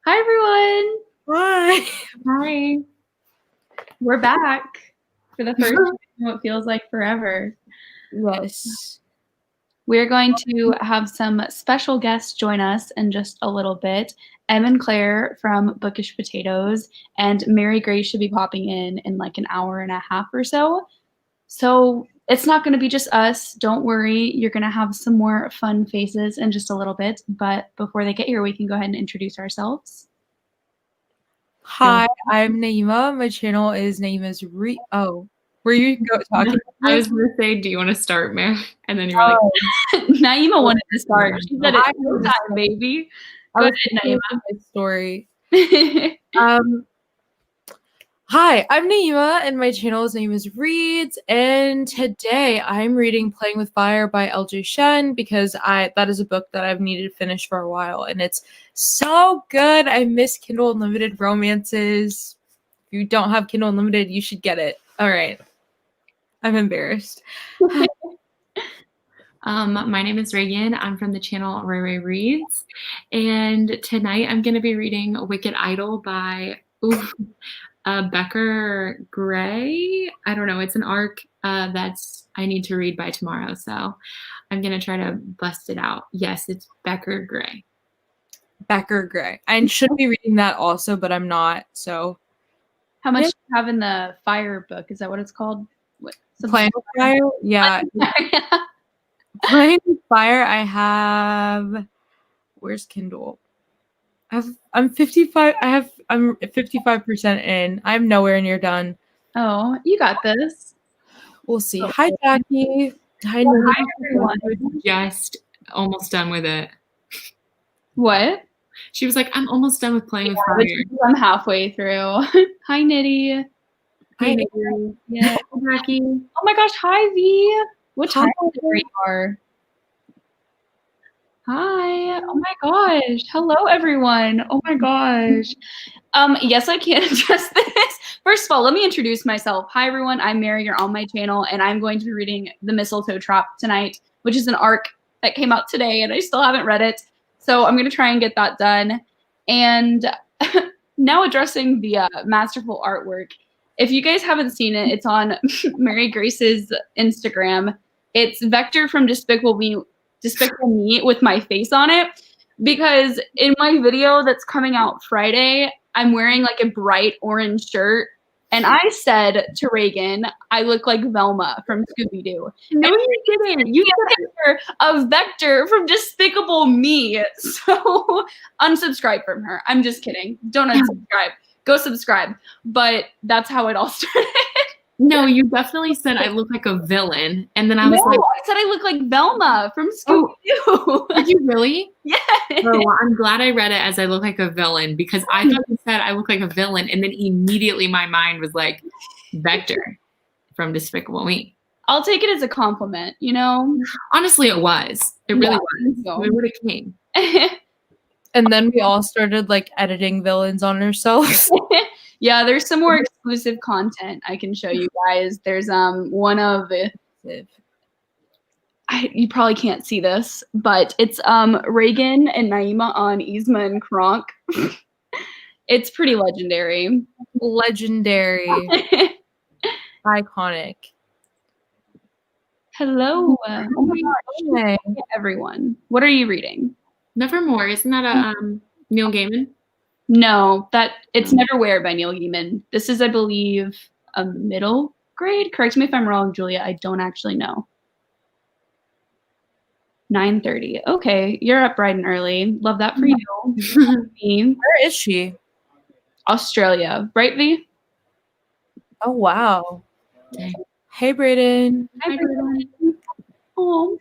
Hi, everyone. Hi. Hi. We're back for the first time in what feels like forever. Yes. We're going to have some special guests join us in just a little bit. Em and Claire from Bookish Potatoes and Mary Grace should be popping in like an hour and a half or so. So it's not going to be just us. Don't worry. You're going to have some more fun faces in just a little bit. But before they get here, we can go ahead and introduce ourselves. Hi, I'm Naima. My channel is Naima's were you talking? I was going to say, do you want to start, Mary? And then you're like, Naima wanted to start. She said it's your time, baby. Go ahead, Naima. My story. Hi, I'm Naima, and my channel is Naima's Reads. And today I'm reading Playing with Fire by L.J. Shen because that is a book that I've needed to finish for a while, and it's so good. I miss Kindle Unlimited romances. If you don't have Kindle Unlimited, you should get it. All right. I'm embarrassed. My name is Reagan. I'm from the channel Ray Ray Reads. And tonight I'm going to be reading Wicked Idol by Becker Gray. I don't know. It's an arc I need to read by tomorrow. So I'm going to try to bust it out. Yes, it's Becker Gray. Becker Gray. I should be reading that also, but I'm not. So, how much do you have in the Fire book? Is that what it's called? Playing with Fire? Yeah. Playing with Fire, I have. Where's Kindle? I'm 55. I'm 55% in. I'm nowhere near done. Oh, you got this. We'll see. Hi, Jackie. Hi, everyone. Just almost done with it. What? She was like, I'm almost done with Playing with Fire. I'm halfway through. Hi, Nitty. Hi, Nitty. Yeah. Hi, Jackie. Oh my gosh. Hi, V. What time is it where you are? Hi. Oh my gosh. Hello, everyone. Oh my gosh. Yes, I can address this. First of all, let me introduce myself. Hi, everyone. I'm Mary. You're on my channel, and I'm going to be reading The Mistletoe Trap tonight, which is an arc that came out today, and I still haven't read it. So I'm going to try and get that done. And now addressing the masterful artwork. If you guys haven't seen it, it's on Mary Grace's Instagram. It's Vector from Despicable Me with my face on it. Because in my video that's coming out Friday, I'm wearing like a bright orange shirt. And I said to Reagan, I look like Velma from Scooby-Doo. No, you didn't. You get a picture of Vector from Despicable Me. So unsubscribe from her. I'm just kidding. Don't unsubscribe. Go subscribe. But that's how it all started. No, you definitely said I look like a villain. And then I was like, I said I look like Velma from Scooby-Doo. Did you really? Yes. Oh, well, I'm glad I read it as I look like a villain because I thought you said I look like a villain. And then immediately my mind was like, Vector from Despicable Me. I'll take it as a compliment, you know? Honestly, it was. It really was. So. We would have came. And then we all started like editing villains on ourselves. Yeah, there's some more exclusive content I can show you guys. There's one of you probably can't see this, but it's Reagan and Naima on Yzma and Kronk. It's pretty legendary. Legendary. Iconic. Hello. Oh my gosh. Hey, everyone. What are you reading? Nevermore. Isn't that a Neil Gaiman? No, it's Neverwhere by Neil Gaiman. This is, I believe, a middle grade. Correct me if I'm wrong, Julia. I don't actually know. 9:30. Okay, you're up bright and early. Love that for you. Where is she? Australia, right, V? Oh wow. Okay. Hey, Brayden. Hi, Brayden. Oh,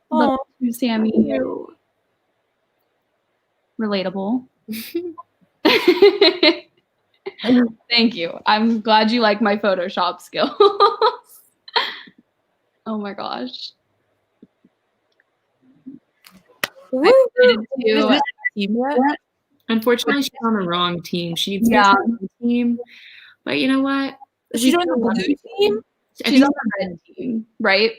love you, Sammy. Relatable. Thank you. I'm glad you like my Photoshop skills. Oh my gosh. Unfortunately, she's on the wrong team. She needs to be on the team. But you know what? She's on the blue team? She's on the red team, right?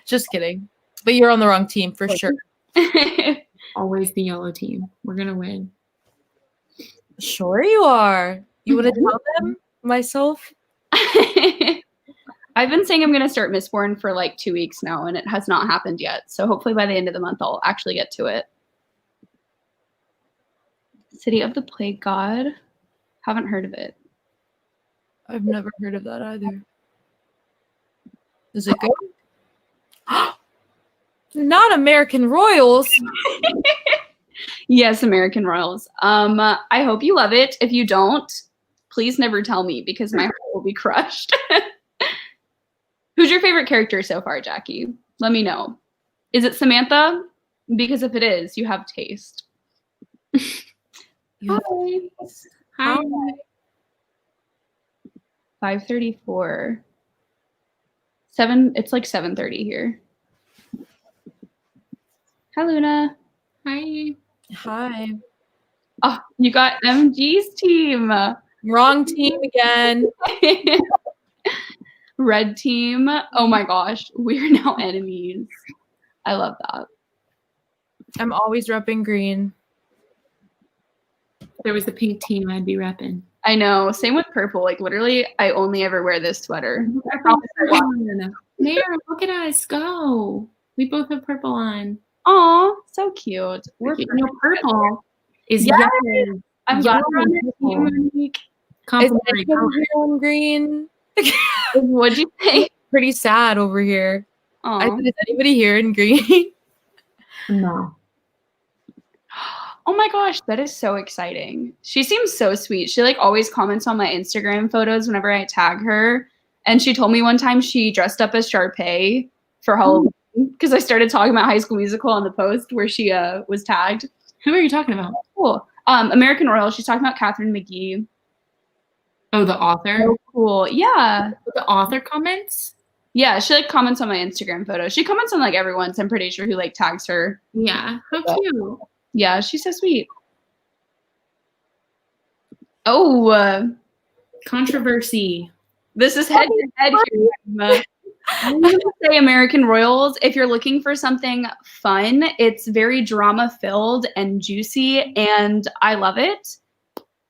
Just kidding. But you're on the wrong team for sure. Always the yellow team. We're going to win. Sure you are. You want to tell them? Myself? I've been saying I'm going to start Mistborn for like 2 weeks now, and it has not happened yet. So hopefully by the end of the month, I'll actually get to it. City of the Plague God. Haven't heard of it. I've never heard of that either. Is it good? Not American Royals. Yes, American Royals. I hope you love it. If you don't, please never tell me because my heart will be crushed. Who's your favorite character so far, Jackie? Let me know. Is it Samantha? Because if it is, you have taste. Hi. Hi. 5:34. It's like 7:30 here. Hi, Luna. Hi. Hi. Oh, you got MG's team. Wrong team again. Red team. Oh my gosh, we're now enemies. I love that. I'm always repping green. If there was a pink team, I'd be repping. I know. Same with purple. Like literally, I only ever wear this sweater. I promise I won't. Mary, look at us go. We both have purple on. Aw, so cute. We're purple is yes. yellow. I'm glad we're on the team, Monique. Complimentary on green. What'd you say? Pretty sad over here. Aww. Is anybody here in green? No. Oh my gosh, that is so exciting. She seems so sweet. She like always comments on my Instagram photos whenever I tag her. And she told me one time she dressed up as Sharpay for Halloween because I started talking about High School Musical on the post where she was tagged. Who are you talking about? Cool. American Royal. She's talking about Catherine McGee. Oh, the author? So cool. Yeah. The author comments? Yeah, she like comments on my Instagram photo. She comments on like everyone's, I'm pretty sure, who like tags her. Yeah. How cute. Yeah, she's so sweet. Oh. Controversy. This is head to head here. I'm going to say American Royals. If you're looking for something fun, it's very drama filled and juicy, and I love it.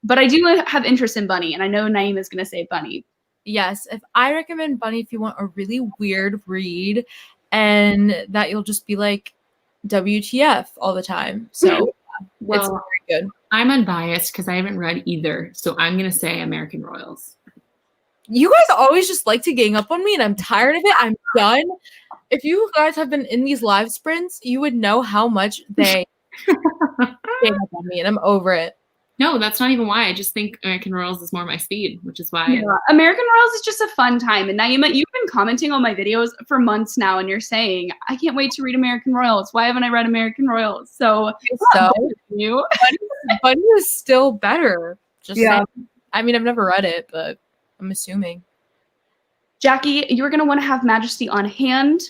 But I do have interest in Bunny, and I know Naeem is going to say Bunny. Yes, if I recommend Bunny if you want a really weird read and that you'll just be like WTF all the time. So well, it's very good. I'm unbiased because I haven't read either, so I'm going to say American Royals. You guys always just like to gang up on me, and I'm tired of it. I'm done. If you guys have been in these live sprints, you would know how much they gang up on me, and I'm over it. No, that's not even why. I just think American Royals is more my speed, which is why. Yeah. American Royals is just a fun time. And Naima, you've been commenting on my videos for months now, and you're saying, I can't wait to read American Royals. Why haven't I read American Royals? So you. Bunny is still better. Just saying. I mean, I've never read it, but I'm assuming. Jackie, you're going to want to have Majesty on hand.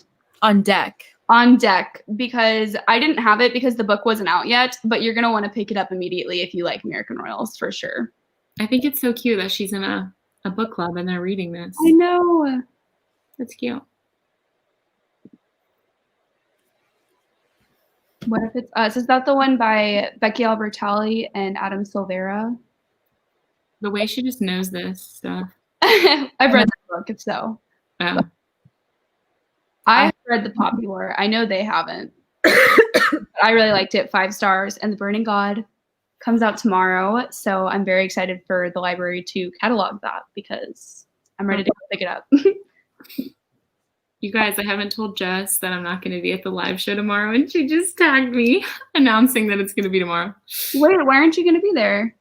On deck. On deck, because I didn't have it because the book wasn't out yet, but you're going to want to pick it up immediately if you like American Royals, for sure. I think it's so cute that she's in a book club and they're reading this. I know. That's cute. What if it's us? Is that the one by Becky Albertalli and Adam Silvera? The way she just knows this stuff. I've read the book, if so. Oh. I read the popular. I know they haven't. I really liked it. 5 stars. And The Burning God comes out tomorrow. So I'm very excited for the library to catalog that because I'm ready to go pick it up. You guys, I haven't told Jess that I'm not going to be at the live show tomorrow. And she just tagged me announcing that it's going to be tomorrow. Wait, why aren't you going to be there?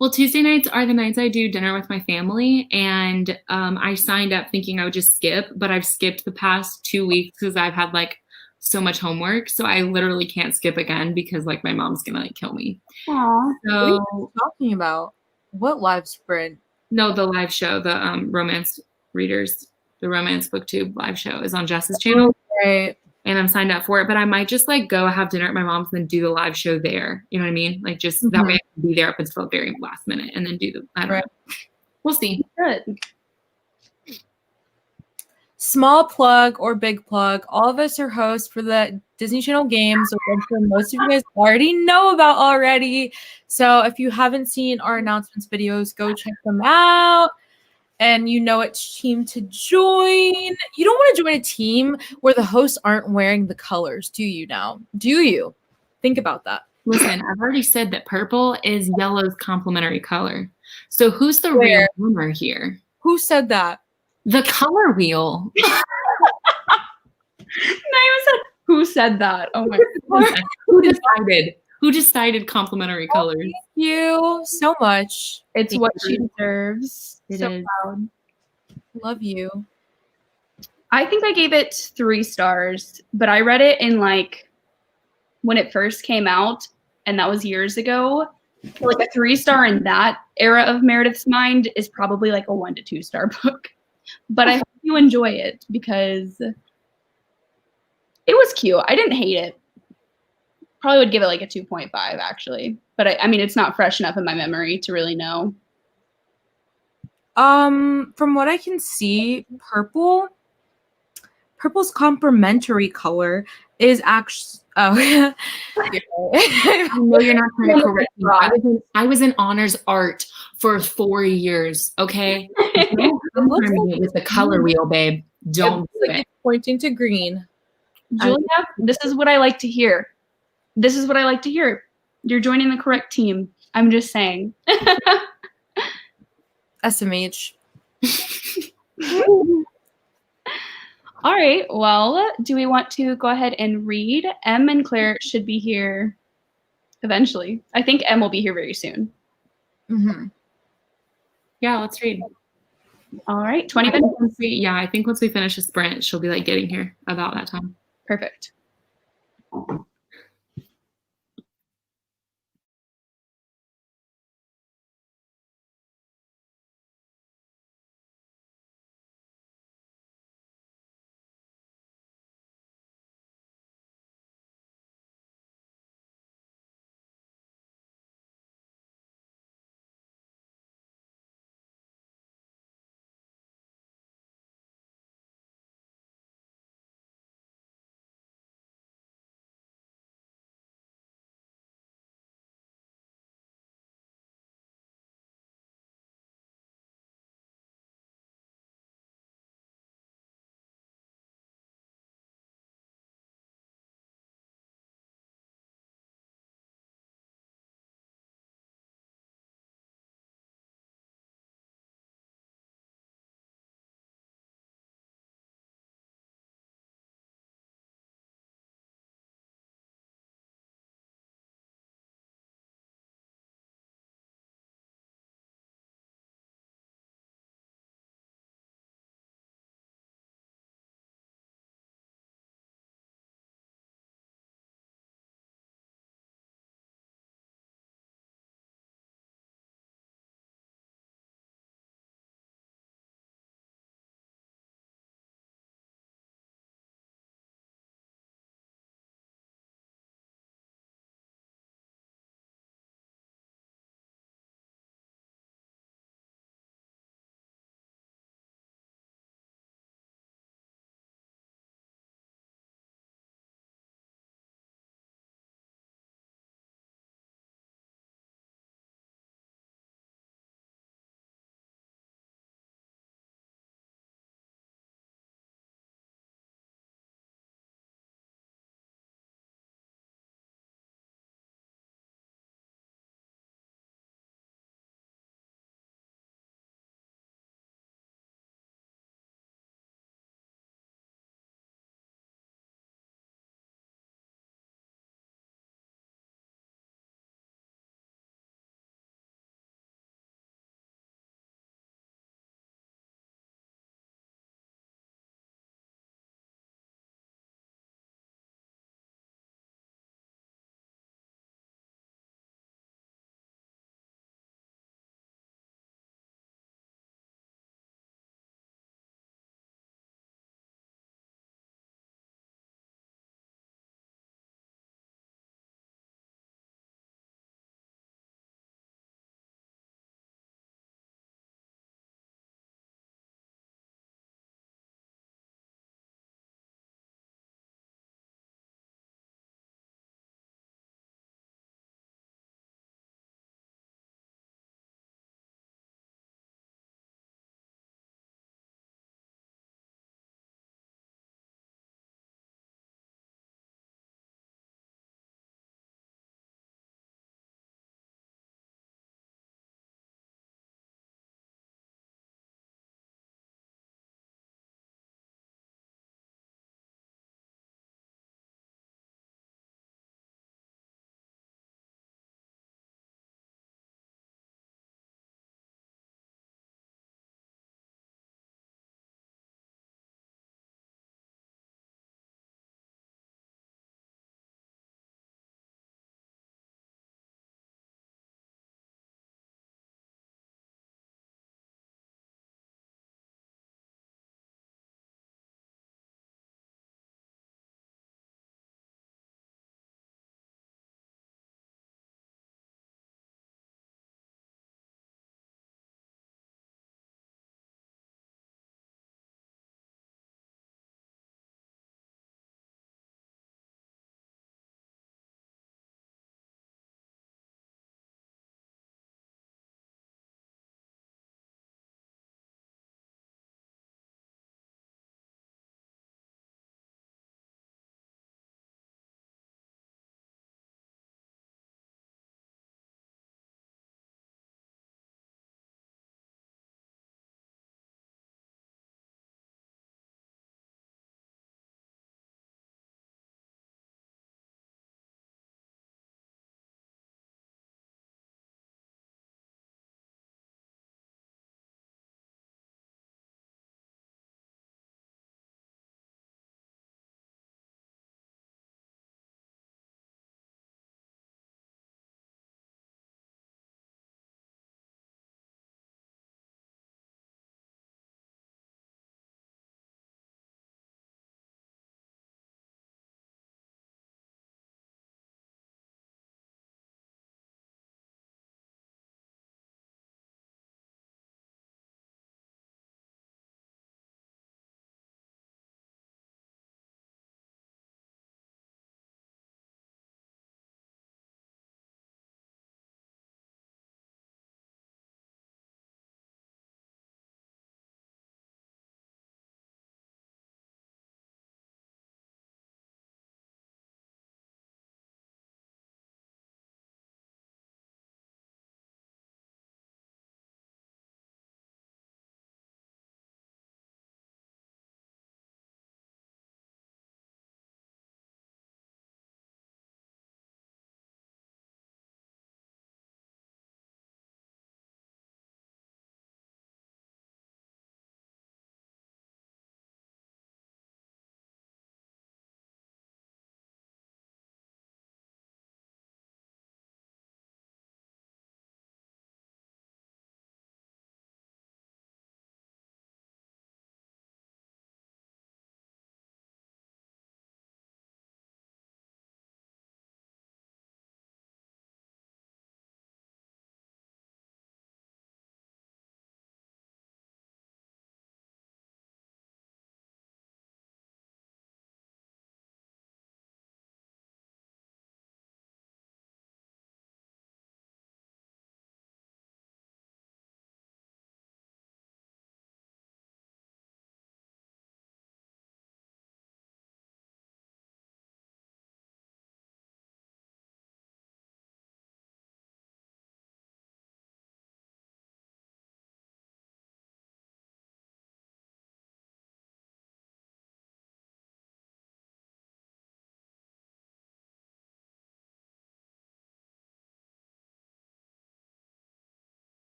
Well, Tuesday nights are the nights I do dinner with my family, and I signed up thinking I would just skip, but I've skipped the past 2 weeks because I've had like so much homework, so I literally can't skip again because like my mom's gonna like kill me. Aww. So, what are you talking about? What live sprint? No, the live show, the romance readers, the romance booktube live show is on Jess's channel. Right. And I'm signed up for it, but I might just like go have dinner at my mom's and then do the live show there. You know what I mean? Like just that way I can be there up until the very last minute and then do I don't know. We'll see. Good. small plug or big plug, all of us are hosts for the Disney Channel games, which I'm sure most of you guys already know about already. So if you haven't seen our announcements videos, go check them out. And you know which team to join. You don't want to join a team where the hosts aren't wearing the colors, do you now? Do you? Think about that. Listen, I've already said that purple is yellow's complementary color. So who's the real Where? winner here? Who said that? The color wheel. Naima said, "Who said that?" Oh my God. Who decided complementary colors? Thank you so much. It's Thank what you. she deserves. It So is. proud. Love you. I think I gave it 3 stars, but I read it in like when it first came out, and that was years ago. So like a 3-star in that era of Meredith's mind is probably like a 1 to 2-star book. But I hope you enjoy it because it was cute. I didn't hate it. Probably would give it like a 2.5 actually. But I mean, it's not fresh enough in my memory to really know. From what I can see, purple's complementary color is actually I know you're not trying to correct me. I was in honors art for 4 years, okay? Don't come for me with the color wheel, babe. Don't do it. It's pointing to green. Julia, this is what I like to hear. This is what I like to hear. You're joining the correct team. I'm just saying. SMH. All right. Well, do we want to go ahead and read? Em and Claire should be here eventually. I think Em will be here very soon. Mm-hmm. Yeah, let's read. All right. 20 minutes. I think once we finish the sprint, she'll be like getting here about that time. Perfect.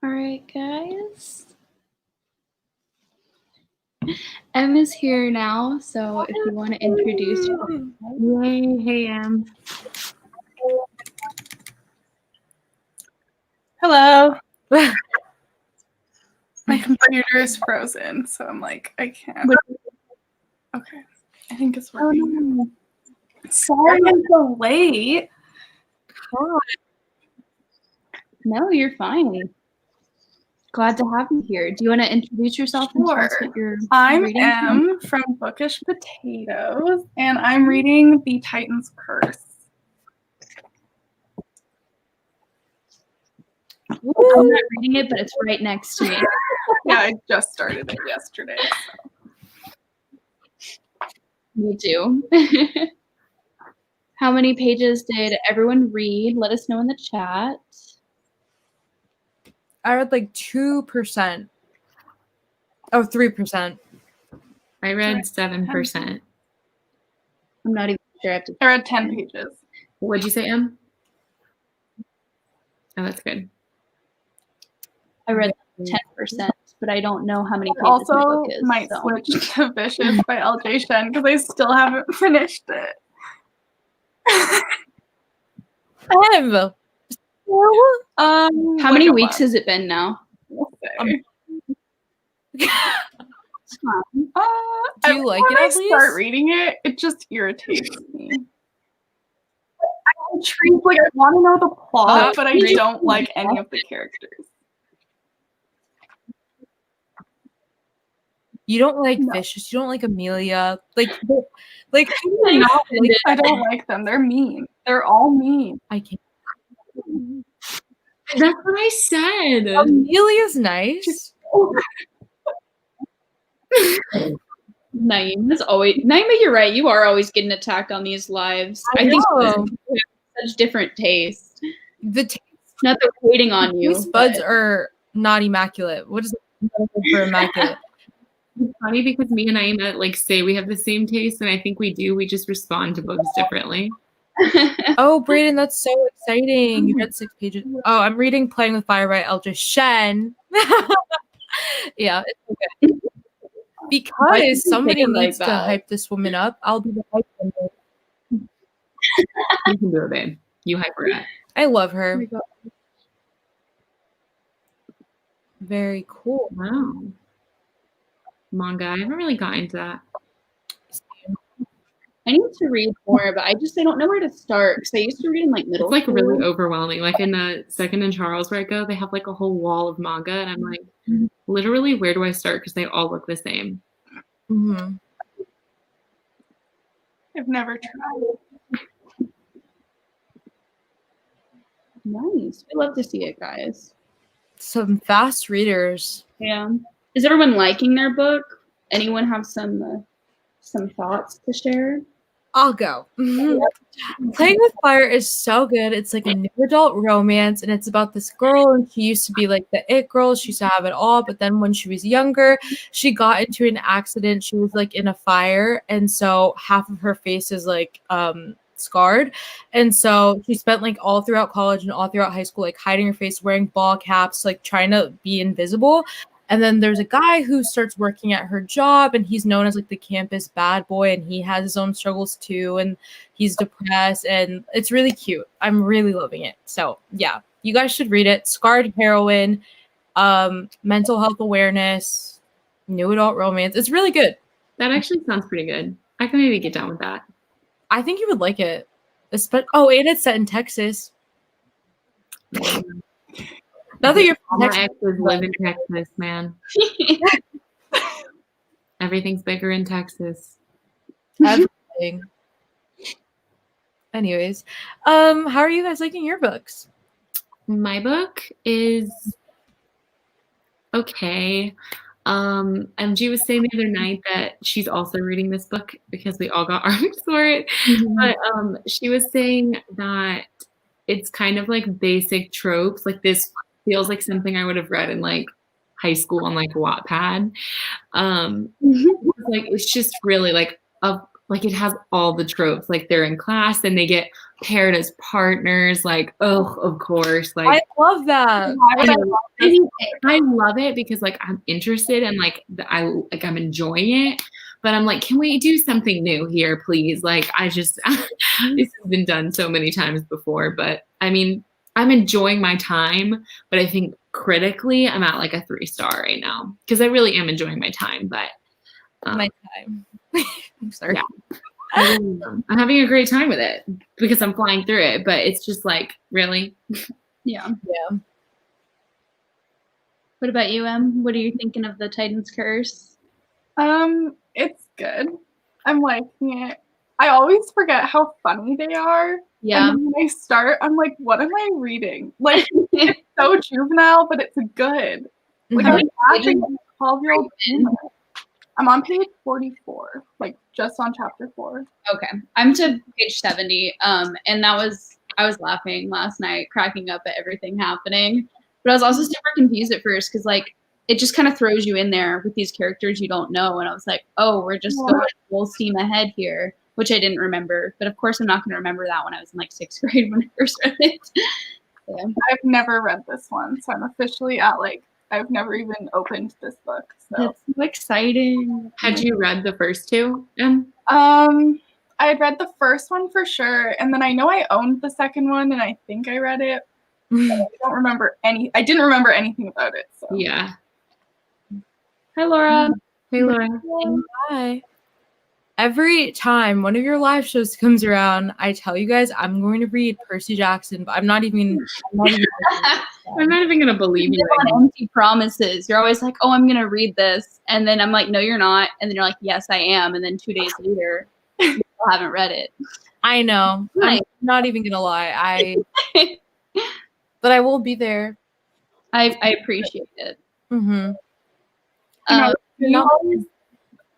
All right, guys. Em is here now, so if you want to introduce yourself. Yay, hey, Em. Hello. My computer is frozen, so I'm like, I can't. Okay, I think it's working. Oh, Sorry I'm so late. no, you're fine. Glad to have you here. Do you want to introduce yourself and tell us what you're I'm reading? Em from Bookish Potatoes, and I'm reading The Titan's Curse. I'm not reading it, but it's right next to me. Yeah, I just started it yesterday. So. Me too. How many pages did everyone read? Let us know in the chat. I read like 2%. Oh, 3%. I read 7%. I'm not even sure. I read 10 pages. What'd you say, Em? Oh, that's good. I read 10%, but I don't know how many pages I also my book is. might switch to Vicious by L.J. Shen because I still haven't finished it. Em! How many weeks has it been now? Do you like it, when I at least? start reading it, it just irritates me. I'm intrigued, like I want to know the plot, but I don't like any of the characters. You don't like Vicious. You don't like Amelia. Like not like, I don't like them. They're mean. They're all mean. I can't. That's what I said. Amelia's nice. Naima, you're right. You are always getting attacked on these lives. I think we have such different taste. The taste. Not that we're waiting on you. These buds are not immaculate. What is it for immaculate? It's funny because me and Naima like say we have the same taste, and I think we do. We just respond to books differently. Oh, Brayden, that's so exciting. You read 6 pages. Oh, I'm reading Playing with Fire by L.J. Shen. Yeah, it's okay. Because somebody needs to hype this woman up. I'll be the hype woman. You can do it, babe. You hype her up. I love her. Very cool. Wow. Manga. I haven't really gotten into that. I need to read more, but I don't know where to start because I used to read in like middle It's like school. really overwhelming. Like in the Second and Charles where I go, they have like a whole wall of manga, and I'm like, literally, where do I start? Because they all look the same. Mm-hmm. I've never tried. Nice. We love to see it, guys. Some fast readers. Yeah. Is everyone liking their book? Anyone have some thoughts to share? I'll go. Playing with Fire is so good. It's like a new adult romance, and it's about this girl, and she used to be like the it girl. She used to have it all, but then when she was younger, she got into an accident. She was like in a fire, and so half of her face is like scarred, and so she spent like all throughout college and all throughout high school like hiding her face, wearing ball caps, like trying to be invisible. And then there's a guy who starts working at her job, and he's known as like the campus bad boy, and he has his own struggles too, and he's depressed, and it's really cute. I'm really loving it. So yeah, you guys should read it. Scarred heroine, mental health awareness, new adult romance. It's really good. That actually sounds pretty good. I can maybe get down with that. I think you would like it. And it's set in Texas. Not that you're all my exes live in Texas, man. Everything's bigger in Texas. Everything. Anyways, how are you guys liking your books? My book is okay. MG was saying the other night that she's also reading this book because we all got arcs for it. Mm-hmm. But she was saying that it's kind of like basic tropes. Like this feels like something I would have read in like high school on like Wattpad. Like it's just really like a like it has all the tropes. Like they're in class and they get paired as partners. Like, oh, of course. Like I love that. I love it because like I'm interested and like I'm enjoying it. But I'm like, can we do something new here, please? Like I just this has been done so many times before. But I mean, I'm enjoying my time, but I think critically I'm at like a 3-star right now. Because I really am enjoying my time. But My time. I'm sorry. Yeah. I'm having a great time with it because I'm flying through it, but it's just like, really? Yeah. Yeah. What about you, Em? What are you thinking of the Titan's Curse? It's good. I'm liking it. I always forget how funny they are. Yeah. And then when I start, I'm like, what am I reading? Like, it's so juvenile, but it's good. Like, Mhm. I'm laughing at 12-year-old. I'm on page 44, like just on chapter 4. Okay. I'm to page 70. And I was laughing last night, cracking up at everything happening. But I was also super confused at first because like it just kind of throws you in there with these characters you don't know. And I was like, oh, we're just going full steam ahead here, which I didn't remember. But of course I'm not gonna remember that when I was in like 6th grade when I first read it. Yeah. I've never read this one, so I'm officially at like I've never even opened this book. So That's so exciting. Had you read the first two? Em? I had read the first one for sure, and then I know I owned the second one, and I think I read it. But I don't remember I didn't remember anything about it. So Yeah. Hi, Laura. Hey, Laura. Hi. Every time one of your live shows comes around, I tell you guys I'm going to read Percy Jackson, but I'm not even I'm not even gonna believe you. You're on empty promises. You're always like, "Oh, I'm gonna read this," and then I'm like, "No, you're not," and then you're like, "Yes, I am," and then 2 days later, you still haven't read it. I know. Nice. I'm not even gonna lie. But I will be there. I appreciate it. Mm-hmm.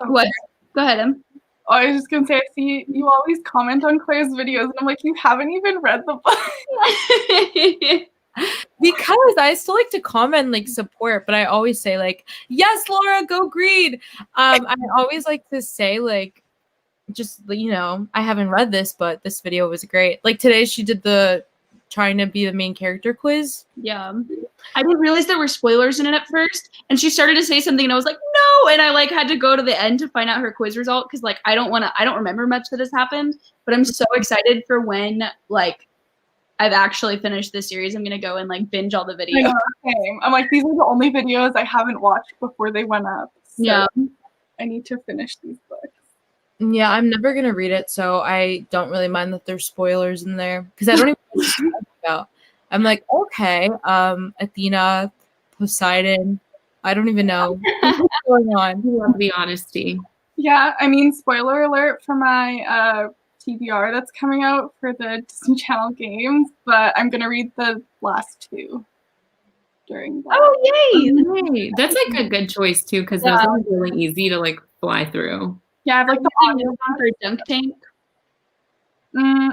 What? Go ahead, Em. Oh, I was just gonna say, I see you always comment on Claire's videos, and I'm like, you haven't even read the book. Because I still like to comment, like support, but I always say like, yes, Laura, go read. I always like to say like, just I haven't read this, but this video was great. Like today, she did the trying to be the main character quiz. Yeah, I didn't realize there were spoilers in it at first, and she started to say something, and I was like, no, and I like had to go to the end to find out her quiz result because like I don't remember much that has happened, but I'm so excited for when like I've actually finished this series. I'm gonna go and like binge all the videos. Same. I'm like, these are the only videos I haven't watched before they went up. So Yeah, I need to finish these books. Yeah, I'm never gonna read it, so I don't really mind that there's spoilers in there because I don't even know what it's about. I'm like, okay, Athena, Poseidon, I don't even know what's going on. I love the honesty. Yeah, I mean, spoiler alert for my TBR that's coming out for the Disney Channel games, but I'm gonna read the last 2 during that. oh yay! Hey, that's like a good choice too, because those are really easy to like fly through. Yeah, I have like the audio one for Dunk Tank.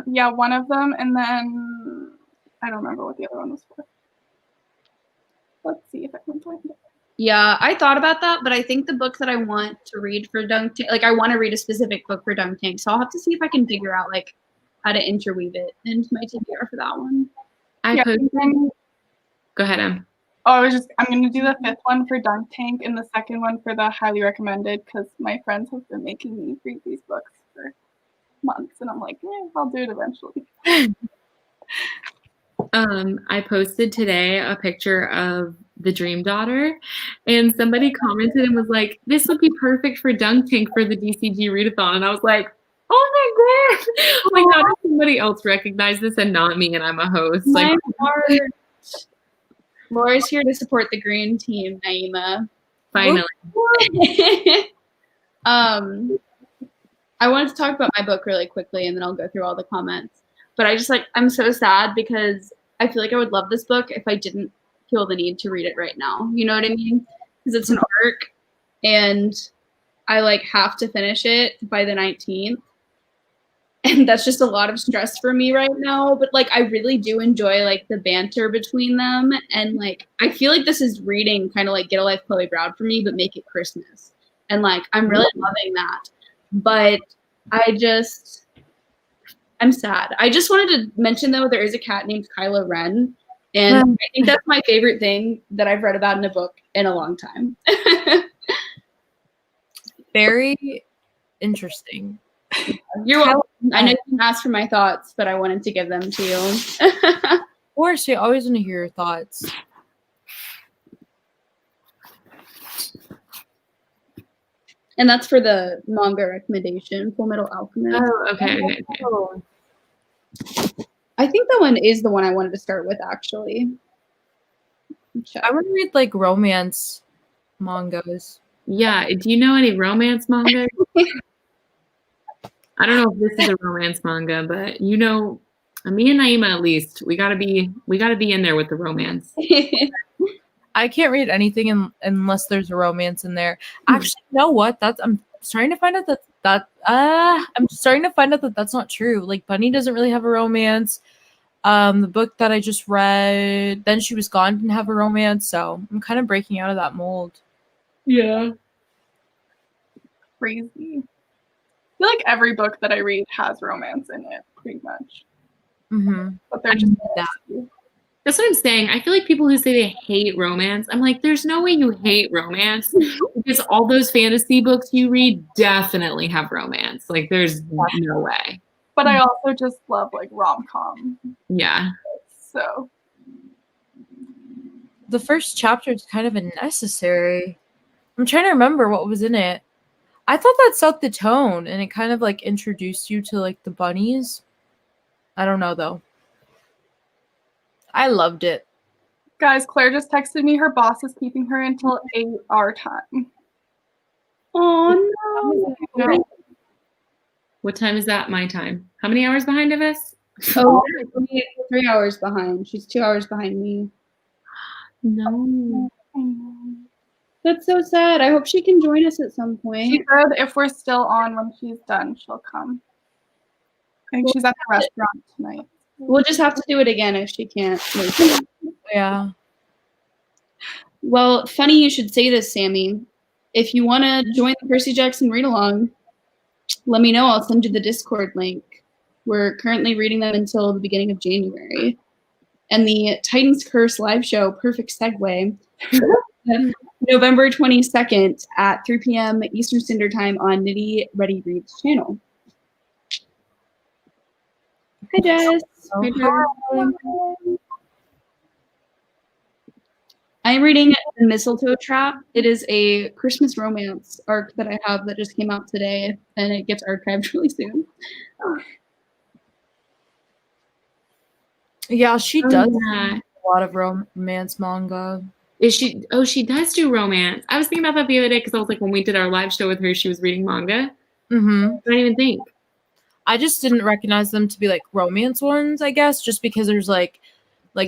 yeah, one of them, and then I don't remember what the other one was for. Let's see if I can find it. Yeah, I thought about that, but I think the book that I want to read for Dunk Tank, like I want to read a specific book for Dunk Tank, so I'll have to see if I can figure out like how to interweave it into my TBR for that one. Go ahead, Em. Oh, I'm gonna do the 5th one for Dunk Tank and the 2nd one for the highly recommended because my friends have been making me read these books for months, and I'm like, I'll do it eventually. I posted today a picture of the Dream Daughter, and somebody commented and was like, "This would be perfect for Dunk Tank for the DCG readathon," and I was like, "Oh my god!" Like, how does somebody else recognize this and not me? And I'm a host. My heart. Laura's here to support the green team, Naima. Finally. I wanted to talk about my book really quickly, and then I'll go through all the comments. But I'm so sad because I feel like I would love this book if I didn't feel the need to read it right now. You know what I mean? Because it's an arc, and I like have to finish it by the 19th. And that's just a lot of stress for me right now. But like, I really do enjoy like the banter between them. And like, I feel like this is reading kind of like Get a Life, Chloe Brown for me, but make it Christmas. And like, I'm really loving that. But I'm sad. I just wanted to mention though, there is a cat named Kylo Ren, and I think that's my favorite thing that I've read about in a book in a long time. Very interesting. You're welcome. I know you didn't ask for my thoughts, but I wanted to give them to you. Of course, I always want to hear your thoughts. And that's for the manga recommendation, Full Metal Alchemist. Oh, okay. I think that one is the one I wanted to start with, actually. I want to read like romance mangas. Yeah. Do you know any romance manga? I don't know if this is a romance manga, but me and Naima at least, we gotta be in there with the romance. I can't read anything unless there's a romance in there. Actually, you know what? I'm starting to find out that that's not true. Like Bunny doesn't really have a romance. The book that I just read, Then She Was Gone, didn't have a romance, so I'm kind of breaking out of that mold. Yeah. Crazy. I feel like every book that I read has romance in it, pretty much. Mm-hmm. But they're just That's what I'm saying. I feel like people who say they hate romance, I'm like, there's no way you hate romance because all those fantasy books you read definitely have romance. Like, there's no way. But I also just love like rom-com. Yeah. So the first chapter is kind of unnecessary. I'm trying to remember what was in it. I thought that set the tone and it kind of like introduced you to like the bunnies. I don't know though. I loved it. guys, Claire just texted me her boss is keeping her until 8 our time. Oh no. What time is that? My time. How many hours behind of us? Oh, 3 hours behind. She's 2 hours behind me. No. That's so sad. I hope she can join us at some point. She said if we're still on when she's done, she'll come. I think she's at the restaurant tonight. We'll just have to do it again if she can't make it. Yeah. Well, funny you should say this, Sammy. If you want to join the Percy Jackson read-along, let me know. I'll send you the Discord link. We're currently reading them until the beginning of January. And the Titan's Curse live show, perfect segue, November 22nd at 3 p.m. Eastern Standard Time on Nitty Ready Reads channel. Hi, Jess. Oh, hi. I'm reading The Mistletoe Trap. It is a Christmas romance arc that I have that just came out today, and it gets archived really soon. Yeah, she does Yeah. a lot of romance manga. Is she? Oh, she does do romance. I was thinking about that the other day because I was like, when we did our live show with her, she was reading manga. Mm-hmm. I didn't even think. I just didn't recognize them to be like romance ones, I guess, just because there's like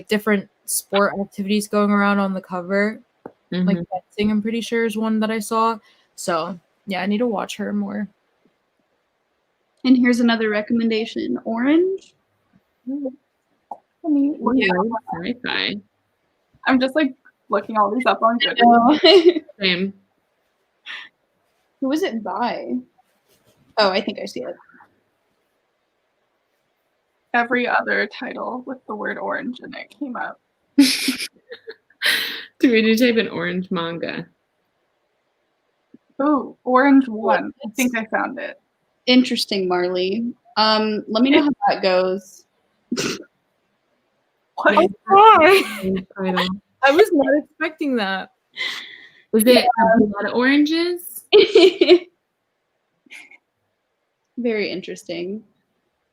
different sport activities going around on the cover. Mhm. Like fencing, I'm pretty sure is one that I saw. So yeah, I need to watch her more. And here's another recommendation, Orange. I mean, Sci-fi. I'm just like looking all these up on Goodreads. Oh. Same. Who is it by? Oh, I think I see it. Every other title with the word orange in it came up. Do we need to type in orange manga? Oh, Orange 1. I think I found it. Interesting, Marley. Let me know how that goes. What? Yeah. Why? I was not expecting that. Was it a lot of oranges? Very interesting.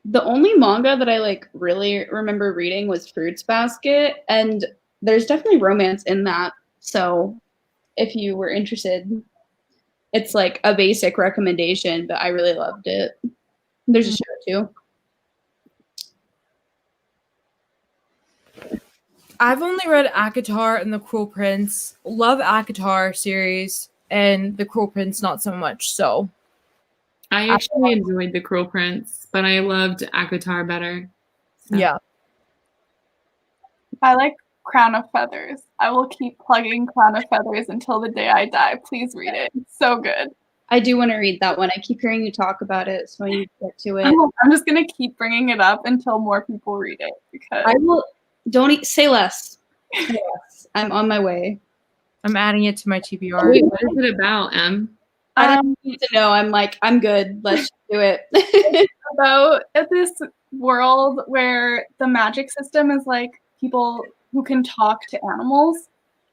The only manga that I like really remember reading was Fruits Basket, and there's definitely romance in that. So if you were interested, it's like a basic recommendation, but I really loved it. There's a show too. I've only read ACOTAR and The Cruel Prince. Love ACOTAR series, and The Cruel Prince not so much. So I actually enjoyed The Cruel Prince, but I loved ACOTAR better. So. yeah. I like Crown of Feathers. I will keep plugging Crown of Feathers until the day I die. Please read it. It's so good. I do want to read that one. I keep hearing you talk about it, so I need to get to it. I'm just gonna keep bringing it up until more people read it because I will. Say less. Say less. I'm on my way. I'm adding it to my TBR. Wait, what is it about, Em? I don't need to know. I'm like, I'm good. Let's just do it. about this world where the magic system is like people who can talk to animals,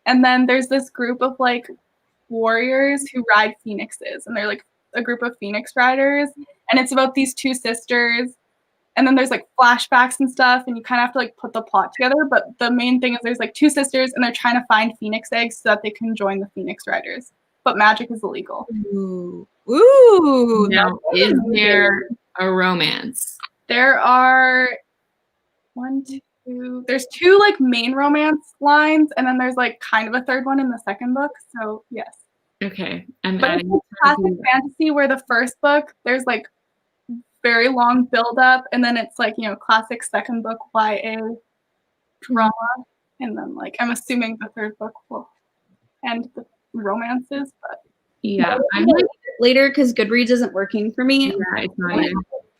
and then there's this group of like warriors who ride phoenixes, and they're like a group of phoenix riders, and it's about these two sisters, and then there's like flashbacks and stuff, and you kind of have to like put the plot together, but the main thing is there's like two sisters and they're trying to find phoenix eggs so that they can join the phoenix riders, but magic is illegal. Ooh. Now, is there a romance? There are there's two like main romance lines, and then there's like kind of a third one in the second book, so yes. Okay, I'm But adding. it's classic fantasy where the first book there's like very long build up, and then it's like, you know, classic second book YA drama, and then like I'm assuming the third book will end the romances, but Yeah, I'm like later because Goodreads isn't working for me. Yeah, it's not either.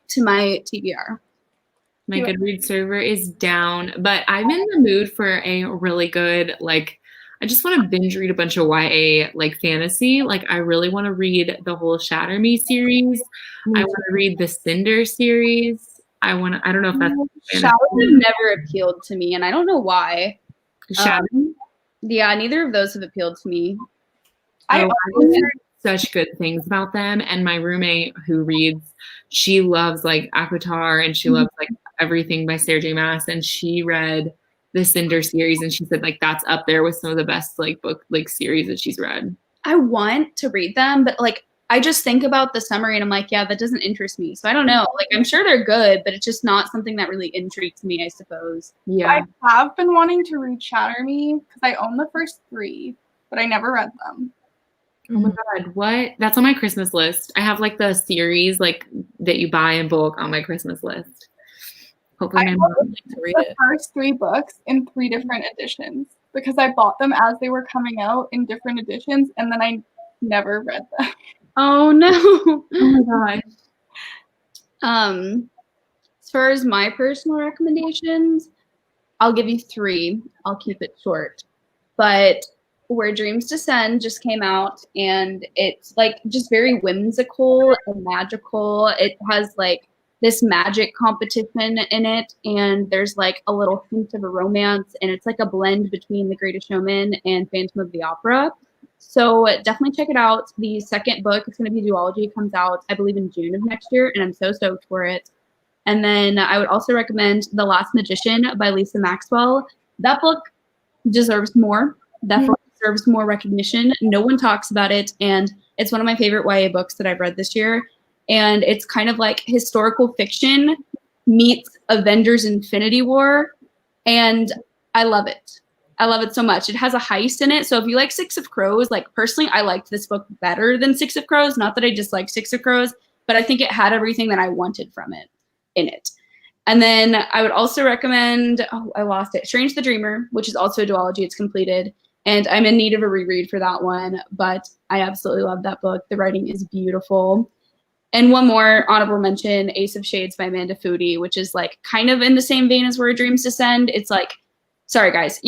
To my TBR. My Goodreads server is down, but I'm in the mood for a really good, like, I just want to binge read a bunch of YA, like, fantasy. Like, I really want to read the whole Shatter Me series. I want to read the Cinder series. I don't know if that's Shadow never appealed to me, and I don't know why. Shatter Me? Yeah, neither of those have appealed to me. I I've heard such good things about them, and my roommate who reads, she loves like Avatar, and she loves like everything by Sarah J. Maas, and she read the Cinder series, and she said like that's up there with some of the best like book like series that she's read. I want to read them, but like I just think about the summary and I'm like, yeah, that doesn't interest me. So I don't know. Like I'm sure they're good, but it's just not something that really intrigues me, I suppose. Yeah, I have been wanting to read Shatter Me because I own the first 3, but I never read them. Oh my god, what? That's on my Christmas list. I have like the series like that you buy in bulk on my Christmas list. Hopefully my mom would like to read The it. first 3 books in 3 different editions because I bought them as they were coming out in different editions, and then I never read them. Oh no. Oh my god. As far as my personal recommendations, I'll give you 3. I'll keep it short. But Where Dreams Descend just came out, and it's like just very whimsical and magical. It has like this magic competition in it, and there's like a little hint of a romance, and it's like a blend between The Greatest Showman and Phantom of the Opera. So definitely check it out. The second book, it's going to be Duology, comes out I believe in June of next year, and I'm so stoked for it. And then I would also recommend The Last Magician by Lisa Maxwell. That book deserves more. That book deserves more recognition. No one talks about it, and it's one of my favorite YA books that I've read this year. And it's kind of like historical fiction meets Avengers Infinity War, and I love it. I love it so much. It has a heist in it, so if you like Six of Crows, like personally, I liked this book better than Six of Crows. Not that I dislike Six of Crows, but I think it had everything that I wanted from it in it. And then I would also recommend, I lost it, Strange the Dreamer, which is also a duology. It's completed. And I'm in need of a reread for that one, but I absolutely love that book. The writing is beautiful. And one more honorable mention, Ace of Shades by Amanda Foody, which is like kind of in the same vein as Where Dreams Descend. It's like, sorry guys,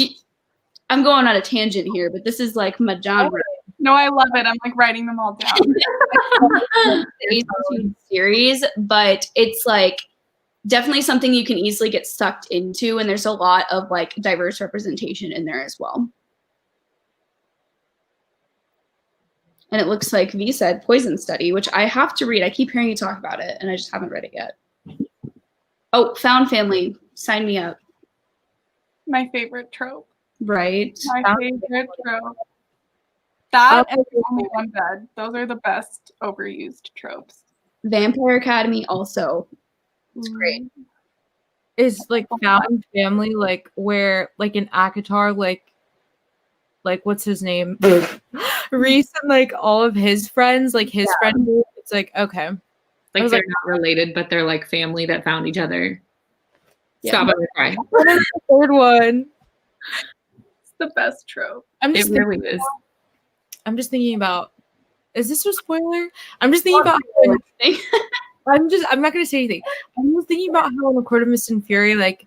I'm going on a tangent here, but this is like my genre. No, I love it. I'm like writing them all down. The Ace of Shades series, but it's like definitely something you can easily get sucked into, and there's a lot of like diverse representation in there as well. And it looks like V said Poison Study, which I have to read. I keep hearing you talk about it, and I just haven't read it yet. Oh, Found Family, sign me up. My favorite trope. Right. My favorite trope. That and The Only One Bed. Those are the best overused tropes. Vampire Academy also. It's great. Is like Found Family like where like in Akatar like what's his name? Reese and like all of his friends, like his friend group, it's like okay. Like they're not related, but they're like family that found each other. Yeah. Stop, I'm gonna cry. What is the third one? It's the best trope. I'm It just really is. I'm just thinking about Is this a spoiler? I'm just thinking about I'm not gonna say anything. I'm just thinking about how in A Court of Mist and Fury, like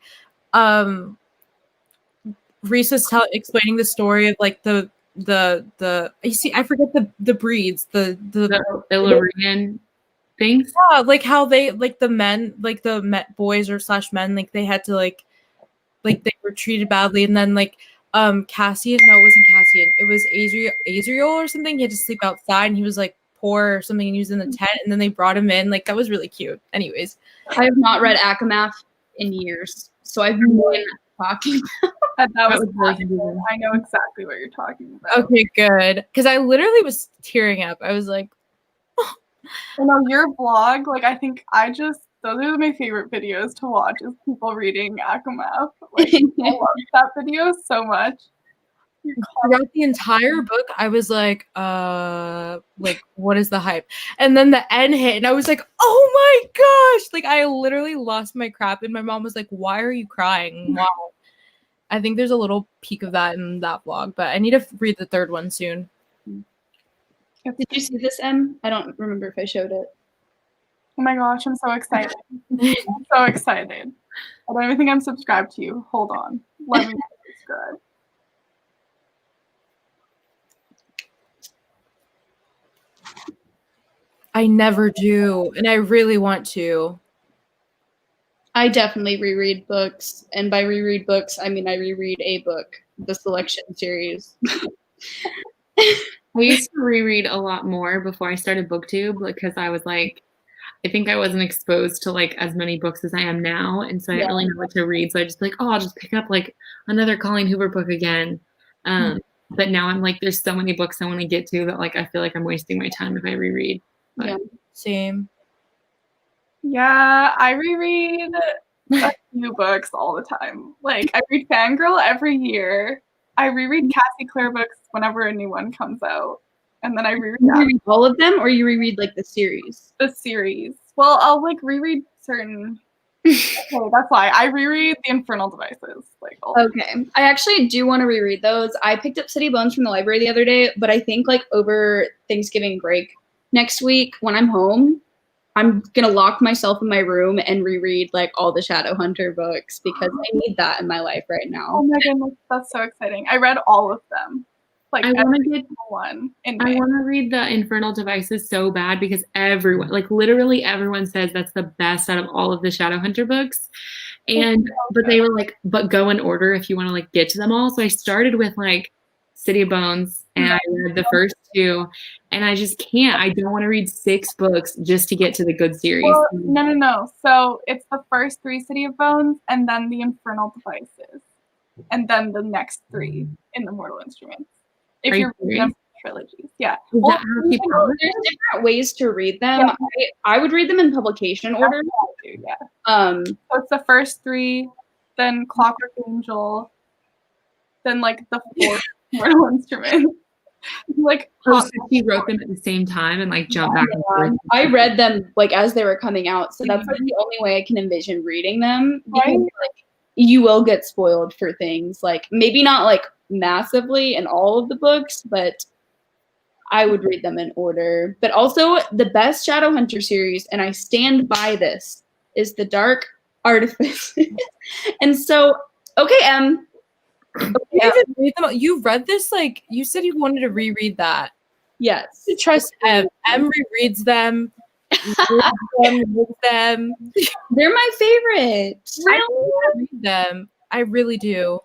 Reese was explaining the story of like the you see, I forget the breeds, the Illyrian things. yeah, like how they like the men, like the boys or slash men, like they had to like they were treated badly, and then like Cassian, no, it wasn't Cassian, it was Azriel or something. He had to sleep outside, and he was like poor or something, and he was in the tent, and then they brought him in. Like that was really cute. Anyways, I have not read Akamath in years, so I've been talking That was really I know exactly what you're talking about. Okay, good, because I literally was tearing up. I was like, oh. I know your vlog, like I think those are my favorite videos to watch, is people reading Akamath. Like I love that video so much. Throughout the entire book, I was like, what is the hype? And then the end hit, and I was like, oh my gosh! Like, I literally lost my crap, and my mom was like, why are you crying? Wow. I think there's a little peek of that in that vlog, but I need to read the third one soon. Did you see this, Em? I don't remember if I showed it. Oh my gosh, I'm so excited. I'm so excited. I don't even think I'm subscribed to you. Hold on. Let me subscribe. I never do, and I really want to. I definitely reread books, and by reread books, I mean I reread a book, the Selection series. I used to reread a lot more before I started BookTube because I was like, I think I wasn't exposed to like as many books as I am now, and so I didn't really know what to read. So I just like, oh, I'll just pick up like another Colleen Hoover book again. But now I'm like, there's so many books I want to get to that like I feel like I'm wasting my time if I reread. But. Yeah, same. Yeah, I reread a few books all the time. Like I read Fangirl every year. I reread Cassie Clare books whenever a new one comes out, and then I reread all of them, or you reread like the series. The series. Well, I'll like reread certain. Okay, that's why I reread The Infernal Devices. Like, okay, I actually do want to reread those. I picked up City Bones from the library the other day, but I think like over Thanksgiving break next week when I'm home, I'm gonna lock myself in my room and reread like all the Shadowhunter books because I need that in my life right now. Oh my goodness, that's so exciting! I read all of them. Like I want to get one. I want to read the Infernal Devices so bad because everyone, like literally everyone, says that's the best out of all of the Shadowhunter books. And but they were like, but go in order if you want to like get to them all. So I started with like City of Bones, and I read the first two, and I just can't. I don't want to read 6 books just to get to the good series. Well, no. So it's the first 3 City of Bones, and then the Infernal Devices, and then the next 3 in the Mortal Instruments. If you're reading them trilogies, yeah. Well, there's different ways to read them. Yeah. I would read them in publication order. Yeah. So it's the first 3, then Clockwork Angel, then like the 4th Mortal Instrument. Like he wrote them at the same time and like jumped back and forth. I read them like as they were coming out, so that's like the only way I can envision reading them. Because like you will get spoiled for things, like maybe not like massively in all of the books, but I would read them in order. But also the best Shadowhunter series, and I stand by this, is The Dark Artifice. And so, okay, Em. You read this, like you said you wanted to reread that. Yes. You trust Em. Em rereads them. them. They're my favorite. I don't read them. I really do.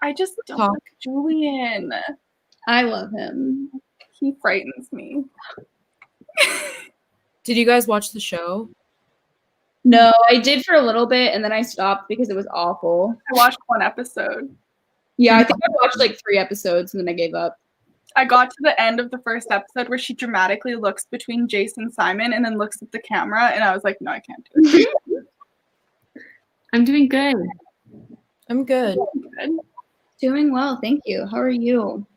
I just don't like Julian. I love him. He frightens me. Did you guys watch the show? No, I did for a little bit, and then I stopped because it was awful. I watched 1 episode. Yeah, I think I watched like 3 episodes, and then I gave up. I got to the end of the first episode where she dramatically looks between Jace and Simon and then looks at the camera, and I was like, no, I can't do it. I'm doing good. I'm good. Doing well, thank you. How are you?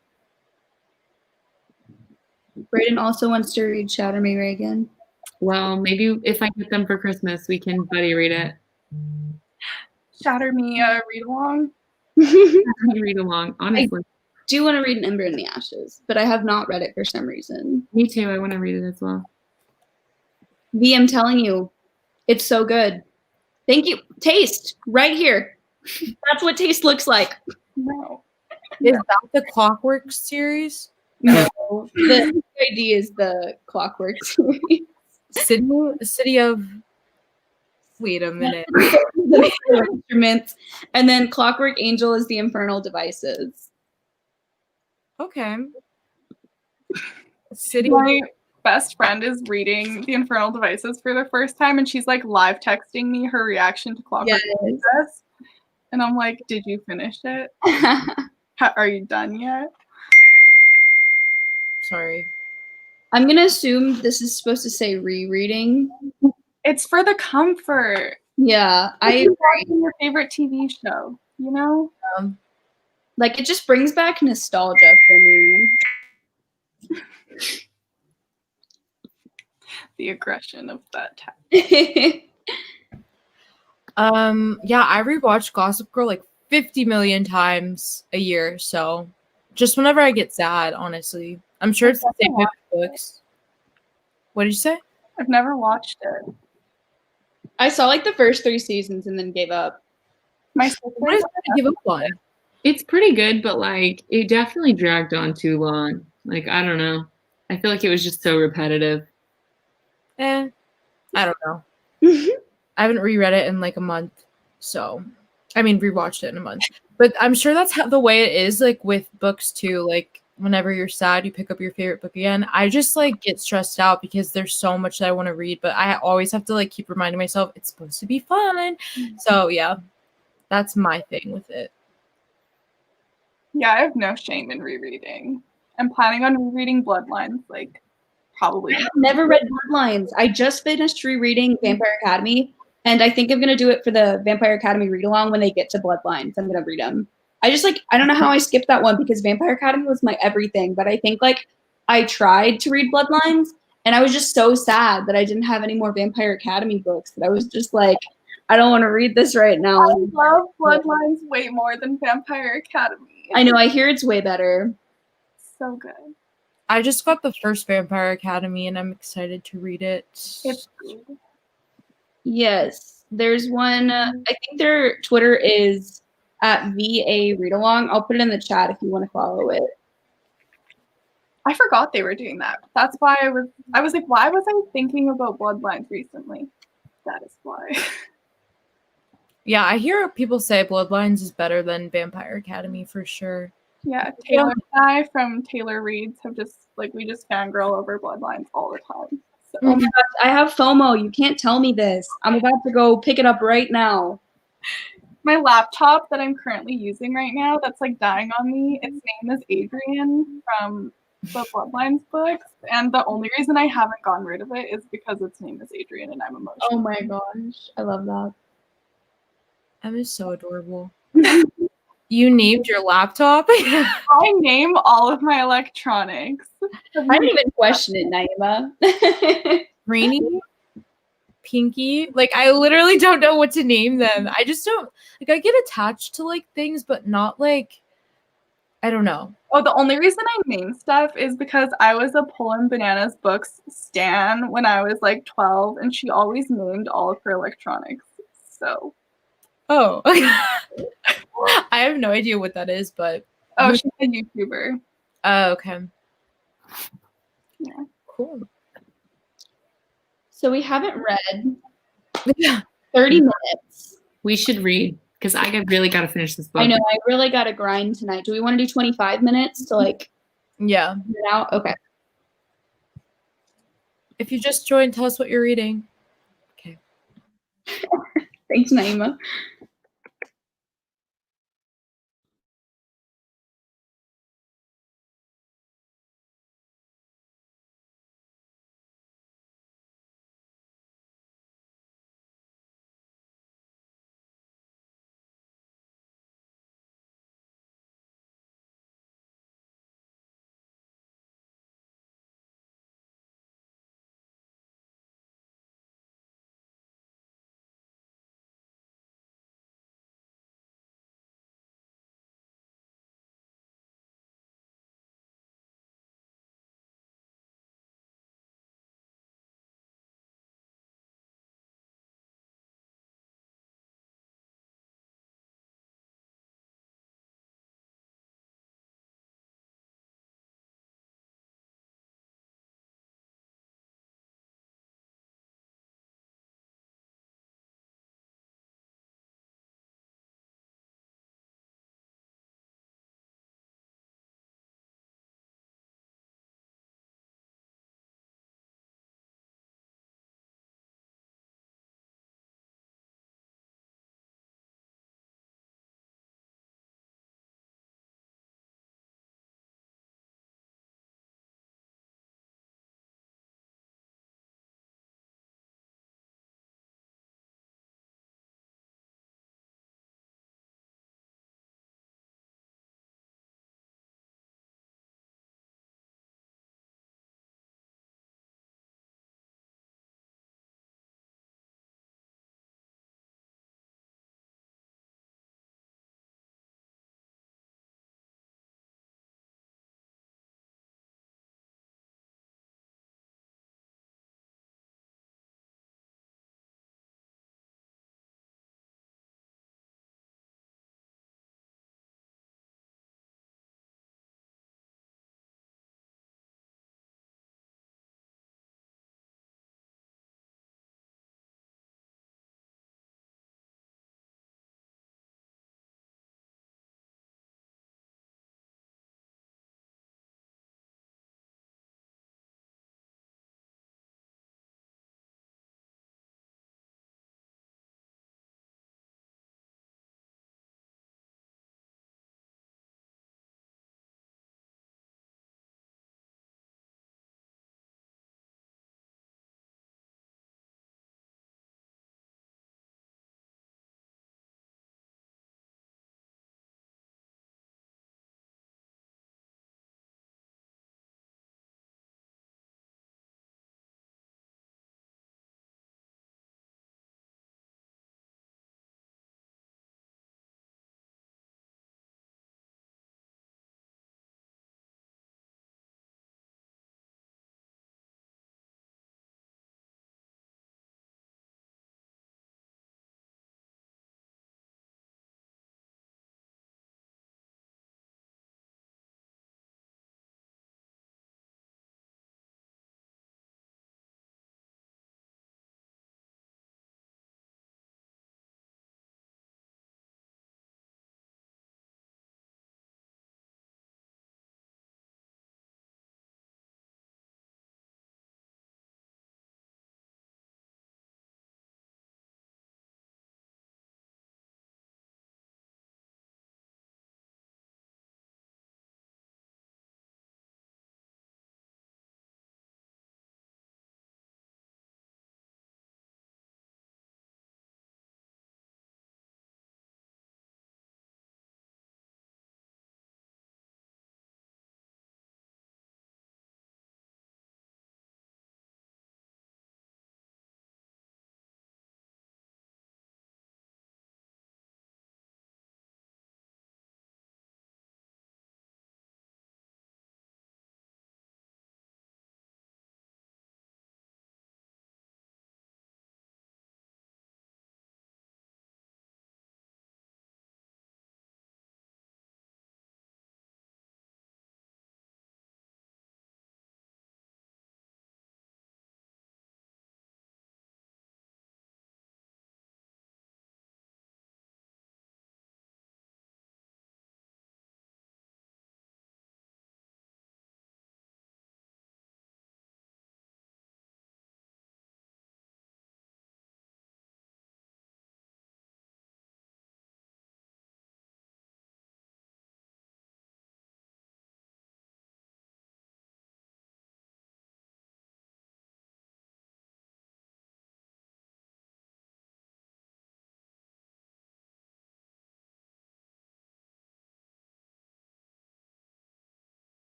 Brayden also wants to read Shatter Me, Reagan. Well, maybe if I get them for Christmas, we can buddy read it. Shatter Me read along. Read along, honestly. do want to read An Ember in the Ashes, but I have not read it for some reason. Me too. I want to read it as well. V, I'm telling you, it's so good. Thank you. Taste, right here. That's what taste looks like. No. Is that the Clockwork series? No, the idea is the Clockwork series. City of. Wait a minute. The instruments, and then Clockwork Angel is the Infernal Devices. Okay. City. My best friend is reading The Infernal Devices for the first time, and she's like live texting me her reaction to Clockwork Princess. And I'm like, did you finish it? Are you done yet? Sorry. I'm gonna assume this is supposed to say rereading. It's for the comfort. Yeah, I watching your favorite TV show, you know? Like it just brings back nostalgia for me. The aggression of that tag. Yeah, I rewatch Gossip Girl like 50 million times a year, so just whenever I get sad, honestly. I'm sure it's the same with books. What did you say? I've never watched it. I saw like the first 3 seasons and then gave up. My sister What is that to give up on? It's pretty good, but like it definitely dragged on too long. Like I don't know. I feel like it was just so repetitive. I don't know. I haven't reread it in like a month, so I mean rewatched it in a month. But I'm sure that's how the way it is like with books too. Like whenever you're sad, you pick up your favorite book again. I just like get stressed out because there's so much that I want to read, but I always have to like keep reminding myself it's supposed to be fun. So yeah, that's my thing with it. Yeah, I have no shame in rereading. I'm planning on rereading Bloodlines, like probably. I have never read Bloodlines. I just finished rereading Vampire Academy, and I think I'm gonna do it for the Vampire Academy read along when they get to Bloodlines. I'm gonna read them. I don't know how I skipped that one because Vampire Academy was my everything, but I think like I tried to read Bloodlines and I was just so sad that I didn't have any more Vampire Academy books that I was just like, I don't want to read this right now. I love Bloodlines way more than Vampire Academy. I know, I hear it's way better. So good. I just got the first Vampire Academy and I'm excited to read it. It's good. Yes, there's one. I think their Twitter is at VA Read Along. I'll put it in the chat if you want to follow it. I forgot they were doing that. That's why I was like, why was I thinking about Bloodlines recently? That is why. Yeah, I hear people say Bloodlines is better than Vampire Academy for sure. Yeah, Taylor and I from Taylor Reads have just we just fangirl over Bloodlines all the time. So. Oh my gosh, I have FOMO. You can't tell me this. I'm about to go pick it up right now. My laptop that I'm currently using right now that's like dying on me, its name is Adrian from the Bloodlines books, and the only reason I haven't gotten rid of it is because its name is Adrian and I'm emotional. Oh my gosh, I love that. Emma is so adorable. You named your laptop? I name all of my electronics. I didn't even question it, Naima. Rainy? Pinky? Like, I literally don't know what to name them. I just don't, like, I get attached to, like, things, but not, like, I don't know. Oh, the only reason I name stuff is because I was a Poland Bananas Books stan when I was, like, 12, and she always named all of her electronics, so. Oh. I have no idea what that is, but. Oh, she's a YouTuber. Oh, okay. Yeah. Cool. So we haven't read 30 minutes. We should read because I really got to finish this book. I know, I really got to grind tonight. Do we want to do 25 minutes to like yeah get it out? Okay. If you just joined, tell us what you're reading. Okay. Thanks, Naima.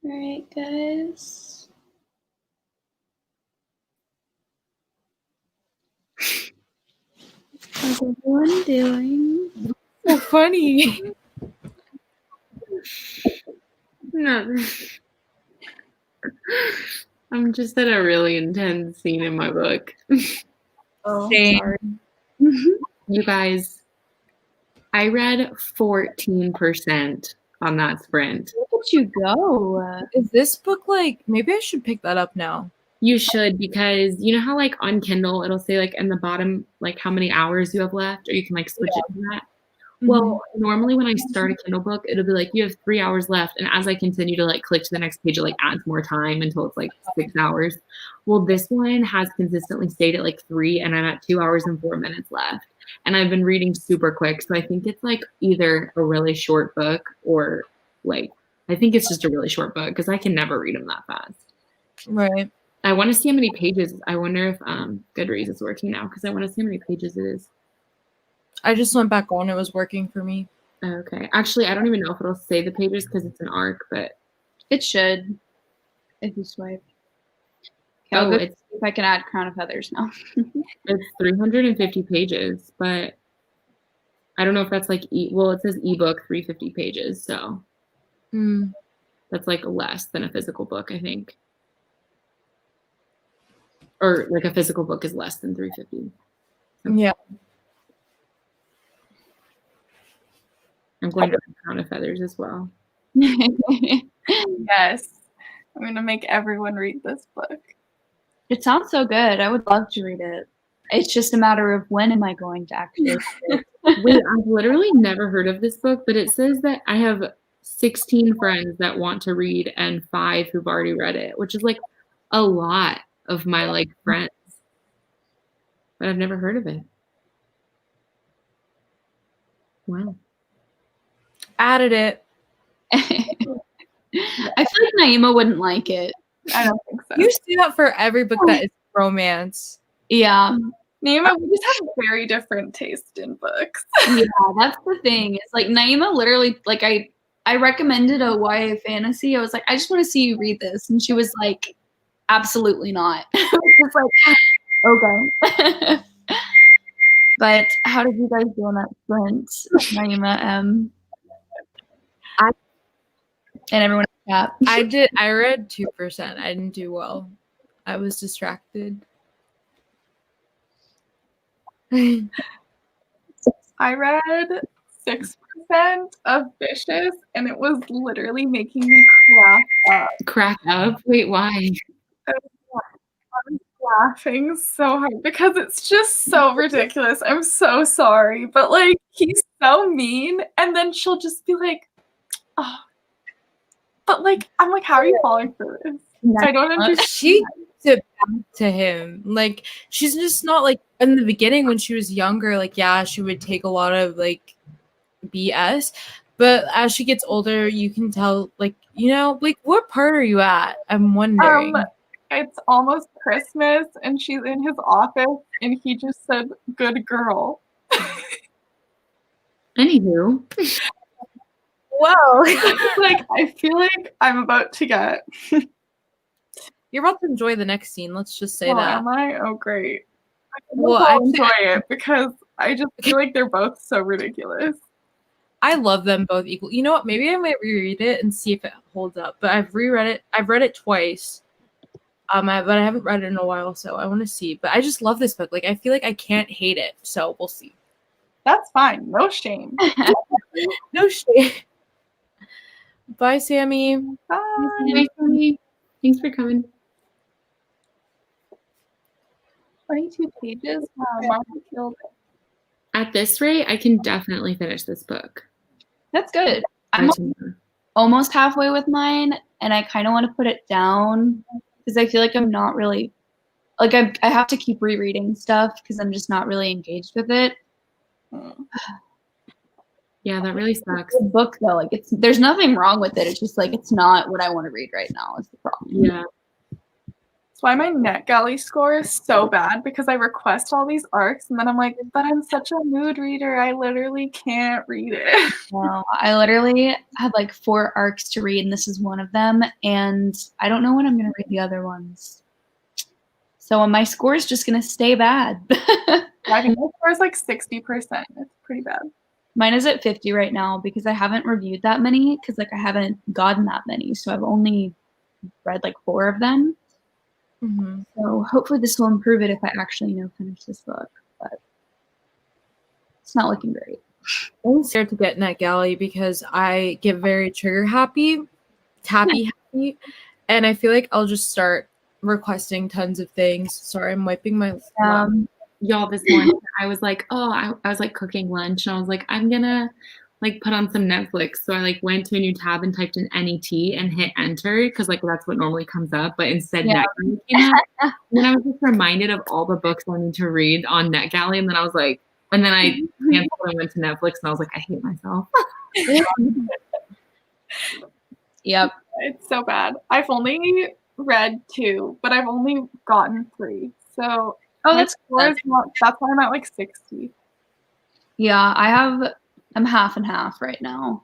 All right, guys. How's everyone doing? So funny. No. I'm just at a really intense scene in my book. Oh, Same. sorry. You guys, I read 14% on that sprint. Look at you go. Is this book like, maybe I should pick that up now. You should, because you know how like on Kindle it'll say like in the bottom like how many hours you have left, or you can like switch it to that. Well, normally when I start a Kindle book, it'll be like you have 3 hours left, and as I continue to like click to the next page, it like adds more time until it's like 6 hours. Well, this one has consistently stayed at like 3, and I'm at 2 hours and 4 minutes left, and I've been reading super quick, so I think it's like either a really short book or like I think it's just a really short book because I can never read them that fast. Right. I want to see how many pages. I wonder if Goodreads is working now because I want to see how many pages it is. I just went back on. It was working for me. Okay. Actually, I don't even know if it'll say the pages because it's an arc, but It should, if you swipe. Okay, oh, I'll go it's see if I can add Crown of Feathers now. it's 350 pages, but I don't know if that's like well, it says ebook 350 pages, so that's like less than a physical book, I think. Or like a physical book is less than 350. Yeah. I'm going to read Crown of Feathers as well. Yes. I'm going to make everyone read this book. It sounds so good. I would love to read it. It's just a matter of when am I going to actually read it. Wait, I've literally never heard of this book, but it says that I have 16 friends that want to read and 5 who've already read it, which is like a lot of my like friends. But I've never heard of it. Wow. Added it. I feel like Naima wouldn't like it. I don't think so. You see that for every book that is romance. Yeah. Naima, we just have a very different taste in books. Yeah, that's the thing. It's like Naima literally, like I recommended a YA fantasy. I was like, I just want to see you read this. And she was like, absolutely not. It's like, okay. But how did you guys do on that sprint, Naima? And everyone in the chat. I read 2%. I didn't do well. I was distracted. I read 6% of Vicious, and it was literally making me crack up. Crack up? Wait, why? I was laughing so hard because it's just so ridiculous. I'm so sorry, but like he's so mean, and then she'll just be like, "Oh," but like I'm like, "How are you falling for this?" I don't understand. She gives it back to him. Like she's just not like in the beginning when she was younger. Like yeah, she would take a lot of like BS, but as she gets older, you can tell. Like like what part are you at? I'm wondering. It's almost Christmas, and she's in his office, and he just said, "Good girl." Anywho. Whoa. Like, I feel like I'm about to get. You're about to enjoy the next scene. Let's just say Oh, that. am I? Oh, great. Well, I'll enjoy it because I just feel like they're both so ridiculous. I love them both equally. You know what? Maybe I might reread it and see if it holds up. But I've reread it. I've read it twice. But I haven't read it in a while, so I want to see. But I just love this book. Like I feel like I can't hate it. So we'll see. That's fine. No shame. No shit. Bye, Sammy. Bye. Bye, Sammy. Thanks for coming. 22 pages. Wow, Martha killed it. At this rate, I can definitely finish this book. That's good. I'm almost halfway with mine, and I kind of want to put it down because I feel like I'm not really like I have to keep rereading stuff because I'm just not really engaged with it. Yeah, that really sucks. The book though, like there's nothing wrong with it. It's just like it's not what I want to read right now. Is the problem? Yeah. That's why my NetGalley score is so bad, because I request all these arcs and then I'm like, but I'm such a mood reader. I literally can't read it. Well, I literally have like 4 arcs to read, and this is one of them. And I don't know when I'm going to read the other ones. So my score is just going to stay bad. I think my score is like 60%. It's pretty bad. Mine is at 50 right now because I haven't reviewed that many, because like I haven't gotten that many. So I've only read like 4 of them. Mm-hmm. So hopefully this will improve it if I actually, finish this book. But it's not looking great. I'm scared to get NetGalley because I get very trigger happy, happy, and I feel like I'll just start requesting tons of things. Sorry, I'm wiping my y'all, this morning I was like, I was like cooking lunch, and I was like, I'm gonna like put on some Netflix. So I like went to a new tab and typed in NET and hit enter, because like that's what normally comes up, but instead NetGalley came up. And then I was just reminded of all the books I need to read on NetGalley, and then I was like, and then I canceled and went to Netflix, and I was like, I hate myself. Yep. It's so bad. I've only read 2, but I've only gotten 3. So that's why I'm at like 60. Yeah, I'm half and half right now.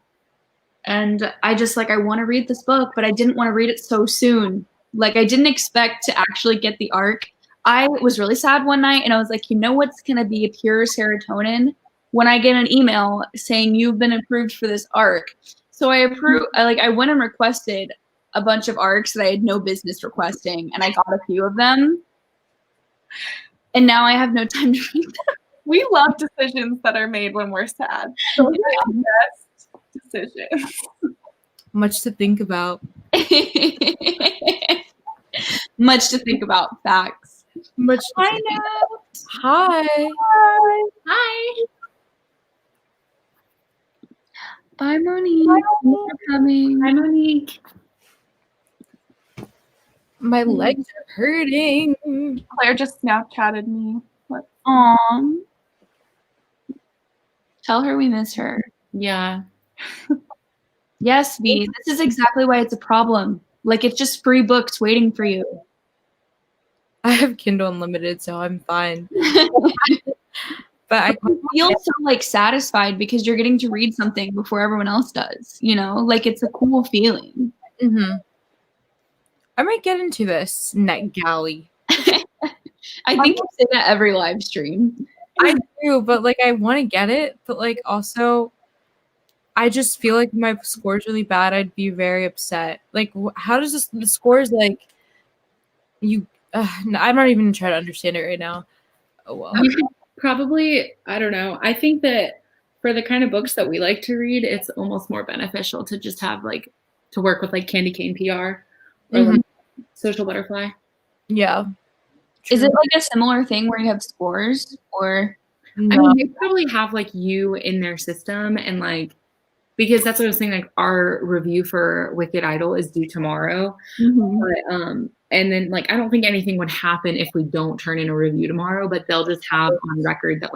And I just I want to read this book, but I didn't want to read it so soon. Like I didn't expect to actually get the arc. I was really sad one night, and I was like, you know what's going to be a pure serotonin? When I get an email saying you've been approved for this arc. So I went and requested a bunch of arcs that I had no business requesting, and I got a few of them. And now I have no time to read them. We love decisions that are made when we're sad. Those are the best decisions. Much to think about. Much to think about. Facts. Much. I know. Hi. Bye. Hi. Bye, Monique. Bye. Thanks for coming. Hi, Monique. My legs are hurting. Claire just Snapchatted me. Aw. Tell her we miss her. Yeah. Yes, V. This is exactly why it's a problem. Like, it's just free books waiting for you. I have Kindle Unlimited, so I'm fine. But I feel so satisfied because you're getting to read something before everyone else does. It's a cool feeling. Mm-hmm. I might get into this NetGalley. I think you say that every live stream. I do, but I want to get it, but also I just feel like my score is really bad. I'd be very upset. How does the score is you? I'm not even trying to understand it right now. Oh well. You could probably, I don't know. I think that for the kind of books that we like to read, it's almost more beneficial to just have to work with Candy Cane PR or Social Butterfly. Yeah. Is it a similar thing where you have scores, or? No. I mean, they probably have you in their system, and because that's what I was saying. Our review for Wicked Idol is due tomorrow, but and then I don't think anything would happen if we don't turn in a review tomorrow. But they'll just have on record that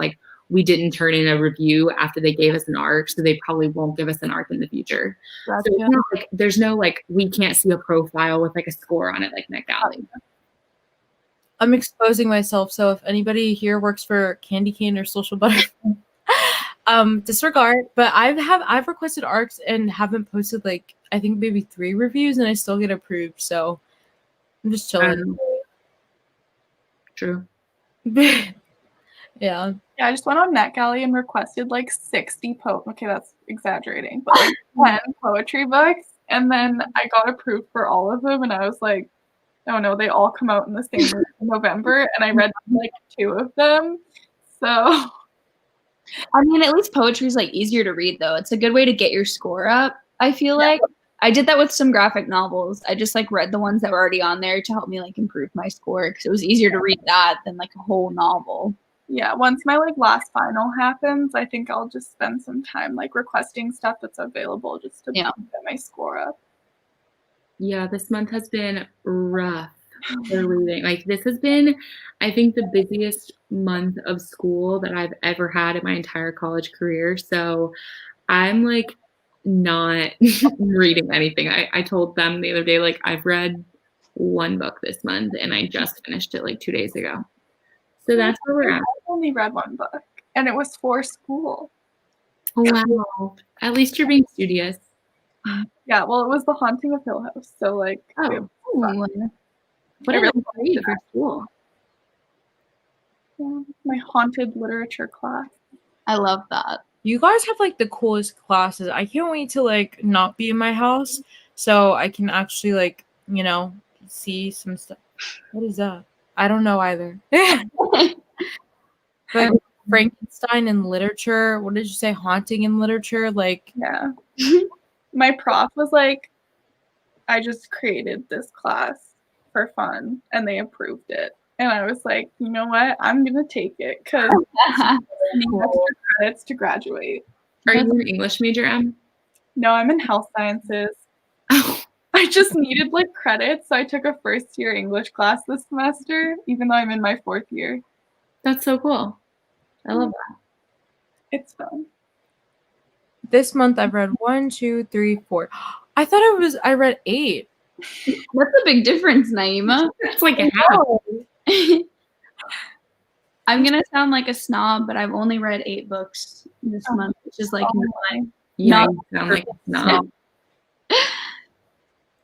we didn't turn in a review after they gave us an arc, so they probably won't give us an arc in the future. Gotcha. So it's not there's no we can't see a profile with a score on it like NetGalley. I'm exposing myself, so if anybody here works for Candy Cane or Social Butterfly, disregard. But I've requested arcs and haven't posted I think maybe 3 reviews, and I still get approved. So I'm just chilling. True. Yeah. Yeah, I just went on NetGalley and requested 60 okay, that's exaggerating, but 10 poetry books, and then I got approved for all of them, and I was like, oh no, they all come out in the same week in November, and I read 2 of them. So I mean, at least poetry is easier to read, though. It's a good way to get your score up, I feel like. I did that with some graphic novels. I just read the ones that were already on there to help me improve my score, because it was easier to read that than a whole novel. Yeah, once my last final happens, I think I'll just spend some time requesting stuff that's available just to get my score up. Yeah, this month has been rough for reading. This has been, I think, the busiest month of school that I've ever had in my entire college career. So I'm not reading anything. I told them the other day, I've read one book this month, and I just finished it like 2 days ago. So that's where we're at. I've only read one book, and it was for school. Oh, wow. At least you're being studious. Yeah, well, it was The Haunting of Hill House, so like, Oh. it was fun. What I a really great for school. Yeah, my haunted literature class. I love that. You guys have like the coolest classes. I can't wait to like not be in my house so I can actually like, you know, see some stuff. What is that? I don't know either. But Frankenstein in literature, what did you say? Haunting in literature? Like, Yeah. My prof was like, I just created this class for fun, and they approved it. And I was like, you know what? I'm going to take it because I need extra credits to graduate. Are you an English major, Em? No, I'm in health sciences. Oh. I just needed like credits, so I took a first year English class this semester, even though I'm in my 4th year. That's so cool. I love that. It's fun. this month I've read 1, 2, 3, 4. I thought I read 8. That's a big difference, Naima. It's like a half. I'm gonna sound like a snob, but I've only read 8 books this month, which is like Yeah, not you sound like a snob.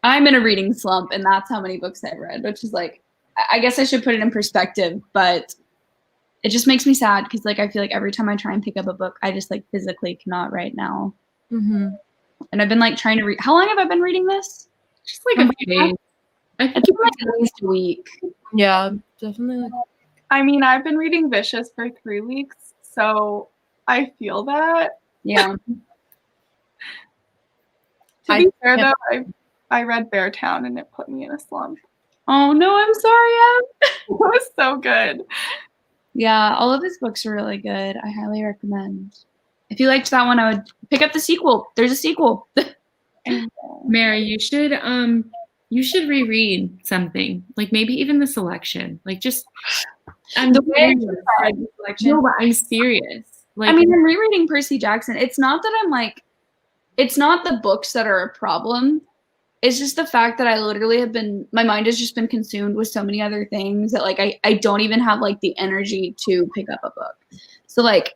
I'm in a reading slump, and that's how many books I've read, which is like, I guess I should put it in perspective, but it just makes me sad because like I feel like every time I try and pick up a book, I just like physically cannot right now. Mm-hmm. And I've been like trying to read. How long have I been reading this? Just like a few days. I think like at least a week. Yeah, definitely. I mean, I've been reading Vicious for 3 weeks, so I feel that. Yeah. To be fair, though, I read Beartown, and it put me in a slump. Oh no, I'm sorry, Em. It was so good. Yeah, all of his books are really good. I highly recommend. If you liked that one, I would pick up the sequel. There's a sequel. Mary, you should reread something. Like maybe even The Selection. Like just The way I described the selection. No, but I'm serious. Like I mean, I'm rereading Percy Jackson. It's not that I'm like, it's not the books that are a problem. It's just the fact that I literally have been, my mind has just been consumed with so many other things that like I don't even have like the energy to pick up a book. So like,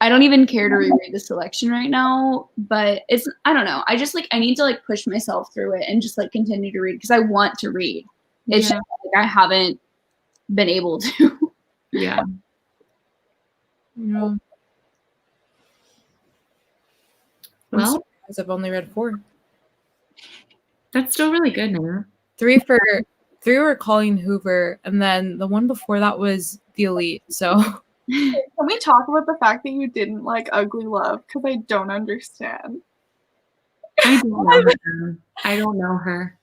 I don't even care to reread The Selection right now, but it's, I don't know. I just like, I need to like push myself through it and just like continue to read because I want to read. It's just like I haven't been able to. Yeah. Yeah. Well, I've only read 4. that's still really good, Nana. 3 were Colleen Hoover, and then the one before that was The Elite. So Can we talk about the fact that you didn't like Ugly Love? Because I don't understand. I don't know her. I don't know her.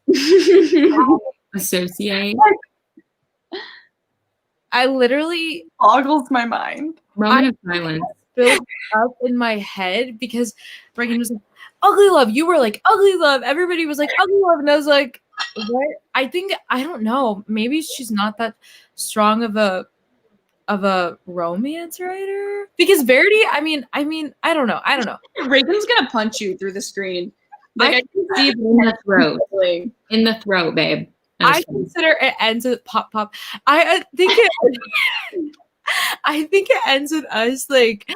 Associate. I literally Boggles my mind. Moment of silence. built up in my head because Reagan was like, Ugly Love. You were like, Ugly Love. Everybody was like, Ugly Love. And I was like, what? I think, I don't know. Maybe she's not that strong of a romance writer. Because Verity, I mean, I don't know. Reagan's gonna punch you through the screen. Like I can see In the throat. In the throat, babe. I consider it ends with pop. I think it ends with us like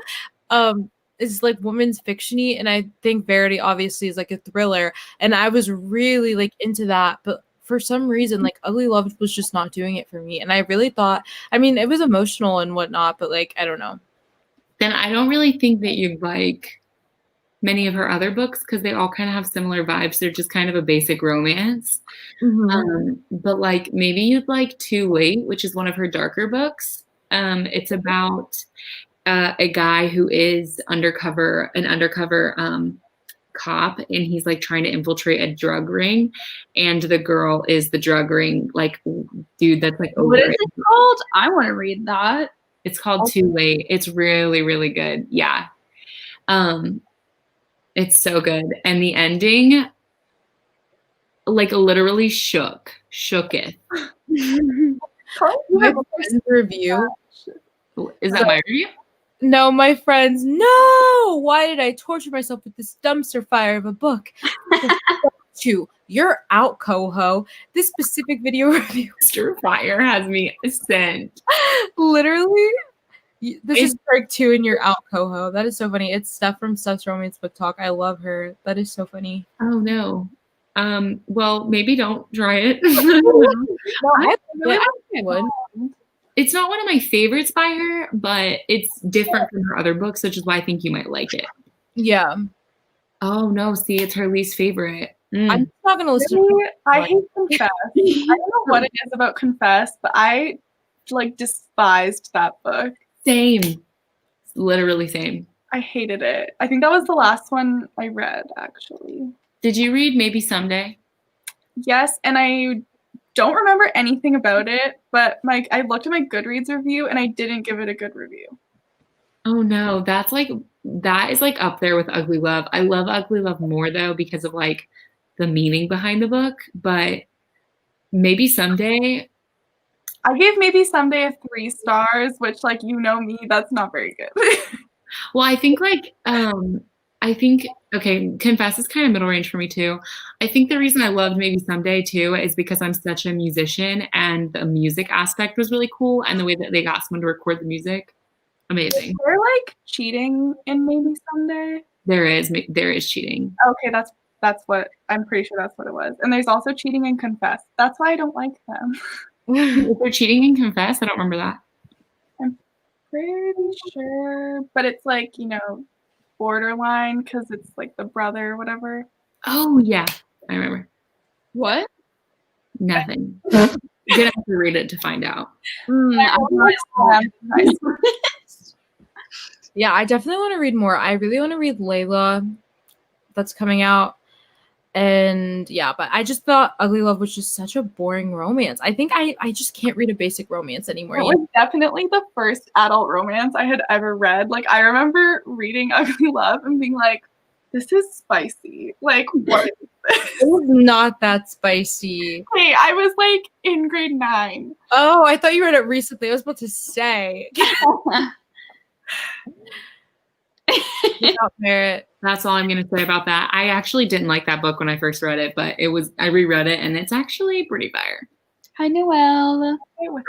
is like women's fictiony, and I think Verity obviously is like a thriller, and I was really like into that, but for some reason like Ugly Love was just not doing it for me, and I really thought, I mean, it was emotional and whatnot, but like I don't know. Then I don't really think that you'd like many of her other books because they all kind of have similar vibes. They're just kind of a basic romance. Mm-hmm. But like maybe you'd like Too Late, which is one of her darker books. It's about a guy who is an undercover cop, and he's like trying to infiltrate a drug ring, and the girl is the drug ring like dude that's like over what is it called? I want to read that. It's called Too Late. It's really, really good. Yeah. It's so good. And the ending, like, literally shooketh. My friend's review. Is that my review? No, my friends, no! Why did I torture myself with this dumpster fire of a book? You You're out, Coho. This specific video review, Mr. Fire has me sent. literally. This is part 2 and you're out, Coho. That is so funny. It's Steph from Steph's Romance Book Talk. I love her. That is so funny. Oh no. Well, maybe don't try it. I would. It's not one of my favorites by her, but it's different from her other books, which is why I think you might like it. Yeah. Oh no, see, it's her least favorite. I'm just not gonna listen Really? to I hate Confess. I don't know what it is about Confess, but I like despised that book. Same. Literally same. I hated it. I think that was the last one I read, actually. Did you read Maybe Someday? Yes, and I don't remember anything about it, but I looked at my Goodreads review and I didn't give it a good review. Oh no, that is like up there with Ugly Love. I love Ugly Love more though because of like the meaning behind the book, but Maybe Someday. I gave Maybe Someday a 3 stars, which, like, you know me, that's not very good. Well, I think okay, Confess is kind of middle range for me too. I think the reason I loved Maybe Someday too is because I'm such a musician and the music aspect was really cool and the way that they got someone to record the music, amazing. They're like cheating in Maybe Someday. There is cheating. Okay, that's what I'm pretty sure that's what it was. And there's also cheating in Confess. That's why I don't like them. If they're cheating in Confess, I don't remember that. I'm pretty sure, but it's like, borderline because it's like the brother or whatever. Oh yeah, I remember. What? Nothing. You're gonna have to read it to find out. Yeah, I definitely want to read more. I really want to read Layla. That's coming out. And yeah, but I just thought Ugly Love was just such a boring romance. I think I just can't read a basic romance anymore. It was definitely the first adult romance I had ever read. Like, I remember reading Ugly Love and being like, this is spicy. Like, what is this? It was not that spicy. Hey, I was like in grade 9. Oh, I thought you read it recently. I was about to say. Without merit. That's all I'm gonna say about that. I actually didn't like that book when I first read it, but I reread it and it's actually pretty fire. Hi, Noelle.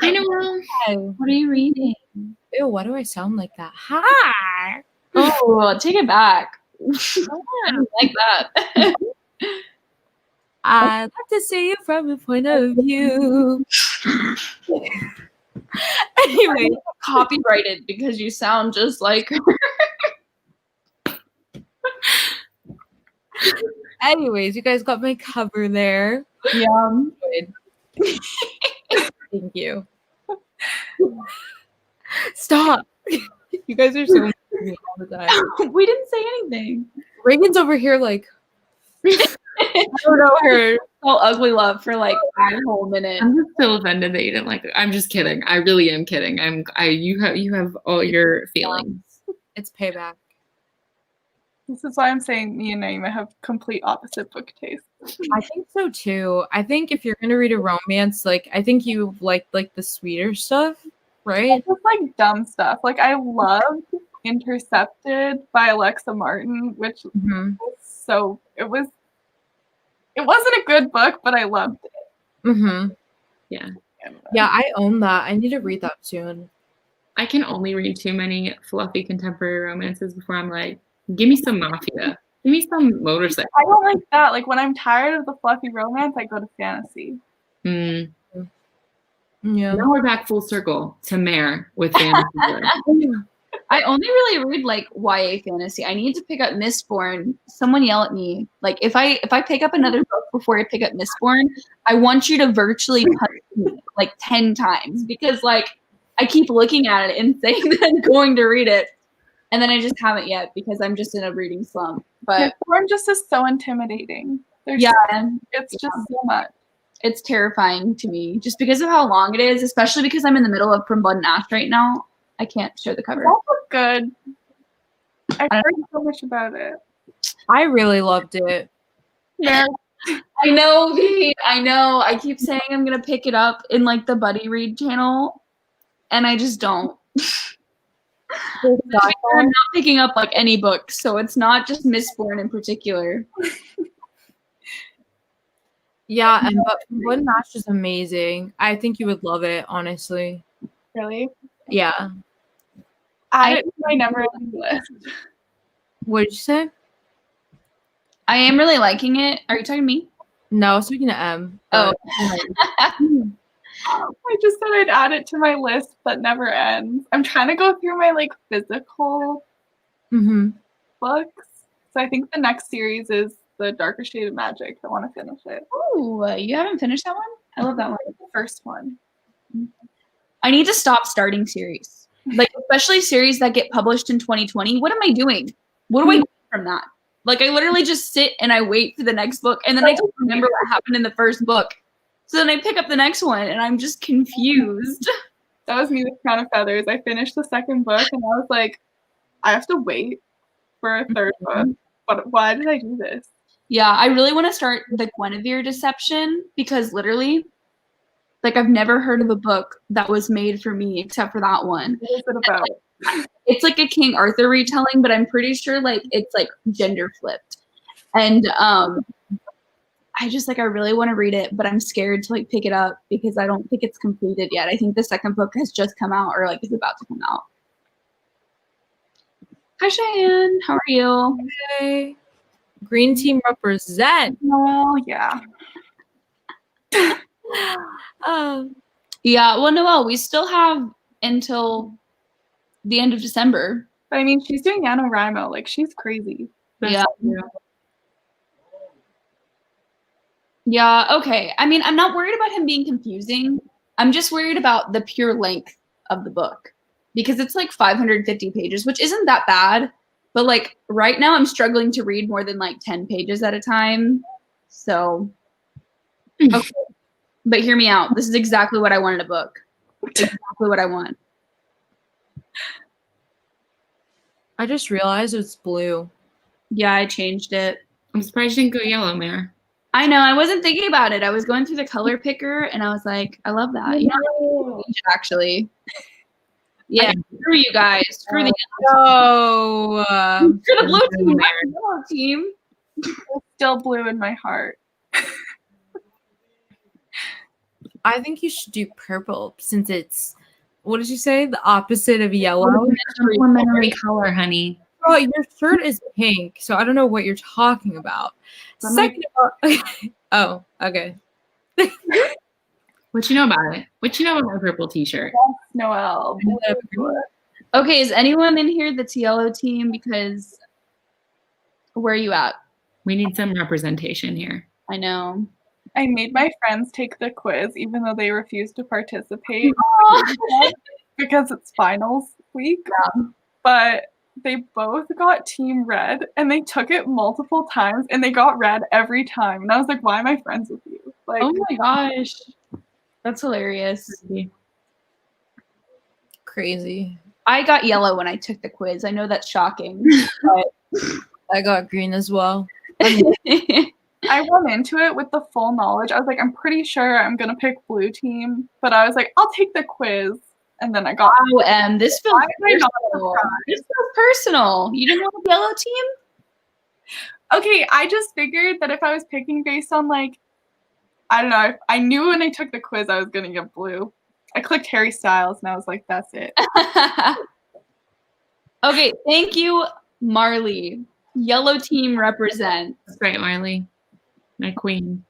Hi, Noelle. Hi. What are you reading? Ew, why do I sound like that? Hi. Oh, take it back. I don't like that. I'd like to see it from a point of view. Anyway, Copyrighted because you sound just like her. anyways, you guys got my cover there. Yeah. Good. Thank you. Stop. You guys are so mean to me all the time. We didn't say anything. Reagan's over here like I don't know her. So Ugly Love for like 5 whole minutes. I'm just so offended that you didn't like it. I'm just kidding. I really am kidding. You have all your feelings. It's payback. This is why I'm saying me and Naima have complete opposite book taste. I think so too. I think if you're gonna read a romance, like I think you like the sweeter stuff, right? Just like dumb stuff. Like, I loved Intercepted by Alexa Martin, which was it wasn't a good book, but I loved it. Mm-hmm. Yeah. Yeah, I own that. I need to read that soon. I can only read too many fluffy contemporary romances before I'm like, give me some mafia. Give me some motorcycle. I don't like that. Like, when I'm tired of the fluffy romance, I go to fantasy. Yeah. Now we're back full circle to Mare with fantasy. I only really read like YA fantasy. I need to pick up Mistborn. Someone yell at me. Like, if I pick up another book before I pick up Mistborn, I want you to virtually punch me like 10 times because like I keep looking at it and saying that I'm going to read it, and then I just haven't yet because I'm just in a reading slump. But Mistborn just is so intimidating. It's just so much. It's terrifying to me just because of how long it is, especially because I'm in the middle of From Blood and Ash right now. I can't show the cover. That was good. I've heard so much about it. I really loved it. Yeah. I know, Pete. I know. I keep saying I'm gonna pick it up in like the Buddy Read channel, and I just don't. I'm not picking up like any books, so it's not just Mistborn in particular. Yeah, and but One Mash is amazing. I think you would love it, honestly. Really? Yeah. Add it to my never-ending list. What did you say? I am really liking it. Are you talking to me? No, I was talking to M. Oh. I just said I'd add it to my list that never ends. I'm trying to go through my like physical books. So I think the next series is The Darker Shade of Magic. I want to finish it. Ooh, you haven't finished that one? I love that one. The first one. I need to stop starting series. Like, especially series that get published in 2020. What am I doing? What do I do from that? Like, I literally just sit and I wait for the next book, and then I don't remember what happened in the first book. So then I pick up the next one, and I'm just confused. That was me with Crown of Feathers. I finished the second book, and I was like, I have to wait for a third book. But why did I do this? Yeah, I really want to start the Guinevere Deception because literally, like, I've never heard of a book that was made for me except for that one. What is it about? It's like a King Arthur retelling, but I'm pretty sure like it's like gender flipped. And I just like I really want to read it, but I'm scared to like pick it up because I don't think it's completed yet. I think the second book has just come out or like is about to come out. Hi Cheyenne, how are you? Hey. Green team represent. Well, yeah. Yeah, well, Noelle, we still have until the end of December. But I mean, she's doing NaNoWriMo. Like, she's crazy. Yeah. Yeah, okay. I mean, I'm not worried about him being confusing. I'm just worried about the pure length of the book because it's like 550 pages, which isn't that bad. But like right now I'm struggling to read more than like 10 pages at a time. So, okay. But hear me out. This is exactly what I want in a book. Exactly what I want. I just realized it's blue. Yeah, I changed it. I'm surprised you didn't go yellow, Mare. I know. I wasn't thinking about it. I was going through the color picker and I was like, I love that. You know, actually. Yeah, screw you guys. Screw the No. screw the blue team. The yellow team. It's still blue in my heart. I think you should do purple since it's, what did you say? The opposite of yellow? Complementary color, honey. Oh, your shirt is pink, so I don't know what you're talking about. Second of all, oh, okay. What you know about it? What you know about my purple t-shirt? Noelle. Okay, is anyone in here that's yellow team? Because where are you at? We need some representation here. I know. I made my friends take the quiz even though they refused to participate because it's finals week. Yeah. But they both got team red and they took it multiple times and they got red every time. And I was like, why am I friends with you? Like, Oh my gosh. That's hilarious. Crazy. I got yellow when I took the quiz. I know that's shocking. But I got green as well. I went into it with the full knowledge. I was like, I'm pretty sure I'm going to pick blue team. But I was like, I'll take the quiz. And then I got this feels personal. This feels personal. You didn't want the yellow team? Okay, I just figured that if I was picking based on like, I don't know, I knew when I took the quiz I was gonna get blue. I clicked Harry Styles and I was like, that's it. Okay, thank you, Marley. Yellow team represents. That's right, Marley. My queen.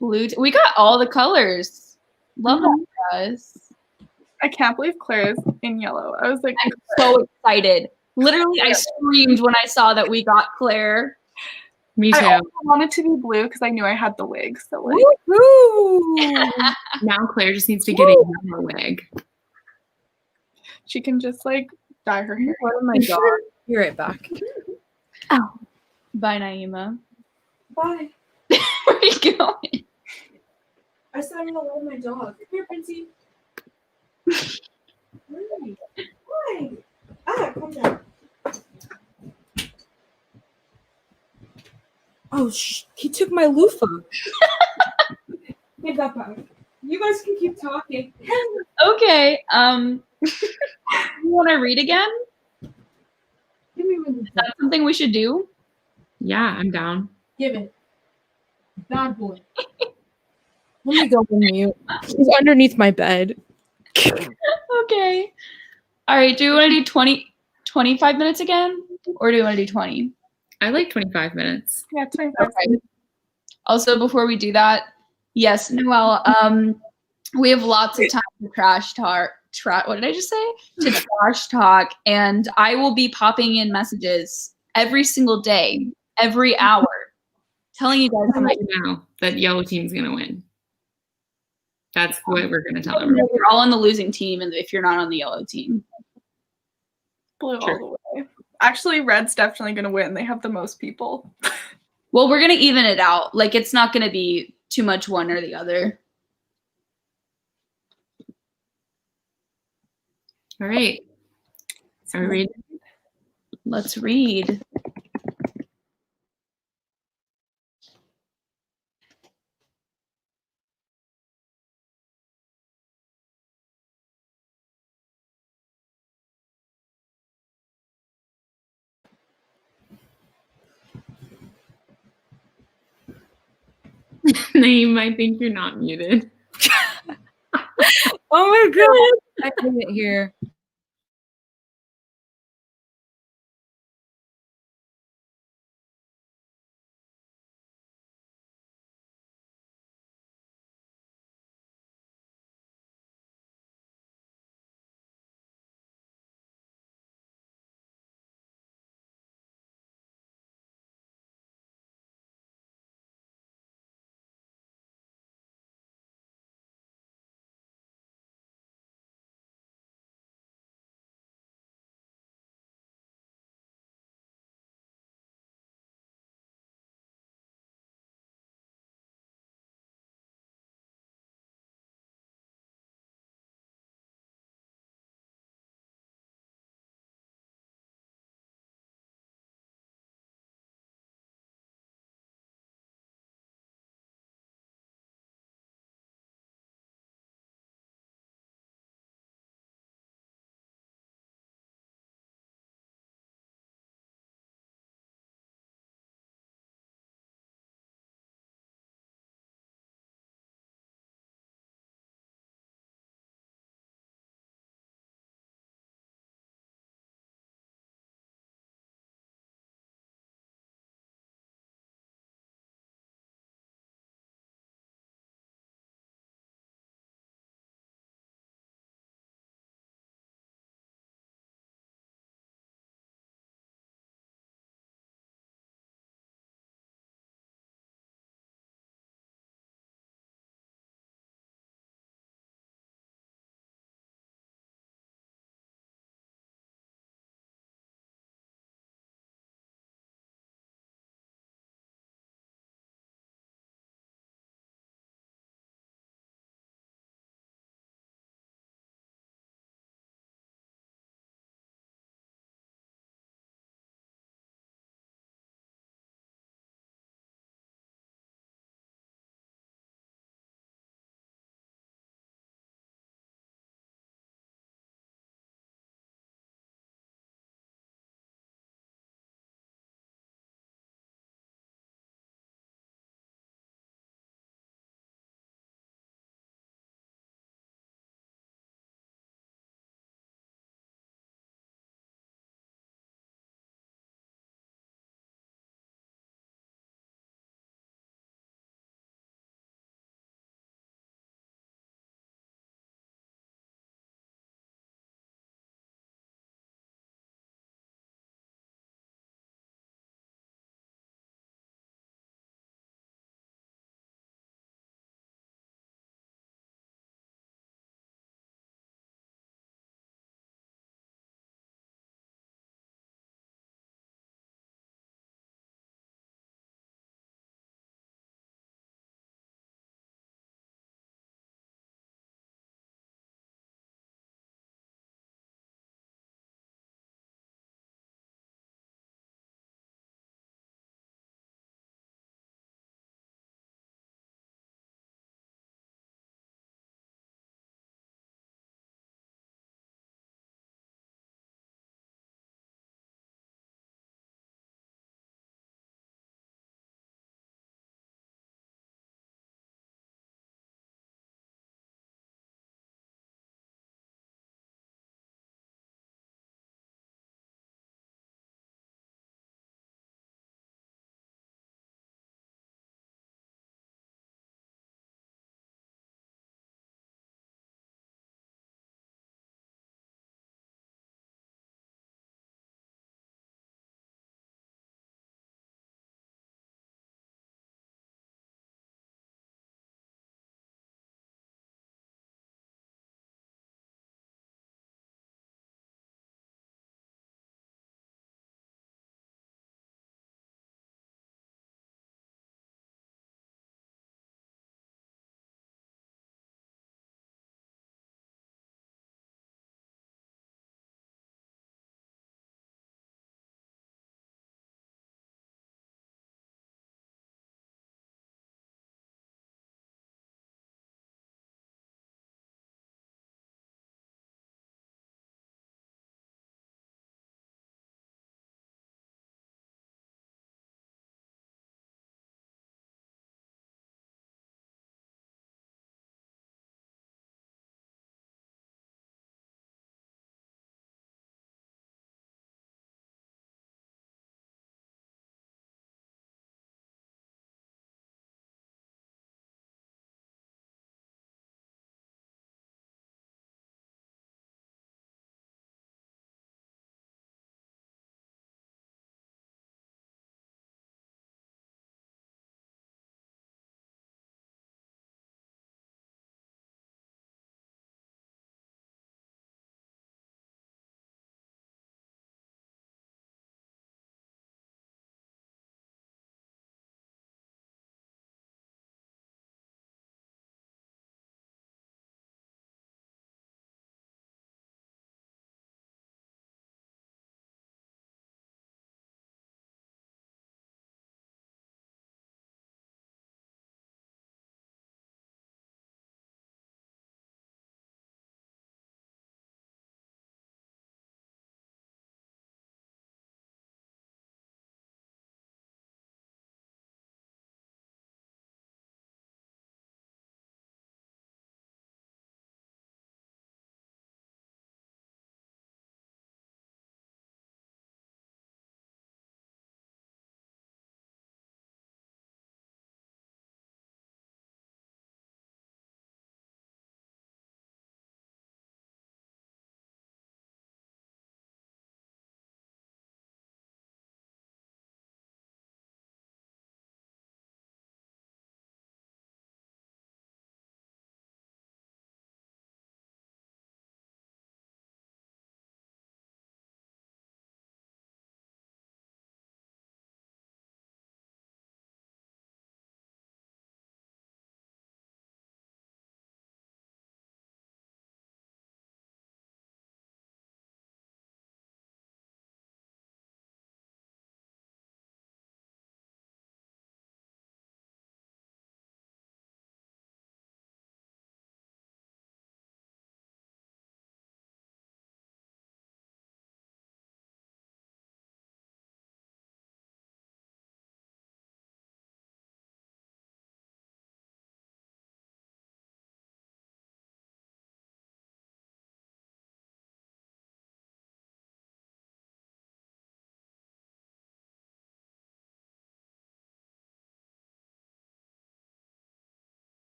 Blue. We got all the colors. Love that for us. I can't believe Claire's in yellow. I was like, I'm so excited. Literally, I screamed when I saw that we got Claire. Me too. I also wanted to be blue because I knew I had the wig. So like, now Claire just needs to get a yellow wig. she can just like dye her hair. What am I dog? Be right back. Oh. Bye, Naima. Bye. Where are you going? I said I'm gonna love my dog. Come here, Princey. Why? Ah, calm down. Oh, he took my loofah. Give that back. You guys can keep talking. Okay. You want to read again? Give me one. Is that something we should do? Yeah, I'm down. Give it. Bad boy. Let me go on mute. He's underneath my bed. Okay. All right. Do you want to do 25 minutes again? Or do you want to do 20? I like 25 minutes. Yeah, 25. Okay. Also, before we do that, yes, Noelle, we have lots of time to trash talk. What did I just say? To trash talk. And I will be popping in messages every single day, every hour, telling you guys how I'll much let you know that yellow team's going to win. That's what we're going to tell everyone. you're all on the losing team, and if you're not on the yellow team. Blue Sure. all the way. Actually, red's definitely going to win. They have the most people. Well, we're going to even it out. Like, it's not going to be too much one or the other. All right. Are we ready? Let's read. Naeem, I think you're not muted. Oh my god. I hate it here.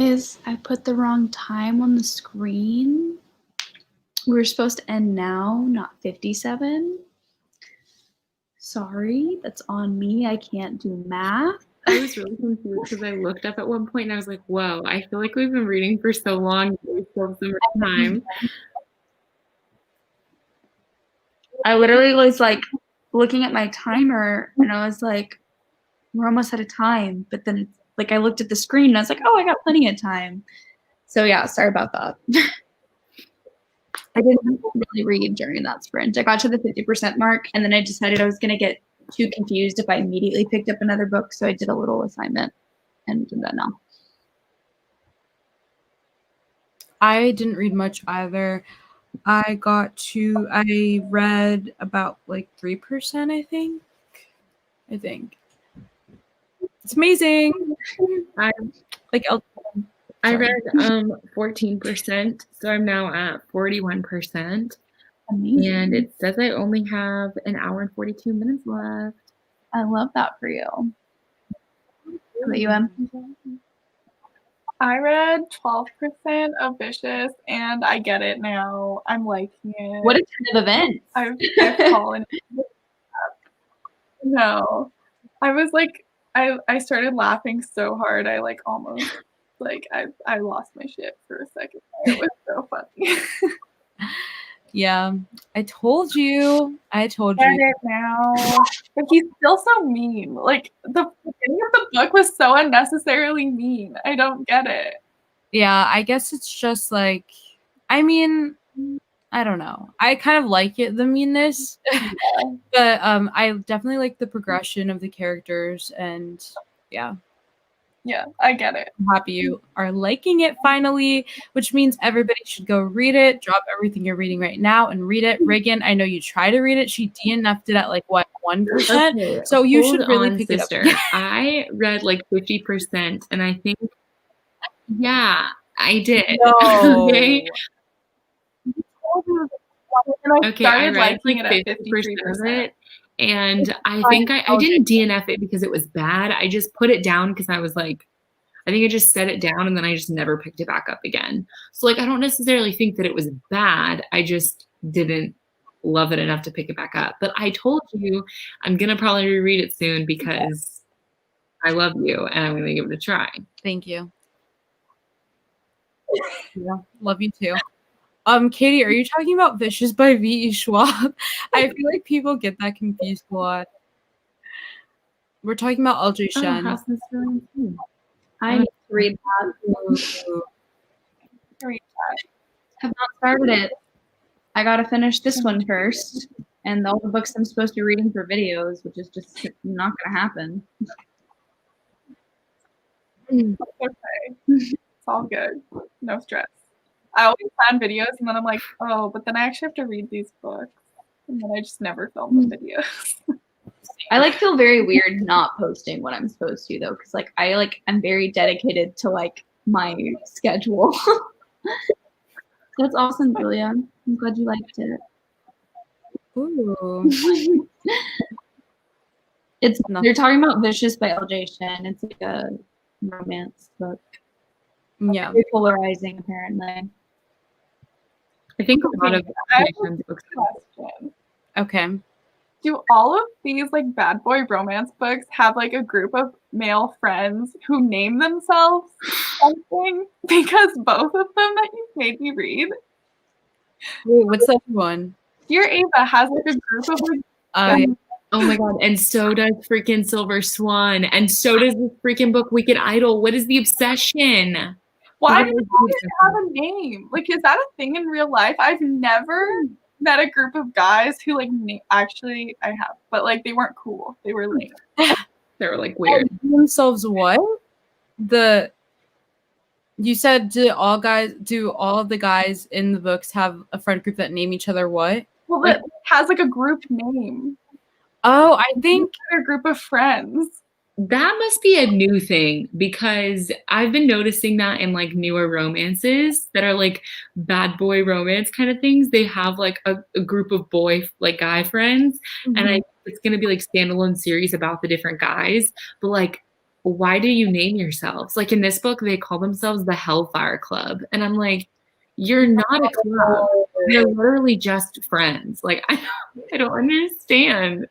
Guys, I put the wrong time on the screen. We were supposed to end now, not 57. Sorry, that's on me. I can't do math. I was really confused because I looked up at one point and I was like, whoa, I feel like we've been reading for so long. We still have so much time. I literally was like looking at my timer and I was like, we're almost out of time. But then it's like I looked at the screen and I was like, oh, I got plenty of time. So yeah, sorry about that. I didn't really read during that sprint. I got to the 50% mark and then I decided I was going to get too confused if I immediately picked up another book. So I did a little assignment and did that now. I didn't read much either. I read about like 3%, I think. It's amazing. I read 14%, so I'm now at 41%. Amazing. And it says I only have an hour and 42 minutes left. I love that for you. How about you, Em? I read 12% of Vicious, and I get it now. I'm liking it. What a turn of events. I've fallen. No, I was like, I started laughing so hard. I like almost like I lost my shit for a second. It was so funny. Yeah, I told you. Get it now. But he's still so mean. Like the beginning of the book was so unnecessarily mean. I don't get it. Yeah, I guess it's just like, I mean, I don't know. I kind of like it, the meanness, but I definitely like the progression of the characters, and yeah. Yeah, I get it. I'm happy you are liking it finally, which means everybody should go read it. Drop everything you're reading right now and read it. Reagan, I know you try to read it. She DNF'd it at like what, 1%? Okay, so you should really pick sister. it up. I read like 50%, and I think, yeah, I did. No. Okay. Okay, I read liking like it at 53% of it. And I think I didn't DNF it because it was bad. I just put it down because I was like, I think I just set it down and then I just never picked it back up again. So like, I don't necessarily think that it was bad. I just didn't love it enough to pick it back up. But I told you I'm going to probably reread it soon because I love you and I'm going to give it a try. Thank you. Yeah, love you too. Katie, are you talking about Vicious by V.E. Schwab? I feel like people get that confused a lot. We're talking about L.J. Shen. I need to read that. Have not started it. I gotta finish this one first, and all the books I'm supposed to be reading for videos, which is just not gonna happen. Okay, it's all good. No stress. I always plan videos and then I'm like, oh, but then I actually have to read these books. And then I just never film the videos. I like feel very weird not posting what I'm supposed to though, because like I'm very dedicated to like my schedule. That's awesome, Julia. I'm glad you liked it. Ooh. You're talking about Vicious by L.J. Shen. It's like a romance book. Yeah. Very polarizing apparently. I think a lot of books. Question. Okay. Do all of these like bad boy romance books have like a group of male friends who name themselves something? Because both of them that you've made me read. Wait, what's that one? Dear Ava has like a group of like oh my god, and so does freaking Silver Swan, and so does this freaking book Wicked Idol. What is the obsession? Why does it have a name? Like, is that a thing in real life? I've never met a group of guys who like actually I have, but like they weren't cool. They were lame. They were like weird. Themselves what? You said do all of the guys in the books have a friend group that name each other what? Well, it has like a group name. Oh, I think a group of friends. That must be a new thing because I've been noticing that in like newer romances that are like bad boy romance kind of things. They have like a group of guy friends, and it's going to be like standalone series about the different guys. But like why do you name yourselves? Like in this book, they call themselves the Hellfire Club. And I'm like, you're not a club. You're literally just friends. Like, I don't understand.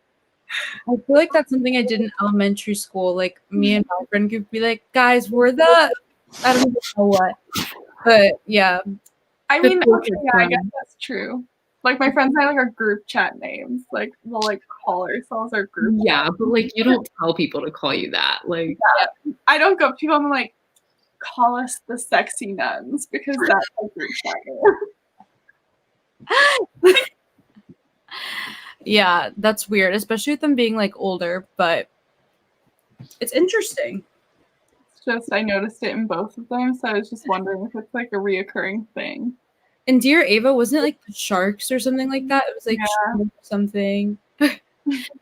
I feel like that's something I did in elementary school. Like me and my friend could be like, guys, we're the I don't even know what. But yeah. I The mean, book okay, is yeah, I fun. guess that's true. Like my friends have like our group chat names. Like we'll like call ourselves our group. Yeah, but like you don't tell people to call you that. Like I don't go up to people and I'm like, call us the sexy nuns because that's our group chat name. Yeah, that's weird, especially with them being like older, but it's interesting. It's just I noticed it in both of them, so I was just wondering if it's like a reoccurring thing. And Dear Ava, wasn't it like the Sharks or something like that? It was like Yeah. something. But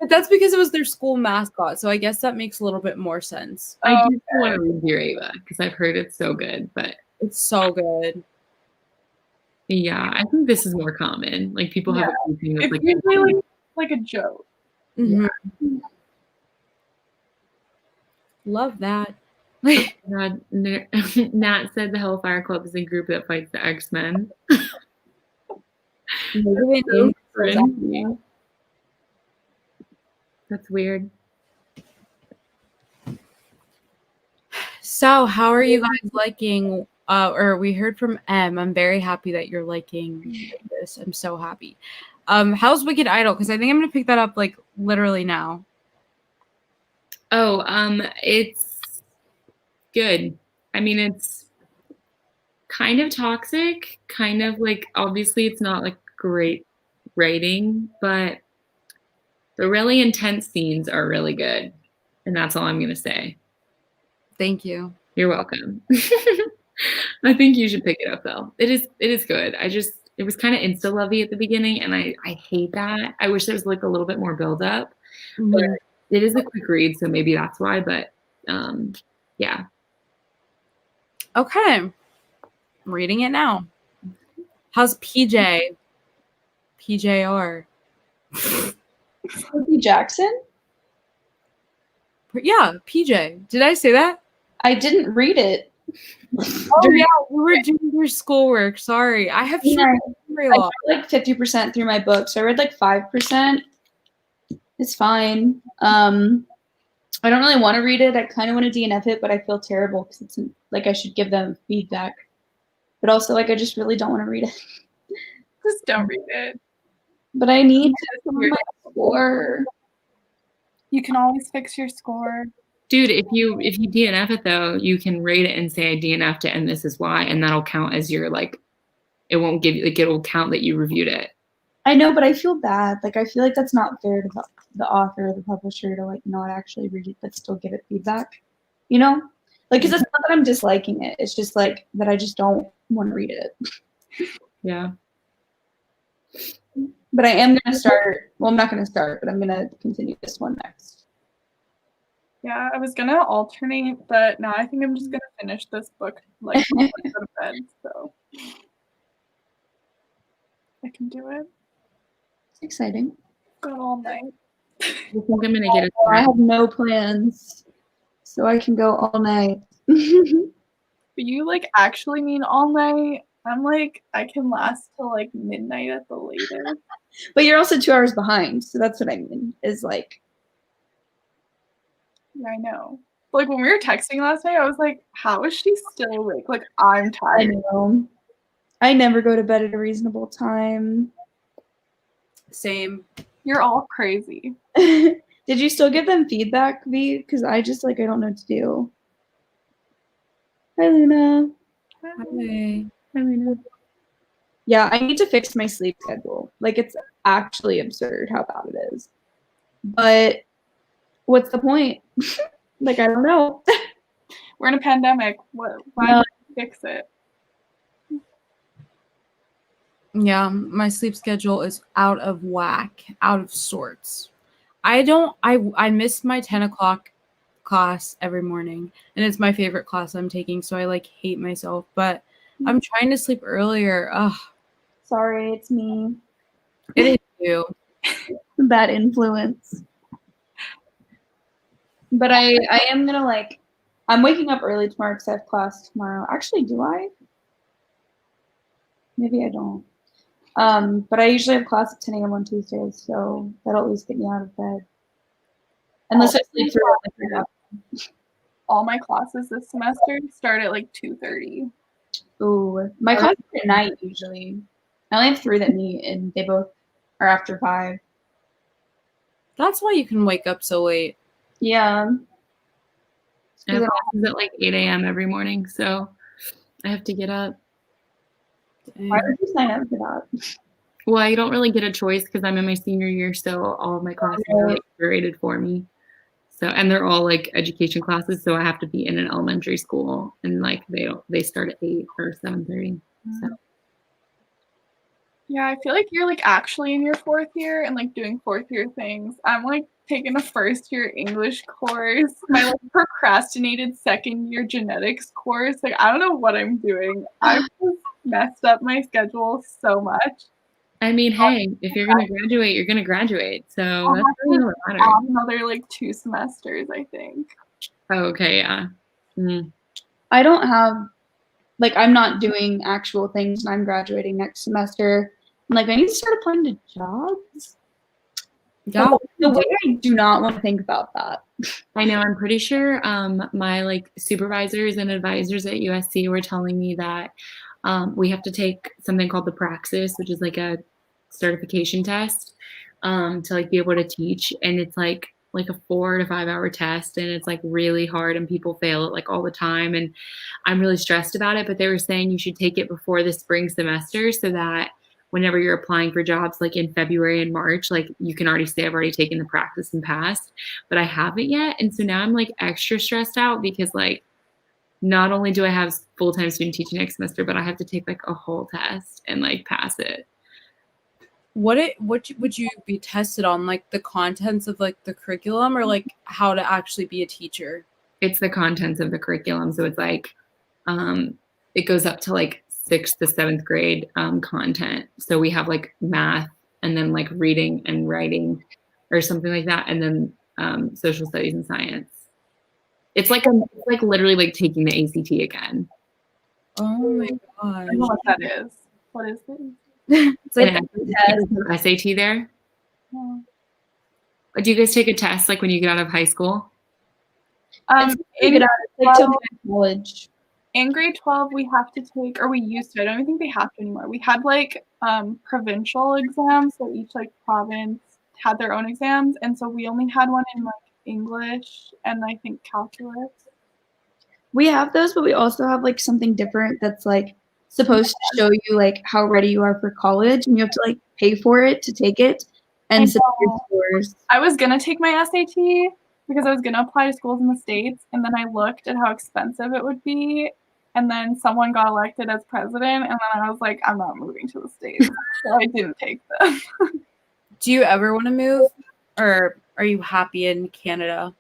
that's because it was their school mascot, so I guess that makes a little bit more sense. I do want to read Dear Ava because I've heard it's so good, but It's so good. yeah, I think this is more common. Like people have a thing that's It's like usually like a joke. Mhm. Love that. God, Nat said the Hellfire Club is a group that fights the X-Men. So cringy. That's weird. So, how are you guys liking? Or we heard from M. I'm very happy that you're liking this. I'm so happy. How's Wicked Idol? Because I think I'm gonna pick that up like literally now. Oh, it's good. I mean, it's kind of toxic, kind of like obviously it's not like great writing, but the really intense scenes are really good. And that's all I'm gonna say. Thank you. You're welcome. I think you should pick it up though. It is good. It was kind of insta lovey at the beginning, and I hate that. I wish there was like a little bit more build up. But it is a quick read, so maybe that's why. But yeah. Okay. I'm reading it now. How's PJ? PJR. Sophie Jackson? Yeah, PJ. Did I say that? I didn't read it. Oh yeah, we were doing your schoolwork. Sorry, I have shit memory I loss. read like 50% through my book, so I read like 5%. It's fine. I don't really want to read it. I kind of want to DNF it, but I feel terrible because it's like I should give them feedback. But also, like, I just really don't want to read it. Just don't read it. But I need to fix my score. You can always fix your score. Dude, if you DNF it though, you can rate it and say I DNF'd it and this is why, and that'll count as your like. It won't give you like it'll count that you reviewed it. I know, but I feel bad. Like I feel like that's not fair to the author or the publisher to like not actually read it but still give it feedback. You know, like because it's not that I'm disliking it. It's just like that I just don't want to read it. Yeah. But I am gonna start. Well, I'm not gonna start, but I'm gonna continue this one next. Yeah, I was gonna alternate, but now I think I'm just gonna finish this book like before I go to bed, so I can do it. It's exciting. Got all night. I think I'm gonna get it. I have no plans, so I can go all night. But you like actually mean all night? I'm like I can last till like midnight at the latest. But you're also 2 hours behind, so that's what I mean. Is like. Yeah, I know. But, like when we were texting last night, I was like, how is she still awake? Like I'm I tired. know. I never go to bed at a reasonable time. Same. You're all crazy. Did you still give them feedback, V? Because I just like I don't know what to do. Hi, Luna. Hi. Yeah, I need to fix my sleep schedule. Like it's actually absurd how bad it is. But what's the point? Like I don't know. We're in a pandemic. Why No. not fix it? Yeah, my sleep schedule is out of whack, out of sorts. I miss my 10 o'clock class every morning, and it's my favorite class I'm taking, so I like hate myself, but I'm trying to sleep earlier. Ugh, Sorry, it's me. it is you. Bad influence. But I am gonna like, I'm waking up early tomorrow because I have class tomorrow. Actually, do I? Maybe I don't. But I usually have class at 10 a.m. on Tuesdays, so that'll at least get me out of bed. Unless I sleep through it. Like, all my classes this semester start at like 2:30. ooh, my classes are at night usually. I only have 3 that meet, and they both are after 5. That's why you can wake up so late. Yeah. I have classes at like 8 a.m. every morning, so I have to get up. Why did you sign up for that? Well, I don't really get a choice because I'm in my senior year, so all of my classes are like curated for me. So, and they're all like education classes, so I have to be in an elementary school, and like they start at 8 or 7:30. So. Yeah, I feel like you're like actually in your 4th year and like doing 4th year things. I'm like taking a 1st year English course, my like procrastinated 2nd year genetics course. Like I don't know what I'm doing. I've just messed up my schedule so much. I mean, hey, if you're gonna graduate, you're gonna graduate. So that's really what matters. Another like 2 semesters, I think. Oh, okay, yeah. Mm. I don't have, like, I'm not doing actual things, and I'm graduating next semester. And, like, I need to start applying to jobs. Yeah. The way I do not want to think about that. I know. I'm pretty sure my like supervisors and advisors at USC were telling me that we have to take something called the Praxis, which is like a certification test to like be able to teach, and it's like a 4 to 5 hour test, and it's like really hard, and people fail it like all the time, and I'm really stressed about it. But they were saying you should take it before the spring semester so that whenever you're applying for jobs like in February and March, like you can already say I've already taken the Praxis and passed, but I haven't yet. And so now I'm like extra stressed out because like not only do I have full-time student teaching next semester, but I have to take like a whole test and like pass it. What would you be tested on? Like the contents of like the curriculum, or like how to actually be a teacher? It's the contents of the curriculum. So it's like it goes up to like 6th to 7th grade content. So we have like math and then like reading and writing or something like that, and then social studies and science. It's like literally like taking the ACT again. Oh my gosh. I don't know what that is. What is it? It's like SAT there. Yeah. Do you guys take a test like when you get out of high school? College. In grade 12, we have to take, or we used to, I don't even think they have to anymore. We had like provincial exams, so each like province had their own exams, and so we only had one in like English and I think calculus. We have those, but we also have like something different that's like supposed to show you like how ready you are for college, and you have to like pay for it to take it and submit your scores. I was gonna take my SAT because I was gonna apply to schools in the States, and then I looked at how expensive it would be, and then someone got elected as president, and then I was like, I'm not moving to the States, so I didn't take them. Do you ever want to move, or are you happy in Canada?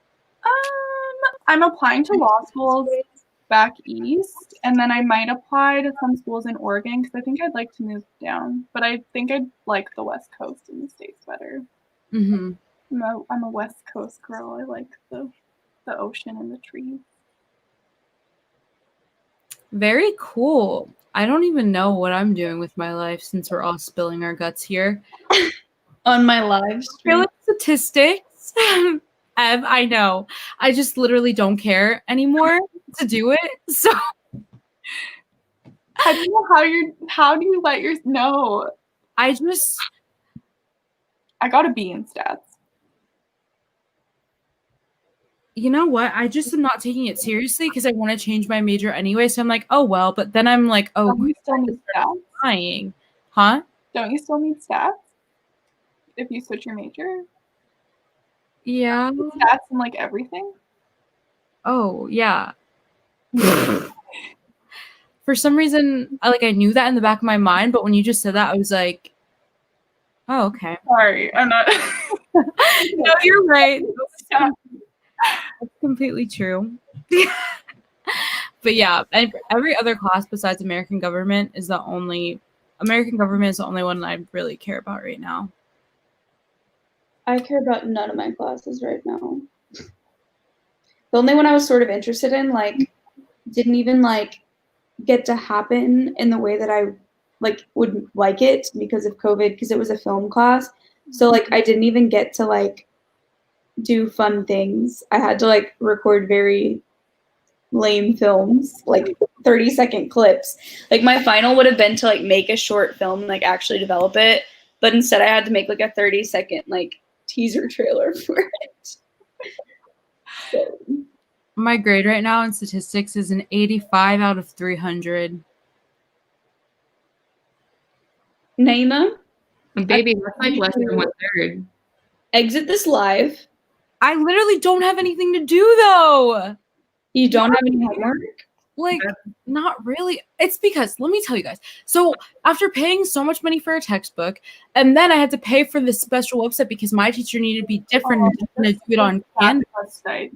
I'm applying to law schools back east, and then I might apply to some schools in Oregon because I think I'd like to move down, but I think I'd like the West Coast in the States better. Mm-hmm. I'm a West Coast girl. I like the ocean and the trees. Very cool. I don't even know what I'm doing with my life since we're all spilling our guts here. On my live stream. Like statistics. I know. I just literally don't care anymore to do it. So how do you let your know? I got a B in stats. You know what? I just am not taking it seriously because I want to change my major anyway. So I'm like, oh well, but then I'm like, oh, don't you still need stats? Lying. Huh? Don't you still need stats if you switch your major? Yeah. Stats and like everything? Oh, yeah. For some reason, I knew that in the back of my mind, but when you just said that, I was like, oh, okay. Sorry, I'm not. No, you're right. That's completely true. But yeah, every other class besides American government is the only one I really care about right now. I care about none of my classes right now. The only one I was sort of interested in, like, didn't even like get to happen in the way that I like would like it because of COVID, because it was a film class. So like I didn't even get to like do fun things. I had to like record very lame films, like 30-second clips. Like my final would have been to like make a short film, like actually develop it, but instead I had to make like a 30-second like teaser trailer for it. So. My grade right now in statistics is an 85 out of 300. Naima, Baby, that's like less than 1/3. exit this live. I literally don't have anything to do though. You don't have any homework? Like, not really. It's because, let me tell you guys. So after paying so much money for a textbook, and then I had to pay for this special website because my teacher needed to be different and just gonna do it on Canva.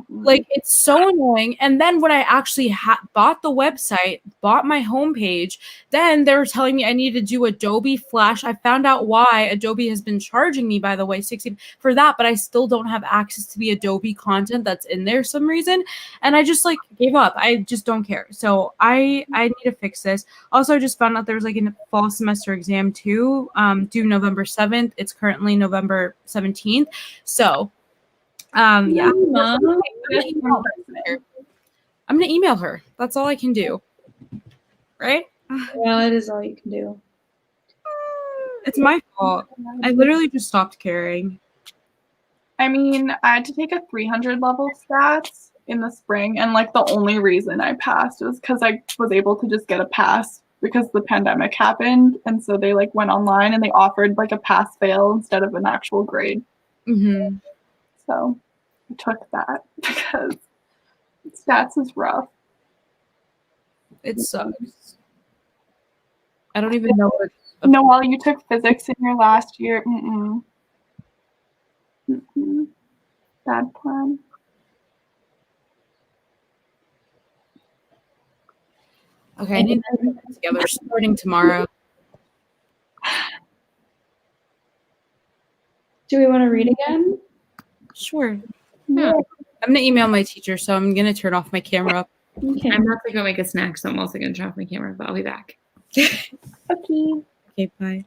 Like, it's so annoying. And then when I actually bought the website, bought my homepage, then they were telling me I needed to do Adobe Flash. I found out why Adobe has been charging me, by the way, $60 for that, but I still don't have access to the Adobe content that's in there some reason. And I just like gave up. I just don't care. So I need to fix this. Also, I just found out there was like a fall semester exam too, due November 7th. It's currently November 17th. So yeah. I'm gonna email her. That's all I can do. Right? Well, it is all you can do. It's my fault. I literally just stopped caring. I mean, I had to take a 300 level stats in the spring, and like the only reason I passed was because I was able to just get a pass because the pandemic happened, and so they like went online and they offered like a pass fail instead of an actual grade. Mm-hmm. So I took that because stats is rough. It sucks. I don't even know what. Noelle, you took physics in your last year. Bad plan. Okay, I need to put it together starting tomorrow. Do we want to read again? Sure. Yeah. I'm gonna email my teacher, so I'm gonna turn off my camera. Okay. I'm about to go make a snack, so I'm also going to turn off my camera, but I'll be back. Okay. Okay, bye.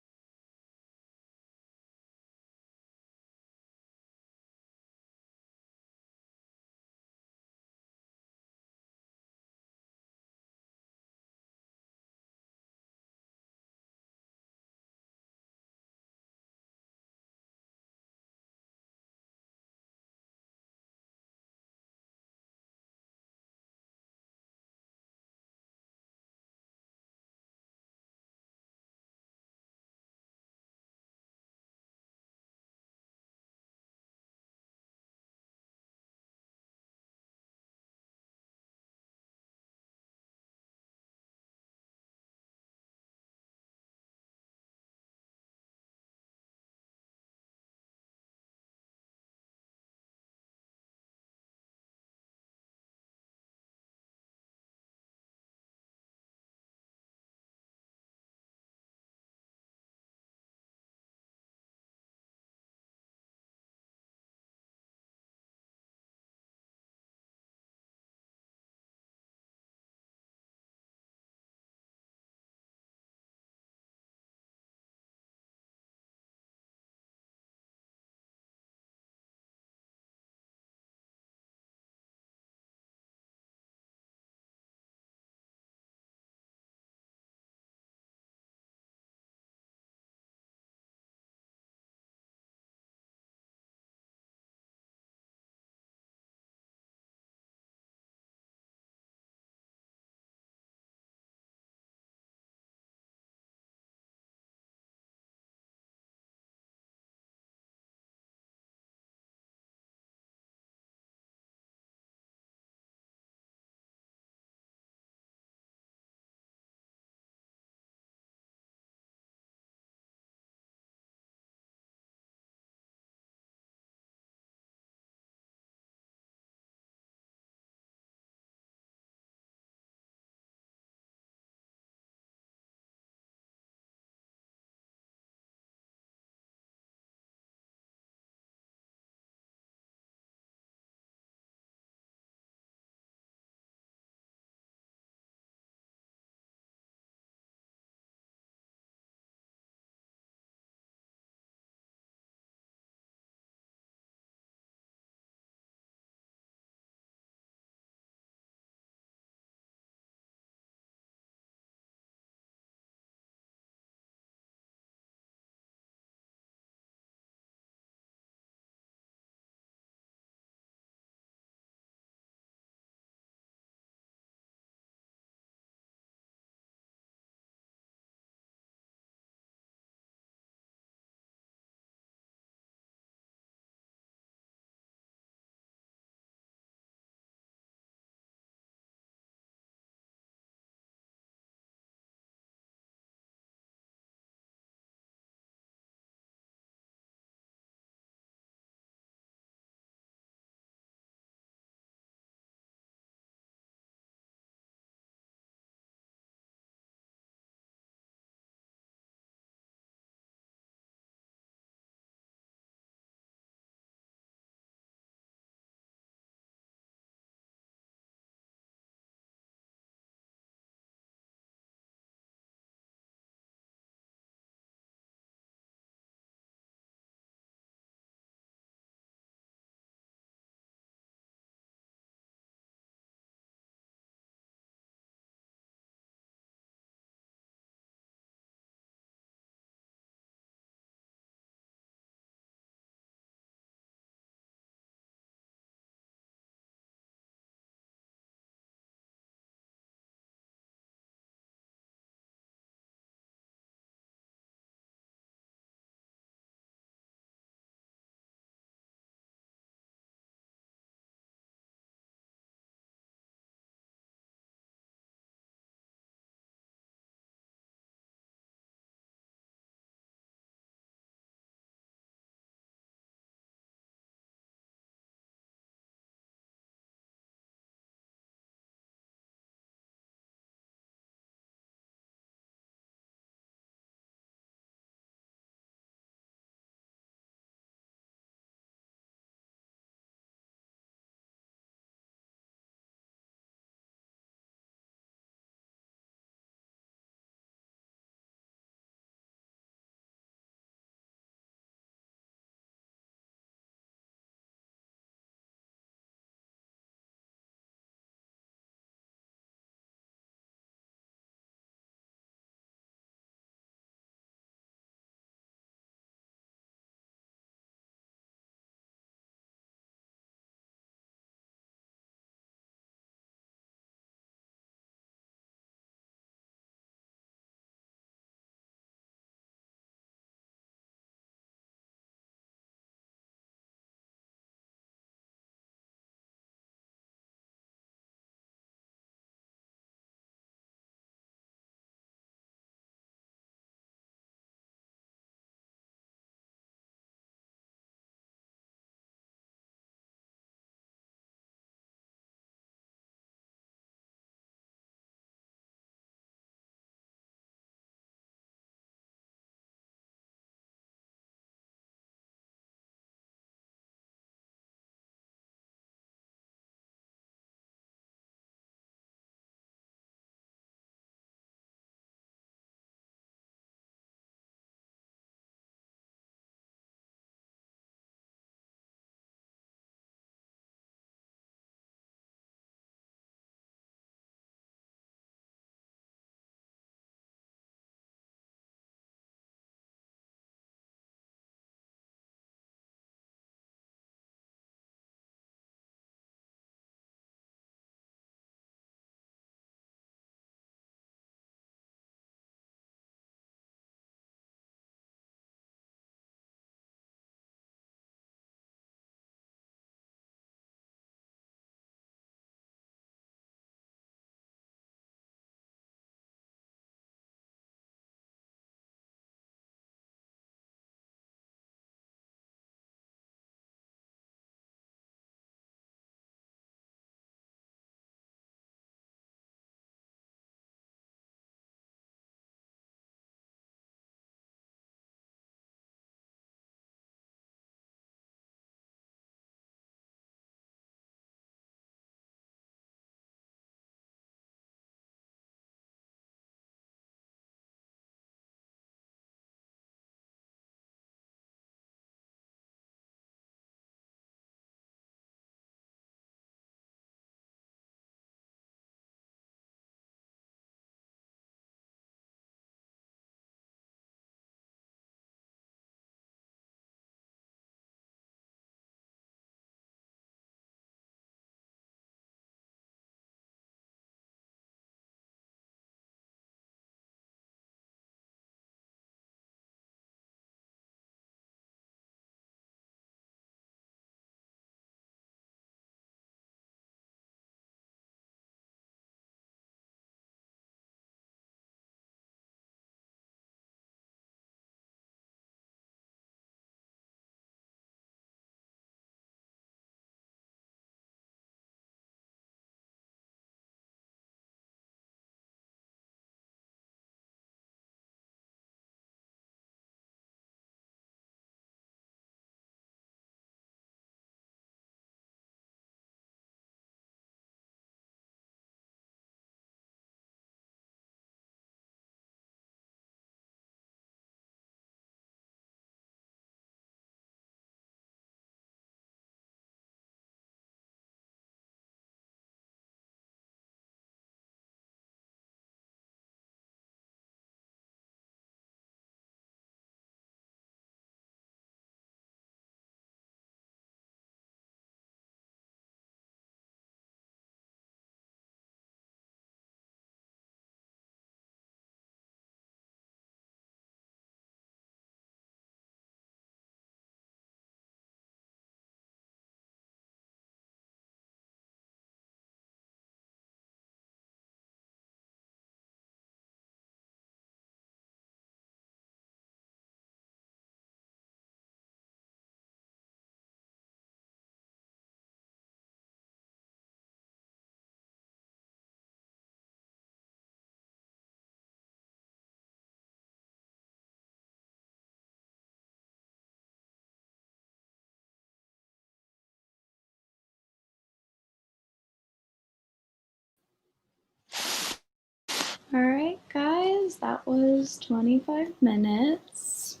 that was 25 minutes.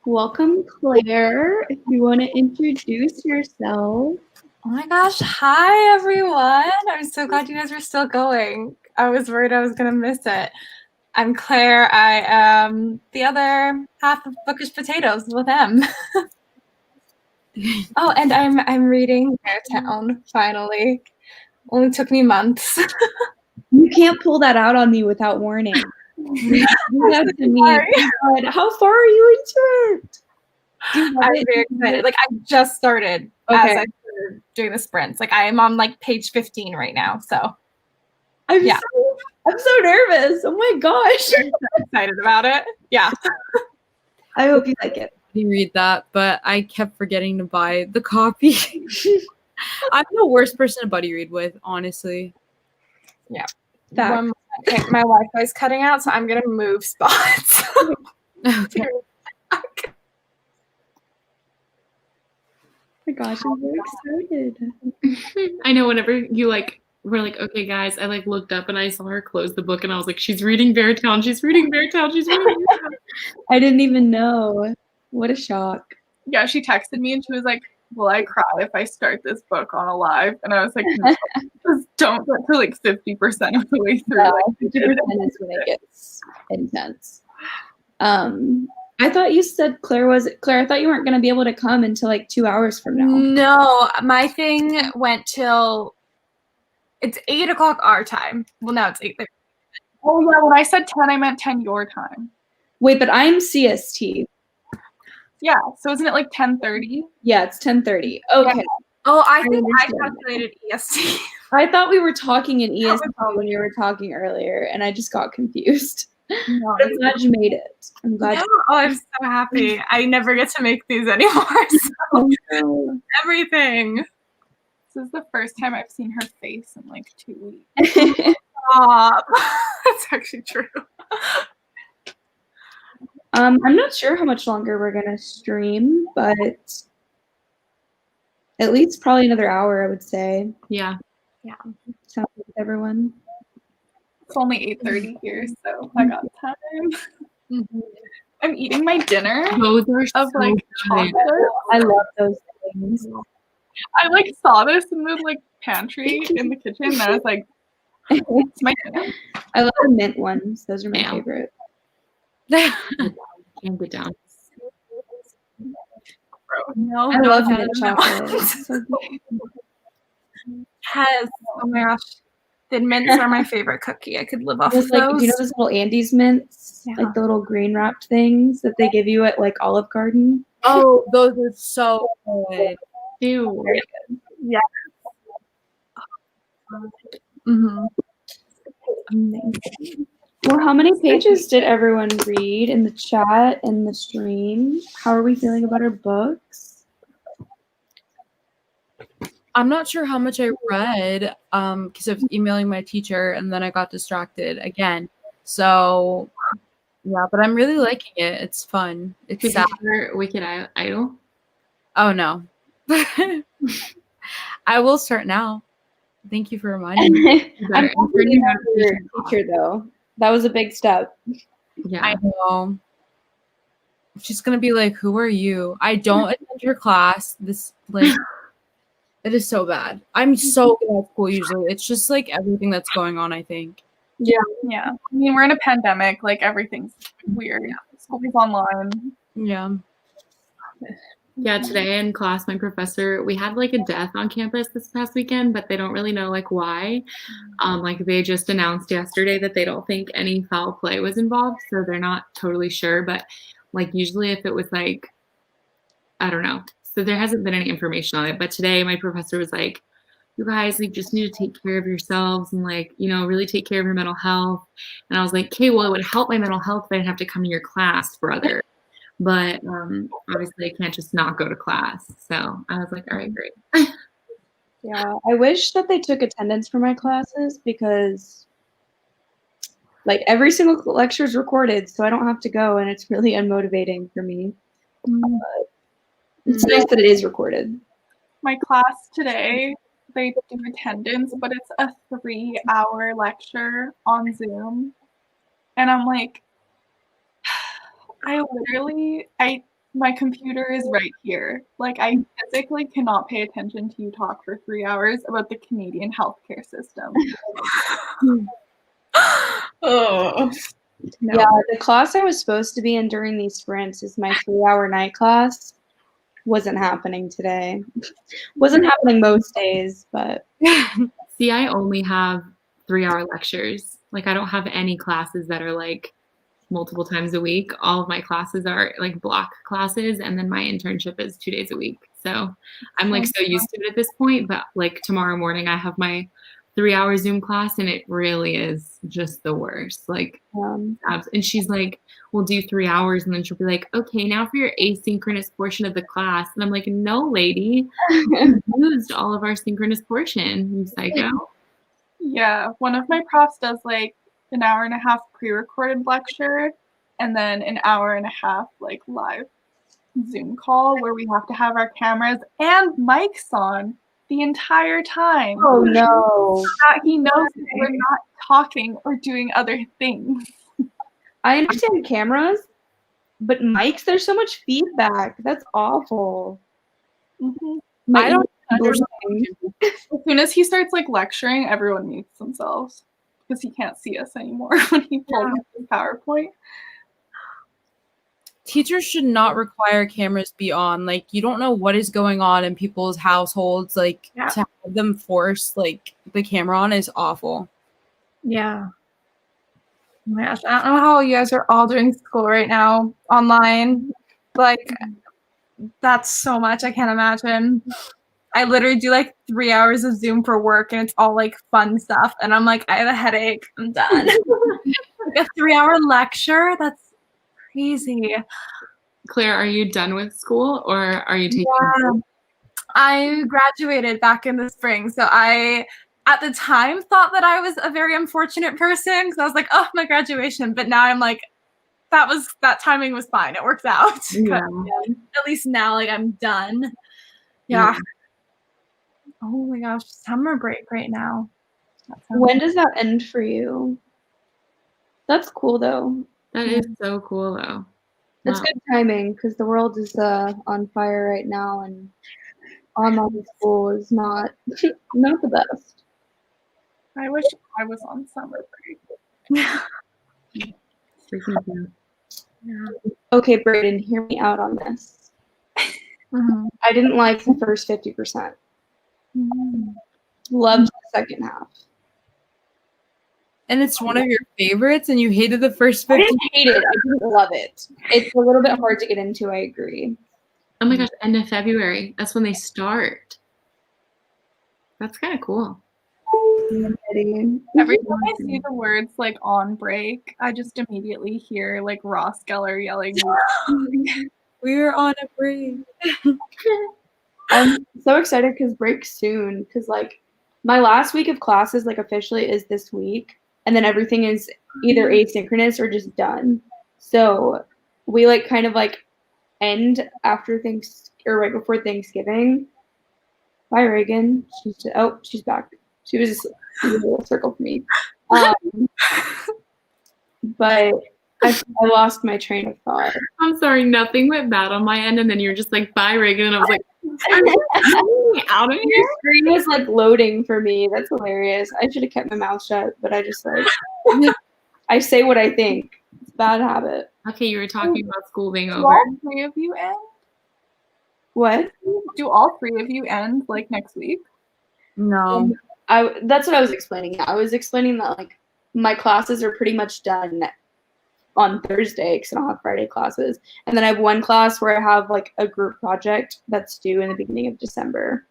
Welcome, Claire. If you want to introduce yourself. Oh my gosh. Hi, everyone. I'm so glad you guys are still going. I was worried I was going to miss it. I'm Claire. I am the other half of Bookish Potatoes with M. Oh, and I'm reading Beartown, finally. Only took me months. You can't pull that out on me without warning. You do that to me. God, how far are you into it? I'm very excited. Like, I just started as I started doing the sprints. Like, I am on like page 15 right now. So I'm so nervous. Oh my gosh. I'm so excited about it. Yeah. I hope you like it. Read that, but I kept forgetting to buy the copy. I'm the worst person to buddy read with, honestly. Yeah. Okay, my Wi-Fi's cutting out, so I'm gonna move spots. Okay. Oh my gosh, I'm very excited. I know whenever you were like, okay, guys, I looked up and I saw her close the book and I was like, she's reading Beartown. She's reading Beartown. She's reading Beartown. I didn't even know. What a shock. Yeah, she texted me and she was like, will I cry if I start this book on a live? And I was like, no, just don't get to like 50% of the way through. No, 50% is when it gets intense. I thought you said Claire, I thought you weren't going to be able to come until like 2 hours from now. No, my thing went till it's 8 o'clock our time. Well, now it's 8:30. Oh yeah, when I said 10, I meant 10 your time. Wait, but I'm CST. Yeah, so isn't it like 10:30? Yeah, it's 10:30. Okay. Yeah. Oh, I think I understand. calculated EST. I thought we were talking in EST when you were talking earlier, and I just got confused. No. But I'm glad you made it. I'm glad. Yeah. Oh, I'm so happy. I never get to make these anymore. So everything. This is the first time I've seen her face in like 2 weeks. Stop. That's actually true. I'm not sure how much longer we're gonna stream, but at least probably another hour, I would say. Yeah. Sounds good with everyone. It's only 8:30 here, so I got time. I'm eating my dinner Those are of so like good. chocolate. I love those things. I like saw this in the like pantry in the kitchen, and I was like, it's my dinner. I love the mint ones. Those are my Yeah. favorite. Can't get down. No, I love no, mint no. chocolate. It's so good. Yes. Oh my gosh. The mints are my favorite cookie. I could live off Those, of like, those. do you know those little Andes mints? Yeah. Like the little green wrapped things that they give you at like Olive Garden? Oh, those are so good. Ew. Very good. Yeah. Mm-hmm. Well, how many pages did everyone read in the chat and the stream? How are we feeling about our books? I'm not sure how much I read because of emailing my teacher, and then I got distracted again. So, yeah, but I'm really liking it. It's fun. It's Did sad. you hear Wicked Idol? Oh, no. I will start now. Thank you for reminding me. I'm Better. happy to have your teacher, though. That was a big step. Yeah. I know. She's gonna be like, "Who are you?" I don't attend her class. This it is so bad. I'm so good at school usually. It's just like everything that's going on, I think. Yeah. I mean, we're in a pandemic. Like everything's weird. School's online. Yeah. Yeah, today in class, my professor, we had like a death on campus this past weekend, but they don't really know like why. Like they just announced yesterday that they don't think any foul play was involved, so they're not totally sure. But like usually if it was like, I don't know. So there hasn't been any information on it. But today my professor was like, you guys like just need to take care of yourselves and like, you know, really take care of your mental health. And I was like, okay, well, it would help my mental health if I didn't have to come to your class, brother. But obviously I can't just not go to class. So I was like, all right, great. Yeah, I wish that they took attendance for my classes because like every single lecture is recorded, so I don't have to go, and it's really unmotivating for me. But it's nice that it is recorded. My class today, they do attendance, but it's a 3-hour lecture on Zoom. And I'm like, my computer is right here. Like, I physically cannot pay attention to you talk for 3 hours about the Canadian healthcare system. Oh. No. Yeah, the class I was supposed to be in during these sprints is my 3-hour night class. Wasn't happening today. Wasn't happening most days, but See, I only have 3-hour lectures. Like, I don't have any classes that are like multiple times a week. All of my classes are like block classes, and then my internship is 2 days a week. So I'm like so used to it at this point. But like tomorrow morning, I have my 3-hour Zoom class, and it really is just the worst. Like, and she's like, we'll do 3 hours, and then she'll be like, okay, now for your asynchronous portion of the class. And I'm like, no, lady, you used all of our synchronous portion, you psycho. Yeah, one of my profs does like an hour and a half pre-recorded lecture and then an hour and a half like live Zoom call where we have to have our cameras and mics on the entire time. oh no. So that he knows that we're not talking or doing other things. I understand cameras, but mics, there's so much feedback. That's awful. Mm-hmm. I don't understand. As soon as he starts like lecturing, everyone mutes themselves because he can't see us anymore when he pulls up his PowerPoint. Teachers should not require cameras be on. Like, you don't know what is going on in people's households. Like, to have them force like the camera on is awful. Yeah. Oh my gosh, I don't know how you guys are all doing school right now online. Like, that's so much. I can't imagine. I literally do like 3 hours of Zoom for work, and it's all like fun stuff. And I'm like, I have a headache. I'm done. Like a 3-hour lecture? That's crazy. Claire, are you done with school, or are you taking? Yeah. I graduated back in the spring, so I at the time thought that I was a very unfortunate person because I was like, oh, my graduation. But now I'm like, that timing was fine. It worked out. Yeah. At least now, like, I'm done. Yeah. Oh my gosh, summer break right now. When does that end for you? That's cool though. That is so cool though. That's good timing because the world is on fire right now, and online school is not the best. I wish I was on summer break. Yeah. Okay, Brayden, hear me out on this. I didn't like the first 50%. Loved the second half. And it's one of your favorites, and you hated the first 50%. I didn't hate it. I didn't love it. It's a little bit hard to get into. I agree. Oh my gosh, end of February. That's when they start. That's kind of cool. Every time I see the words like on break, I just immediately hear like Ross Geller yelling. We're on a break. I'm so excited because break's soon. Because like my last week of classes like officially is this week, and then everything is either asynchronous or just done. So we like kind of like end after right before Thanksgiving. Bye, Reagan. She's back. She was in a little circle for me. But I lost my train of thought. I'm sorry, nothing went bad on my end, and then you're just like, bye, Reagan, and I was like, I'm out of here. Your screen was like loading for me. That's hilarious. I should have kept my mouth shut, but I just like I say what I think. It's a bad habit. Okay, you were talking about school being Do over. all three of you end? What? Do all three of you end like next week? No. That's what I was explaining. Yeah, I was explaining that like my classes are pretty much done on Thursday because I don't have Friday classes, and then I have one class where I have like a group project that's due in the beginning of December.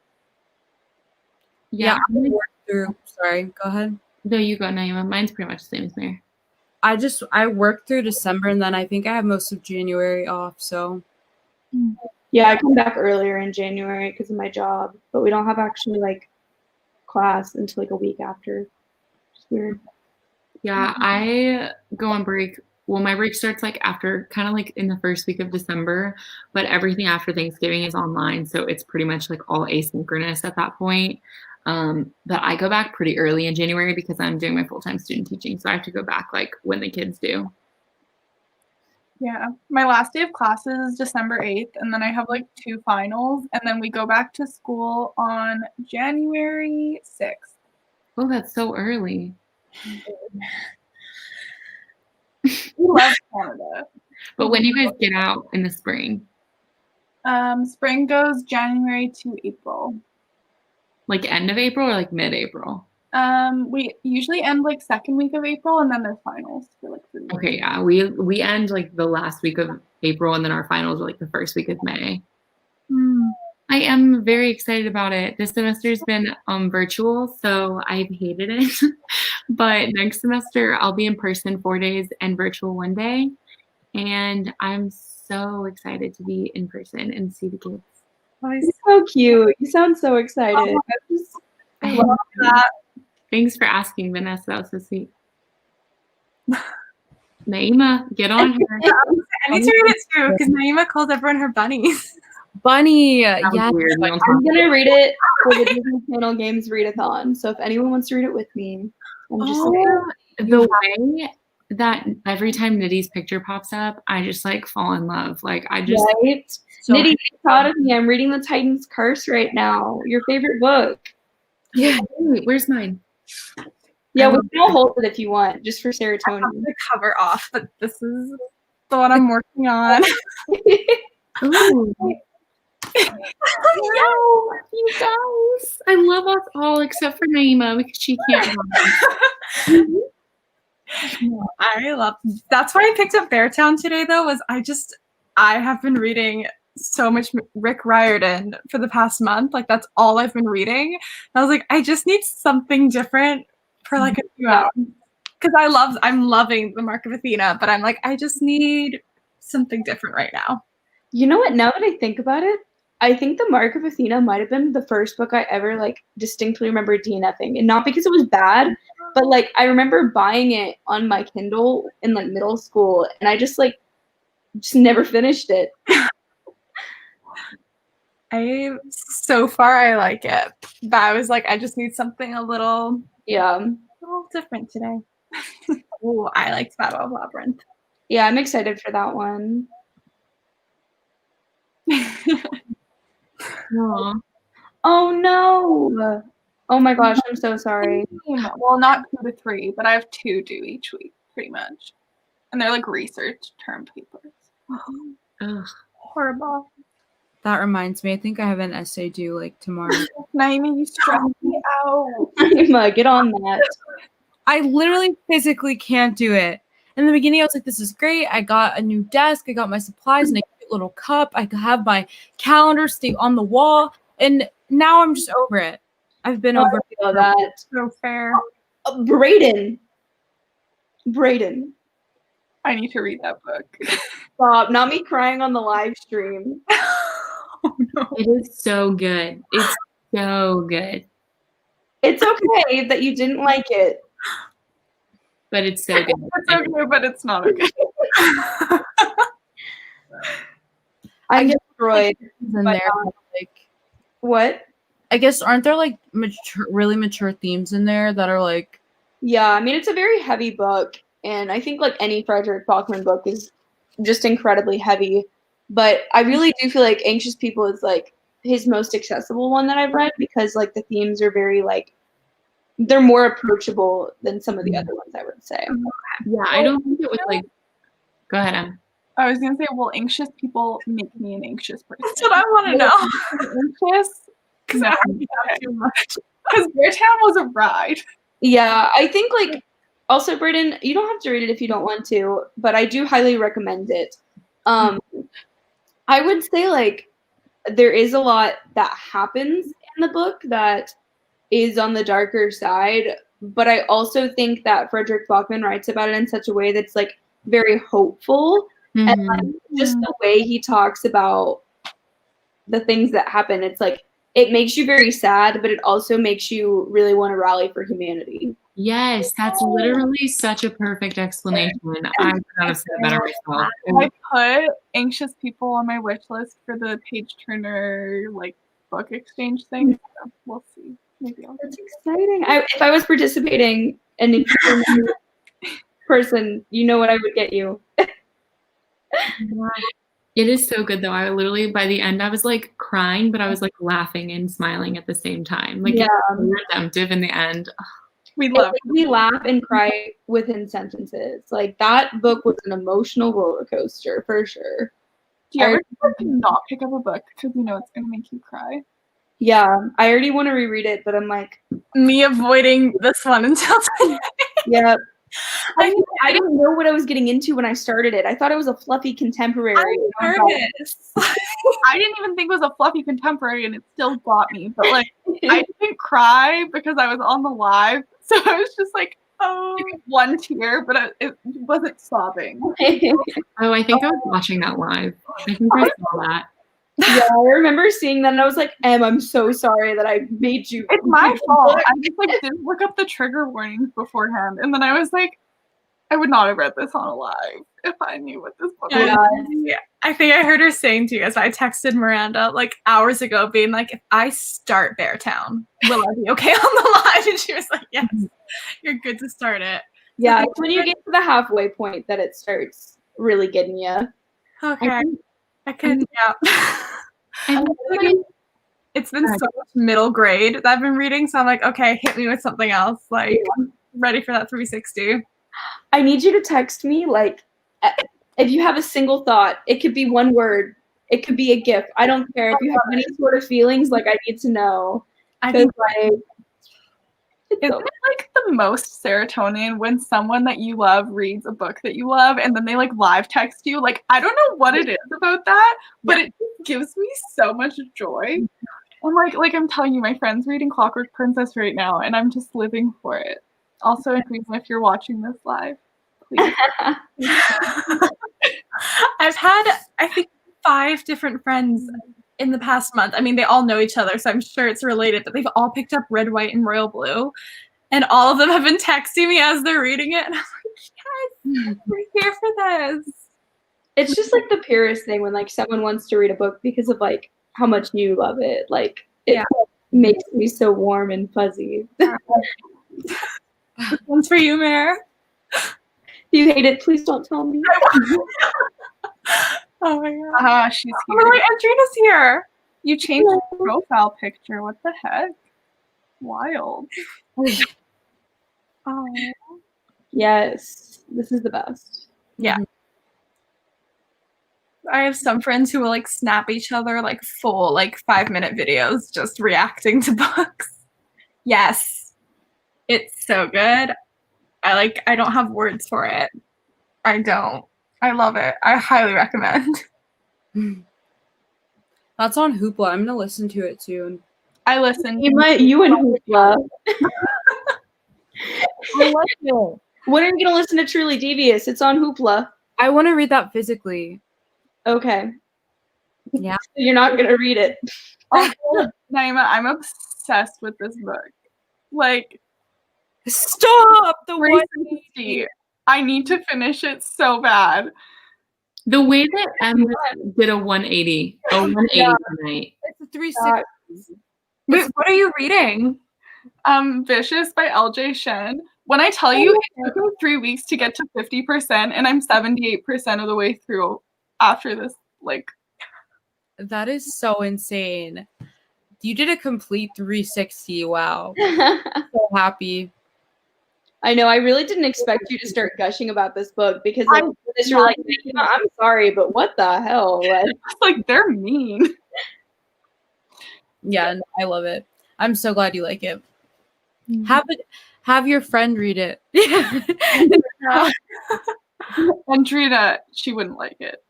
Yeah. Sorry, go ahead. No, you go, Naima. Mine's pretty much the same as Mary. I work through December, and then I think I have most of January off. So Yeah, I come back earlier in January because of my job, but we don't have actually like class until like a week after. It's weird. Yeah, I go on break. Well, my break starts like after kind of like in the first week of December, but everything after Thanksgiving is online. So it's pretty much like all asynchronous at that point. But I go back pretty early in January because I'm doing my full-time student teaching. So I have to go back like when the kids do. Yeah. My last day of classes is December 8th, and then I have like 2 finals, and then we go back to school on January 6th. Oh, that's so early. We love Canada. But when do you guys get out in the spring? Spring goes January to April. Like end of April or like mid-April? We usually end like second week of April, and then there's finals for like 3 weeks. Okay, yeah. We end like the last week of April, and then our finals are like the first week of May. I am very excited about it. This semester's been virtual, so I've hated it. But next semester I'll be in person 4 days and virtual 1 day. And I'm so excited to be in person and see the kids. You're so cute. You sound so excited. I love that. Thanks for asking, Vanessa. That was so sweet. Naima, get on her. I need to read it too because Naima calls everyone her bunnies. Bunny. That was Yeah. weird. We don't I'm talk- gonna read it for the Disney Channel Games Readathon. So if anyone wants to read it with me, I'm just The way that every time Niddy's picture pops up, I just like fall in love. Like I just right. So Nitty, get proud of me. I'm reading The Titan's Curse right now. Your favorite book. Yeah. Wait, where's mine? Yeah, we can all hold it if you want, just for serotonin. The cover off, but this is the one I'm working on. Ooh. No, you guys. I love us all except for Naima because she can't run. I love. That's why I picked up Beartown today, though. I have been reading so much Rick Riordan for the past month. Like that's all I've been reading. And I was like, I just need something different for like a few hours because I'm loving the Mark of Athena, but I'm like, I just need something different right now. You know what? Now that I think about it, I think The Mark of Athena might have been the first book I ever like distinctly remember DNFing, and not because it was bad, but like I remember buying it on my Kindle in like middle school, and I just never finished it. So far I like it, but I was like, I just need something a little different today. Oh, I liked Battle of Labyrinth. Yeah, I'm excited for that one. Aw. Oh no! Oh my gosh, I'm so sorry. Well, not 2 to 3, but I have 2 due each week, pretty much. And they're like research term papers. Ugh. Horrible. That reminds me. I think I have an essay due like tomorrow. Naima, you stress me out. Emma, get on that. I literally physically can't do it. In the beginning, I was like, this is great. I got a new desk. I got my supplies and a cute little cup. I could have my calendar stay on the wall. And now I'm just over it. I've been over I feel that. So fair. Brayden. I need to read that book. Stop. Not me crying on the live stream. Oh no. It is so good. It's so good. It's okay that you didn't like it. But it's so good. It's okay, but it's not okay. I'm destroyed. in But, there. Like, What? I guess aren't there like really mature themes in there that are like? Yeah, I mean, it's a very heavy book. And I think like any Frederick Bachman book is just incredibly heavy. But I really do feel like Anxious People is like his most accessible one that I've read because like the themes are very like, they're more approachable than some of the other ones, I would say. Yeah, I don't think it was like. Go ahead, Em. I was gonna say, will anxious people make me an anxious person? That's what I want to know. Anxious? Because I have too much. Because Beartown was a ride. Yeah, I think like also Braden, you don't have to read it if you don't want to, but I do highly recommend it. I would say like there is a lot that happens in the book that is on the darker side, but I also think that Frederick Bachman writes about it in such a way that's like very hopeful. And like, just the way he talks about the things that happen, it's like it makes you very sad, but it also makes you really want to rally for humanity. Yes, that's literally such a perfect explanation. I could not have said it better myself. I put anxious people on my wish list for the page turner like book exchange thing. So we'll see. Maybe I'll. That's exciting. If I was participating and if you were a person, you know what I would get you. It is so good though. I literally by the end I was like crying, but I was like laughing and smiling at the same time. Like it's so redemptive in the end. We love it. We laugh and cry within sentences. Like that book was an emotional roller coaster for sure. Do you ever like, not pick up a book because you know it's gonna make you cry? Yeah, I already want to reread it, but I'm like Me avoiding this one until today. yeah. I didn't know what I was getting into when I started it. I thought it was a fluffy contemporary. I'm nervous. I didn't even think it was a fluffy contemporary, and it still got me. But like, I didn't cry because I was on the live, so I was just like, oh, one tear, but it wasn't sobbing. Oh, I think I was watching that live. I think I saw that. Yeah, I remember seeing that, and I was like, Em, I'm so sorry that I made you. It's my fault. I just like didn't look up the trigger warnings beforehand, and then I was like, I would not have read this on a live if I knew what this book was. Yeah. I think I heard her saying to you guys, I texted Miranda like hours ago being like, if I start Beartown, will I be okay on the live? And she was like, yes, you're good to start it. Yeah, it's when you get to the halfway point that it starts really getting you. Okay. I could, yeah. It's been so much middle grade that I've been reading, so I'm like, okay, hit me with something else. Like, ready for that 360. I need you to text me, like, if you have a single thought. It could be one word. It could be a GIF. I don't care. If you have any sort of feelings, like, I need to know. I think, like, isn't it like the most serotonin when someone that you love reads a book that you love and then they like live text you? Like, I don't know what it is about that, but it just gives me so much joy. And like I'm telling you, my friend's reading Clockwork Princess right now, and I'm just living for it. Also, Anita, if you're watching this live, please. I've had, I think, 5 different friends in the past month. I mean, they all know each other, so I'm sure it's related, but they've all picked up Red, White, and Royal Blue. And all of them have been texting me as they're reading it. And I'm like, yes, we're here for this. It's just like the purest thing when like someone wants to read a book because of like how much you love it. Like it makes me so warm and fuzzy. This one's for you, Mare. If you hate it, please don't tell me. Oh my god. She's Oh here. my god, Andrina's here. You changed the profile picture. What the heck? Wild. Oh. Yes, this is the best. Yeah. I have some friends who will like snap each other like full like 5-minute videos just reacting to books. Yes. It's so good. I don't have words for it. I don't. I love it. I highly recommend. That's on Hoopla. I'm gonna listen to it soon. I listened. You and Hoopla. I like it. When are you gonna listen to Truly Devious? It's on Hoopla. I want to read that physically. Okay. Yeah. So you're not gonna read it. Naima, I'm obsessed with this book. Like, stop the 360. I need to finish it so bad. The way that Em did a 180 tonight. It's a 360. Wait, what are you reading? Vicious by LJ Shen. When I tell you it took me 3 weeks to get to 50%, and I'm 78% of the way through after this, like. That is so insane. You did a complete 360. Wow. So happy. I know. I really didn't expect you to start gushing about this book because like, you're like, I'm sorry, but what the hell? Like they're mean. Yeah, no, I love it. I'm so glad you like it. Have your friend read it. Andrina, she wouldn't like it.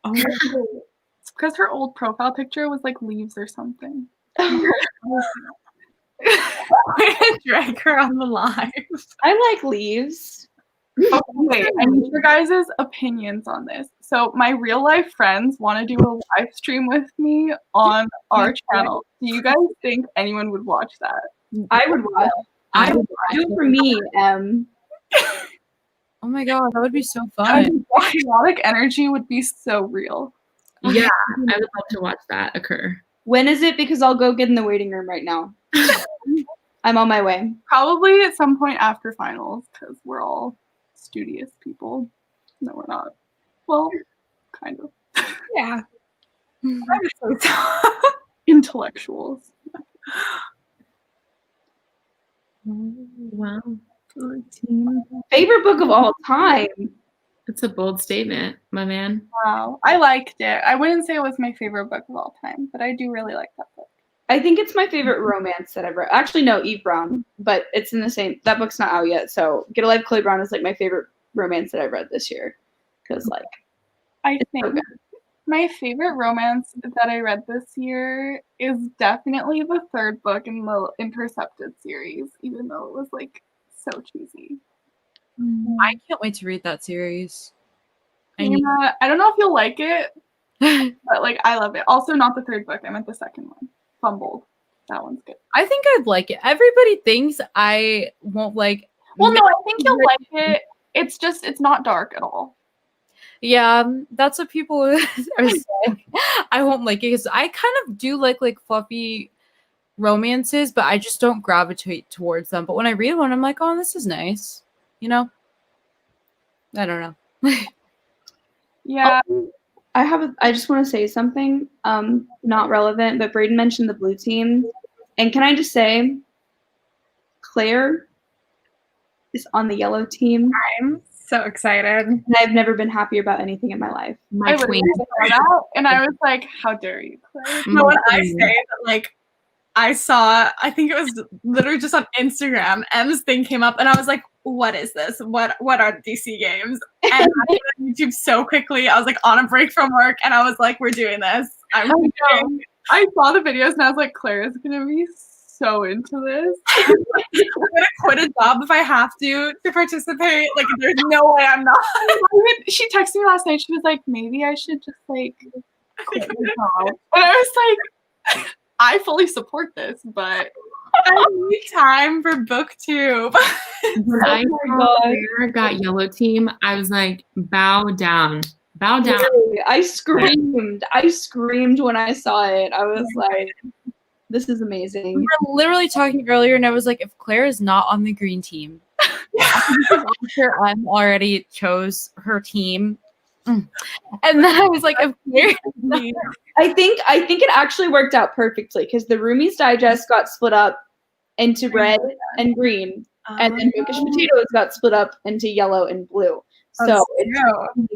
Oh, it's because her old profile picture was like leaves or something. Way to drag her on the live. I like leaves. Okay, wait, I need your guys' opinions on this. So my real life friends want to do a live stream with me on our channel. Do you guys think anyone would watch that? I would watch. I would do it for me. Oh my god, that would be so fun. Chaotic energy would be so real. Yeah, I would love to watch that occur. When is it? Because I'll go get in the waiting room right now. I'm on my way. Probably at some point after finals, because we're all studious people. No, we're not. Well, kind of. Yeah. Intellectuals. Wow. Favorite book of all time. That's a bold statement, my man. Wow. I liked it. I wouldn't say it was my favorite book of all time, but I do really like that book. I think it's my favorite romance that I've read. Actually, no, Eve Brown, but it's in the same. That book's not out yet, so Get a Life, Chloe Brown is like my favorite romance that I've read this year. Because like, I think my favorite romance that I read this year is definitely the third book in the Intercepted series, even though it was like so cheesy. I can't wait to read that series. I don't know if you'll like it, but like I love it. Also, not the third book. I meant the second one. Fumbled. That one's good. I think I'd like it. Everybody thinks I won't like. Well, no, I think you'll like it. It's just, it's not dark at all. Yeah, that's what people are saying. I won't like it because I kind of do like fluffy romances, but I just don't gravitate towards them. But when I read one, I'm like, oh, this is nice. You know? I don't know. Yeah. I just want to say something, not relevant, but Braden mentioned the blue team. And can I just say, Claire is on the yellow team. I'm so excited. And I've never been happier about anything in my life. My queen. And I was like, how dare you, Claire? No, when I say that, like, I think it was literally just on Instagram, M's thing came up, and I was like, what is this? What are DC games? And I went on YouTube so quickly. I was like on a break from work, and I was like, we're doing this. I saw the videos, and I was like, Claire is going to be so into this. I'm gonna quit a job if I have to participate. Like, there's no way I'm not. She texted me last night. She was like, maybe I should just like quit the job. And I was like, I fully support this, but I need time for book 2. When I got yellow team, I was like, bow down. Bow down. Really, I screamed when I saw it. I was like, this is amazing. We were literally talking earlier, and I was like, if Claire is not on the green team, after Em already chose her team. And then I was like, if Claire is not, I think it actually worked out perfectly because the Roomies Digest got split up into red and green, and then Bookish Potatoes got split up into yellow and blue. So it's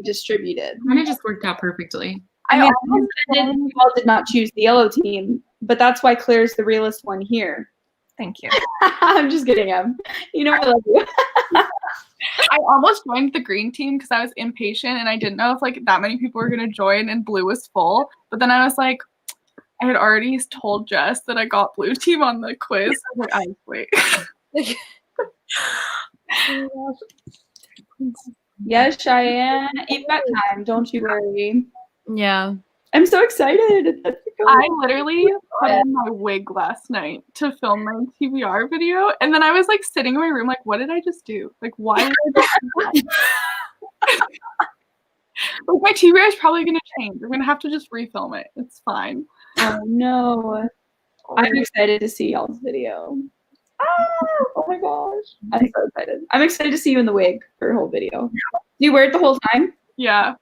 distributed. And it just worked out perfectly. I mean, Paul did not choose the yellow team, but that's why Claire's the realest one here. Thank you. I'm just kidding, Em. You know I love you. I almost joined the green team because I was impatient and I didn't know if like that many people were gonna join and blue was full. But then I was like, I had already told Jess that I got blue team on the quiz. I was like, wait. Yes, Cheyenne. You've got time. Don't you worry. yeah. I'm so excited. I literally put on my wig last night to film my TBR video, and then I was like sitting in my room, like, what did I just do? Like, why did I just do that? Like, my TBR is probably gonna change. We're gonna have to just refilm it. It's fine. Oh no. I'm excited to see y'all's video. Oh my gosh. I'm so excited. I'm excited to see you in the wig for your whole video. Do you wear it the whole time? Yeah.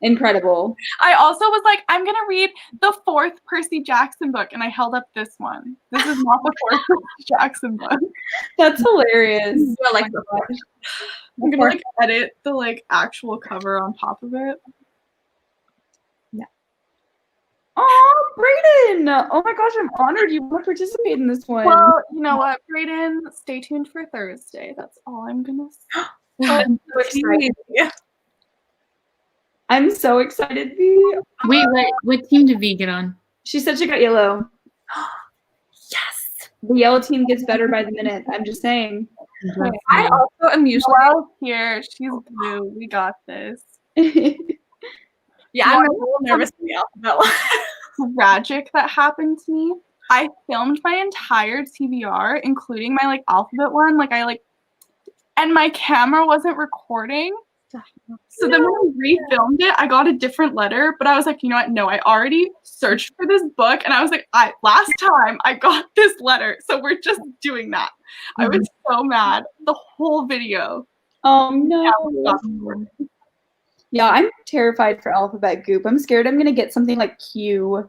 Incredible. I also was like, I'm gonna read the 4th Percy Jackson book, and I held up this one. This is not the 4th Percy Jackson book. That's hilarious. I like the I'm gonna like edit the like actual cover on top of it. Oh, Brayden! Oh my gosh, I'm honored you want to participate in this one. Well, you know what, Brayden? Stay tuned for Thursday. That's all I'm gonna say. I'm so excited. I'm so excited, V. Wait, what team did V get on? She said she got yellow. Yes. The yellow team gets better by the minute. I'm just saying. I also am usually Here, she's blue. We got this. I'm a little nervous in the alphabet. Tragic that happened to me. I filmed my entire TBR, including my like alphabet one. And my camera wasn't recording. So then when we refilmed it, I got a different letter, but I was like, you know what? No, I already searched for this book, and I was like, last time I got this letter, so we're just doing that. I was so mad. The whole video. Oh no. Yeah, I'm terrified for alphabet goop. I'm scared I'm gonna get something like Q.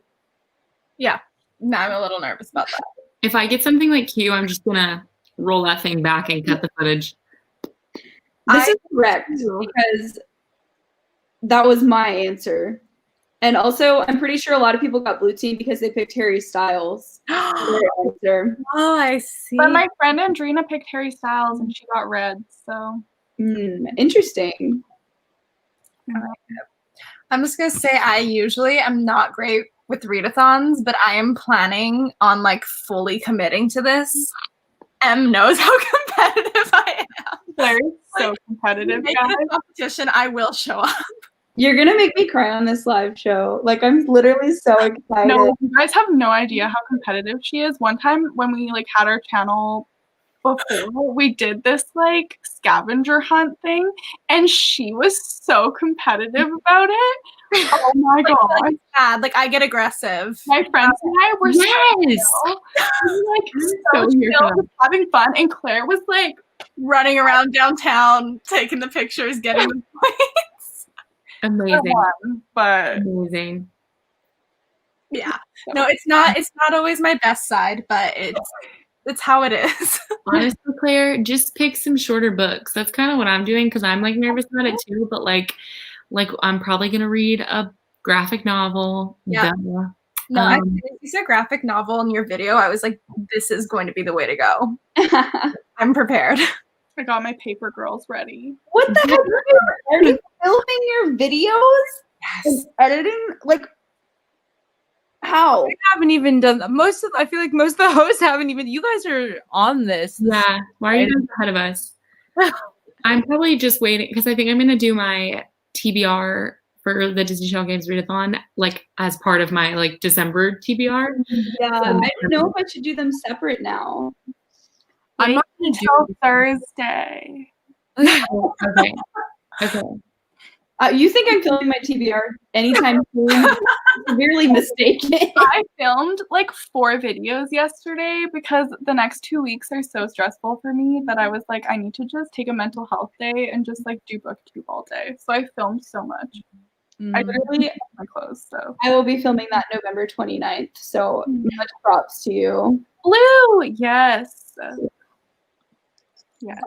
Yeah. No, I'm a little nervous about that. If I get something like Q, I'm just gonna roll that thing back and cut the footage. This is correct because that was my answer. And also, I'm pretty sure a lot of people got blue team because they picked Harry Styles. Oh, I see. But my friend Andrina picked Harry Styles, and she got red, so. Interesting. I'm just gonna say I usually am not great with readathons, but I am planning on like fully committing to this. Em knows how competitive I am. They're so competitive, Make guys. it a competition, I will show up. You're gonna make me cry on this live show. Like, I'm literally so excited. No, you guys have no idea how competitive she is. One time when we like had our channel before, we did this like scavenger hunt thing, and she was so competitive about it. Oh my god! Like, bad. Like I get aggressive. My friends and I were so chill. So chill, just having fun, and Claire was like running around downtown, taking the pictures, getting the points. Amazing. But amazing. Yeah. No, it's not always my best side, but it's how it is. Honestly, Claire, just pick some shorter books. That's kind of what I'm doing because I'm like nervous about it too. But like I'm probably gonna read a graphic novel. Yeah. No, you said graphic novel in your video. I was like, this is going to be the way to go. I'm prepared. I got my paper girls ready. What the heck? Are you filming your videos? Yes. And editing? Like, how? We haven't even done that. I feel like most of the hosts haven't even. You guys are on this. Yeah. Why are you guys ahead of us? I'm probably just waiting because I think I'm gonna do my TBR for the Disney Channel Games Readathon, like as part of my like December TBR. Yeah, I don't know if I should do them separate now. I'm not gonna Until Thursday. Okay. You think I'm filming my TBR anytime soon? Severely mistaken. I filmed like 4 videos yesterday because the next 2 weeks are so stressful for me that I was like, I need to just take a mental health day and just like do booktube all day. So I filmed so much. I literally have my clothes, so. I will be filming that November 29th, so much props to you. Blue, yes. Yeah.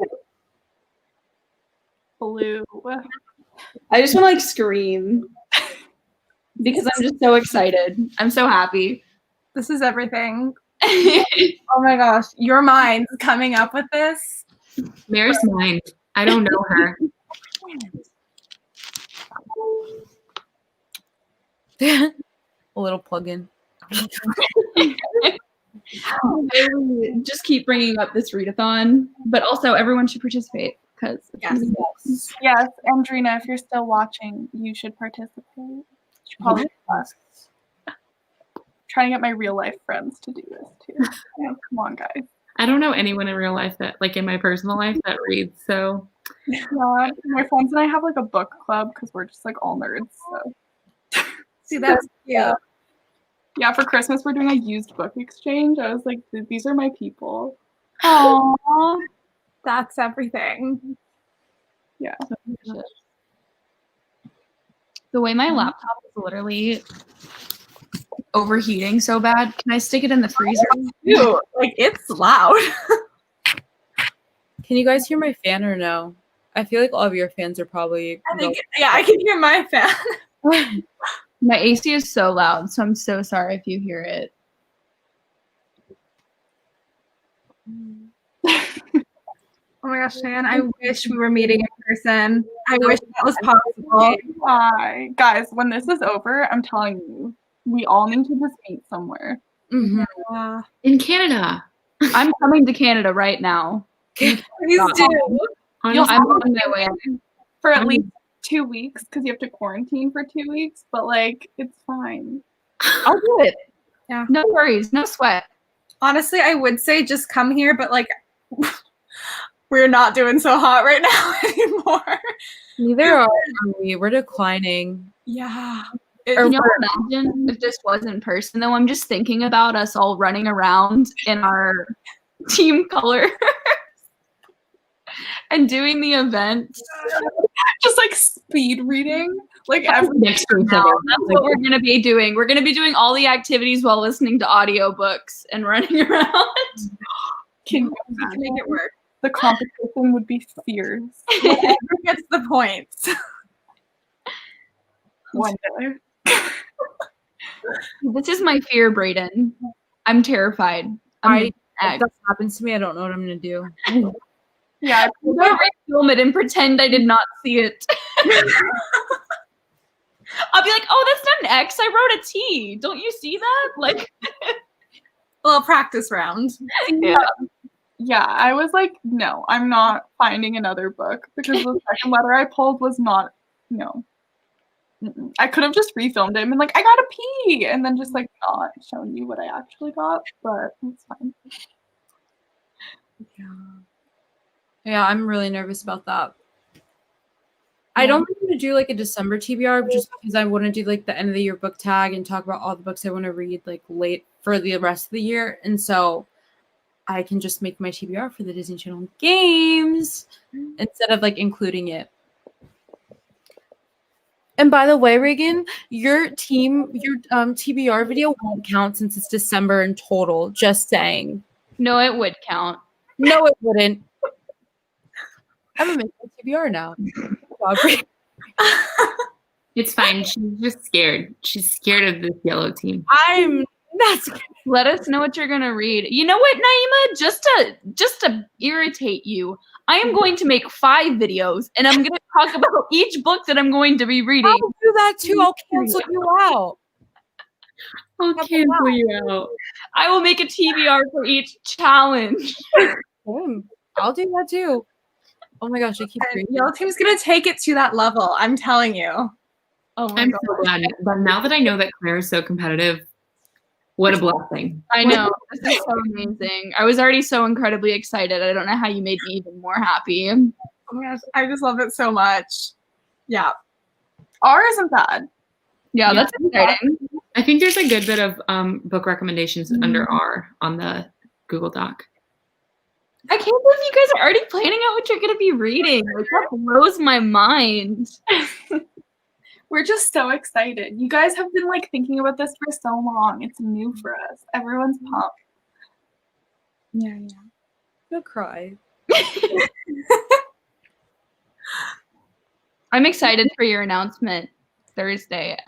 Blue. I just want to like scream because I'm just so excited. I'm so happy. This is everything. Oh my gosh, your mind's coming up with this. Mary's mind. I don't know her. A little plug-in. Just keep bringing up this readathon, but also everyone should participate because Yes, Andrina, if you're still watching, you should participate. You should probably trying to get my real life friends to do this too. Yeah, come on, guys. I don't know anyone in real life that, like in my personal life, that reads. So Yeah, my friends and I have like a book club because we're just like all nerds. So. See, that's cute. Yeah, for Christmas we're doing a used book exchange. I was like, these are my people. Aww, that's everything. Yeah. the way my laptop is literally overheating so bad, can I stick it in the freezer? Dude, like it's loud. Can you guys hear my fan or no? I feel like all of your fans are probably. I think, yeah, I can hear my fan. My AC is so loud, so I'm so sorry if you hear it. Oh my gosh, Shan, I wish we were meeting in person. I wish that was possible. Bye. Guys, when this is over, I'm telling you, we all need to just meet somewhere. Mm-hmm. in Canada. I'm coming to Canada right now. Please do. I'm on my way. For at least 2 weeks, because you have to quarantine for 2 weeks, but like, it's fine. I'll do it. Yeah. No worries. No sweat. Honestly, I would say just come here, but like we're not doing so hot right now anymore. Neither are we. We're declining. Yeah. Can y'all imagine if this was in person, though? I'm just thinking about us all running around in our team colors and doing the event. Just like speed reading. Like every Next to each Now, other. that's what we're going to be doing. We're going to be doing all the activities while listening to audiobooks and running around. can Make it work. the competition would be fierce. Whoever gets the points. Wonder. This is my fear, Brayden. I'm terrified. If that happens to me, I don't know what I'm gonna do. Yeah, I'm gonna film it and pretend I did not see it. I'll be like, oh, that's not an X. I wrote a T. Don't you see that? Like, A little practice round. yeah, I was like, no, I'm not finding another book because the second letter I pulled was not, no. Mm-mm. I could have just refilmed it and been like, I got a P, and then just like not showing you what I actually got, but it's fine. Yeah, I'm really nervous about that. I don't want to do like a December TBR just because I want to do like the end of the year book tag and talk about all the books I want to read like late for the rest of the year. And so I can just make my TBR for the Disney Channel games instead of like including it. And by the way, Reagan, your TBR video won't count since it's December in total. Just saying. no, it would count. No, it wouldn't. I'm gonna make my TBR now. It's fine. She's just scared. She's scared of this yellow team. I'm not scared. Let us know what you're gonna read. You know what, Naima? Just to irritate you, I am going to make 5 videos, and I'm gonna talk about each book that I'm going to be reading. I'll do that too. I'll cancel you out. I'll cancel you out. I will make a TBR for each challenge. I'll do that too. Oh my gosh, I keep reading. Yellow team's gonna take it to that level. I'm telling you. Oh my I'm god. so glad. But now that I know that Claire is so competitive, what a blessing. I know. This is so amazing. I was already so incredibly excited. I don't know how you made me even more happy. Oh my gosh, I just love it so much. Yeah. R isn't bad. Yeah, that's exciting. I think there's a good bit of book recommendations under R on the Google Doc. I can't believe you guys are already planning out what you're going to be reading. Like, that blows my mind. We're just so excited. You guys have been like thinking about this for so long. It's new for us. Everyone's pumped. Yeah. You'll cry. I'm excited for your announcement Thursday.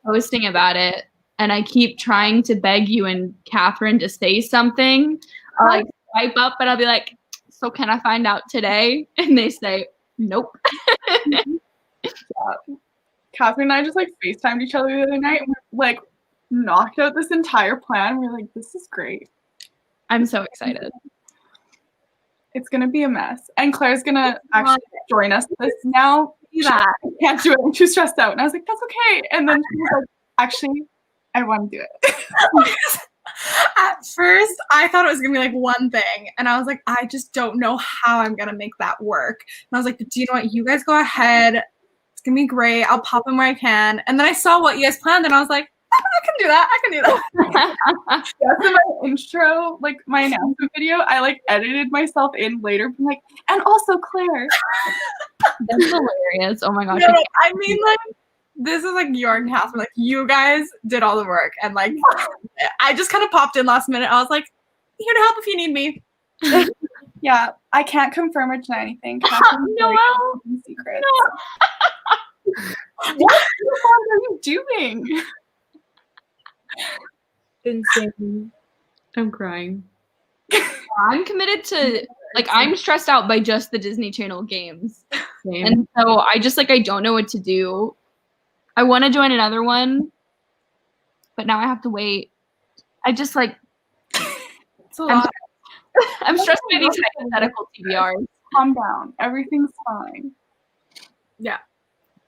Posting about it, and I keep trying to beg you and Catherine to say something. I'll like swipe up, and I'll be like, "So can I find out today?" And they say, "Nope." Catherine and I just like FaceTimed each other the other night and we like knocked out this entire plan. We're like, this is great. I'm so excited. It's gonna be a mess. And Claire's gonna actually join us this now. I can't do it. I'm too stressed out. And I was like, that's okay. And then she was like, actually, I want to do it. At first, I thought it was gonna be like one thing, and I was like, I just don't know how I'm gonna make that work. And I was like, do you know what? You guys go ahead. It's gonna be great. I'll pop in where I can. And then I saw what you guys planned, and I was like, I can do that. I can do that. Yeah, so my intro, like my announcement video, I like edited myself in later. I'm like, and also Claire. That's hilarious. Oh my gosh. No, I mean, like, this is like your and Catherine. Like, you guys did all the work, and like, I just kind of popped in last minute. I was like, here to help if you need me. Yeah, I can't confirm or deny anything. Catherine's Noelle. like, secrets. What are you doing? Insane. I'm crying. I'm committed to, like, I'm stressed out by just the Disney Channel games. Same. And so I just, like, I don't know what to do. I want to join another one, but now I have to wait. I just, like, It's a lot. I'm stressed by these hypothetical TBRs. Calm down. Everything's fine.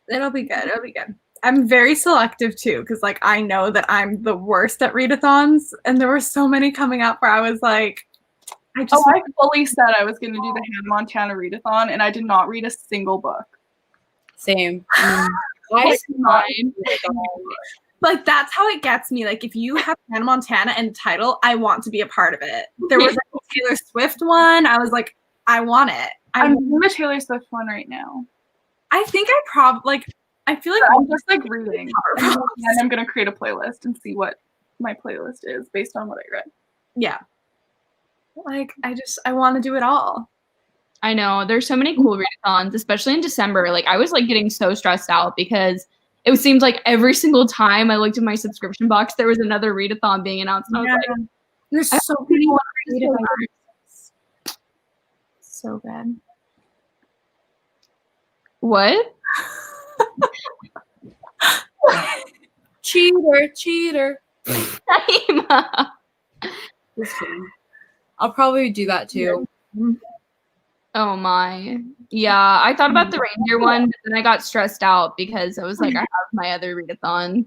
It'll be good. It'll be good. I'm very selective too, because like I know that I'm the worst at readathons, and there were so many coming up where I was like, I fully said I was going to do the Hannah Montana readathon, and I did not read a single book. Same. Like that's how it gets me. Like if you have Hannah Montana in the title, I want to be a part of it. There was like a Taylor Swift one. I was like, I want it. I'm doing the Taylor Swift one right now. I think I probably I feel like I'm just like reading, and then I'm gonna create a playlist and see what my playlist is based on what I read. Yeah. Like I want to do it all. I know. There's so many cool readathons, especially in December. Like I was like getting so stressed out because it seems like every single time I looked at my subscription box, there was another readathon being announced. And I was like, there's so many readathons. So good. What? Cheater. Naima. I'll probably do that too. Oh my. Yeah, I thought about the reindeer one, but then I got stressed out because I was like, I have my other readathon.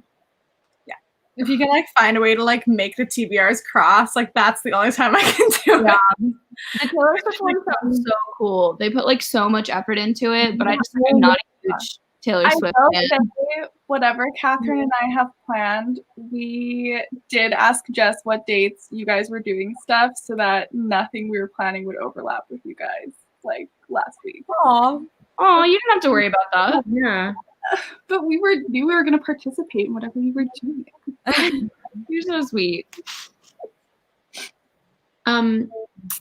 Yeah. If you can like find a way to like make the TBRs cross, like that's the only time I can do it. The Taylor Swift one sounds so cool. They put like so much effort into it, but I just am not a huge Taylor Swift fan. Whatever Catherine and I have planned, we did ask Jess what dates you guys were doing stuff so that nothing we were planning would overlap with you guys like last week. Oh, you don't have to worry about that. Yeah. But we knew we were going to participate in whatever you were doing. You're so sweet. I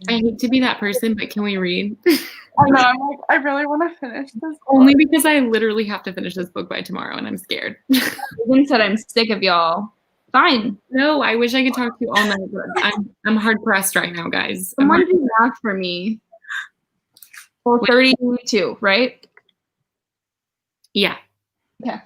hate to be that person, but can we read? I know. I'm like, I really want to finish this. Only because I literally have to finish this book by tomorrow, and I'm scared. Even said I'm sick of y'all. Fine. No, I wish I could talk to you all night, but I'm hard pressed right now, guys. Someone do math for me. Well, 32, right? Yeah. Okay.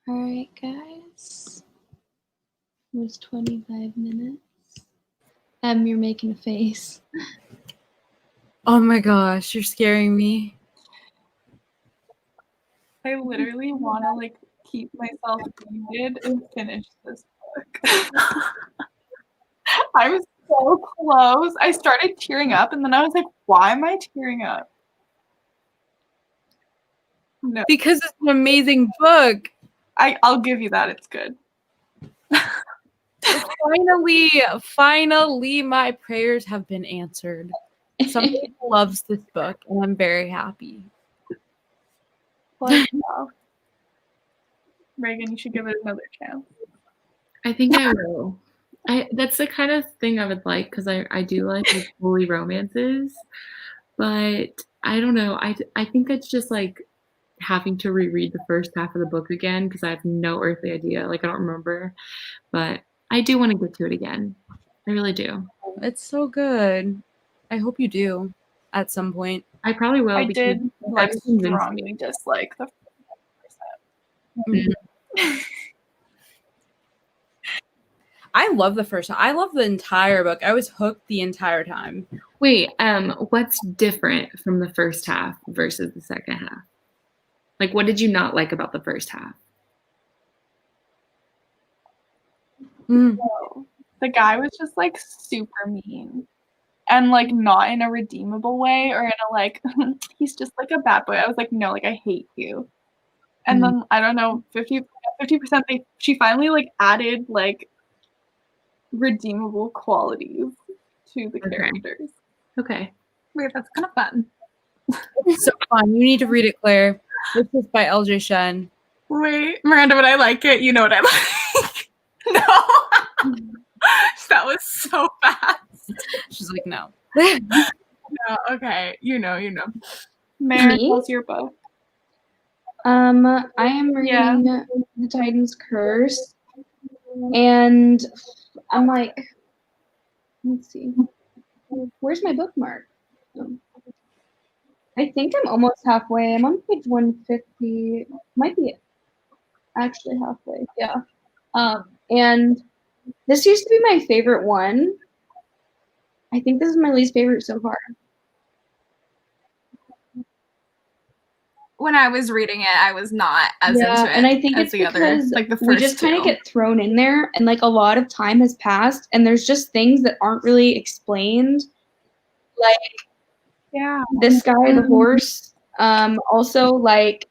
All right, guys. It was 25 minutes. You're making a face. Oh my gosh, you're scaring me. I literally want to like keep myself muted and finish this book. I was so close. I started tearing up and then I was like, why am I tearing up? No. Because it's an amazing book. I'll give you that. It's good. Finally, my prayers have been answered. Somebody loves this book, and I'm very happy. Well, no. Reagan, you should give it another chance. I think I will. That's the kind of thing I would like because I do like holy romances, but I don't know. I think it's just like having to reread the first half of the book again because I have no earthly idea. Like I don't remember, but I do want to get to it again. I really do. It's so good. I hope you do at some point. I probably will. I because did like that's convincing. strongly dislike the I love the first one. I love the entire book. I was hooked the entire time. Wait, what's different from the first half versus the second half? Like, what did you not like about the first half? The guy was just like super mean and like not in a redeemable way or in a like he's just like a bad boy. I was like, no, like I hate you. And then I don't know, 50% she finally like added like redeemable qualities to the characters. Okay. Wait, that's kind of fun. It's so fun. You need to read it, Claire. This is by LJ Shen. Wait, Miranda, would I like it? You know what I like. No. That was so fast. She's like, no. No, okay. You know. Mary, Me? what's your book? I am reading The Titan's Curse, and I'm like, let's see, where's my bookmark? I think I'm almost halfway. I'm on page 150. Might be actually halfway. Yeah. And this used to be my favorite one. I think this is my least favorite so far. When I was reading it, I was not as into it and I think as it's the other, because like the first we just kind of two. get thrown in there, and like a lot of time has passed, and there's just things that aren't really explained, like this guy, the horse. Also, like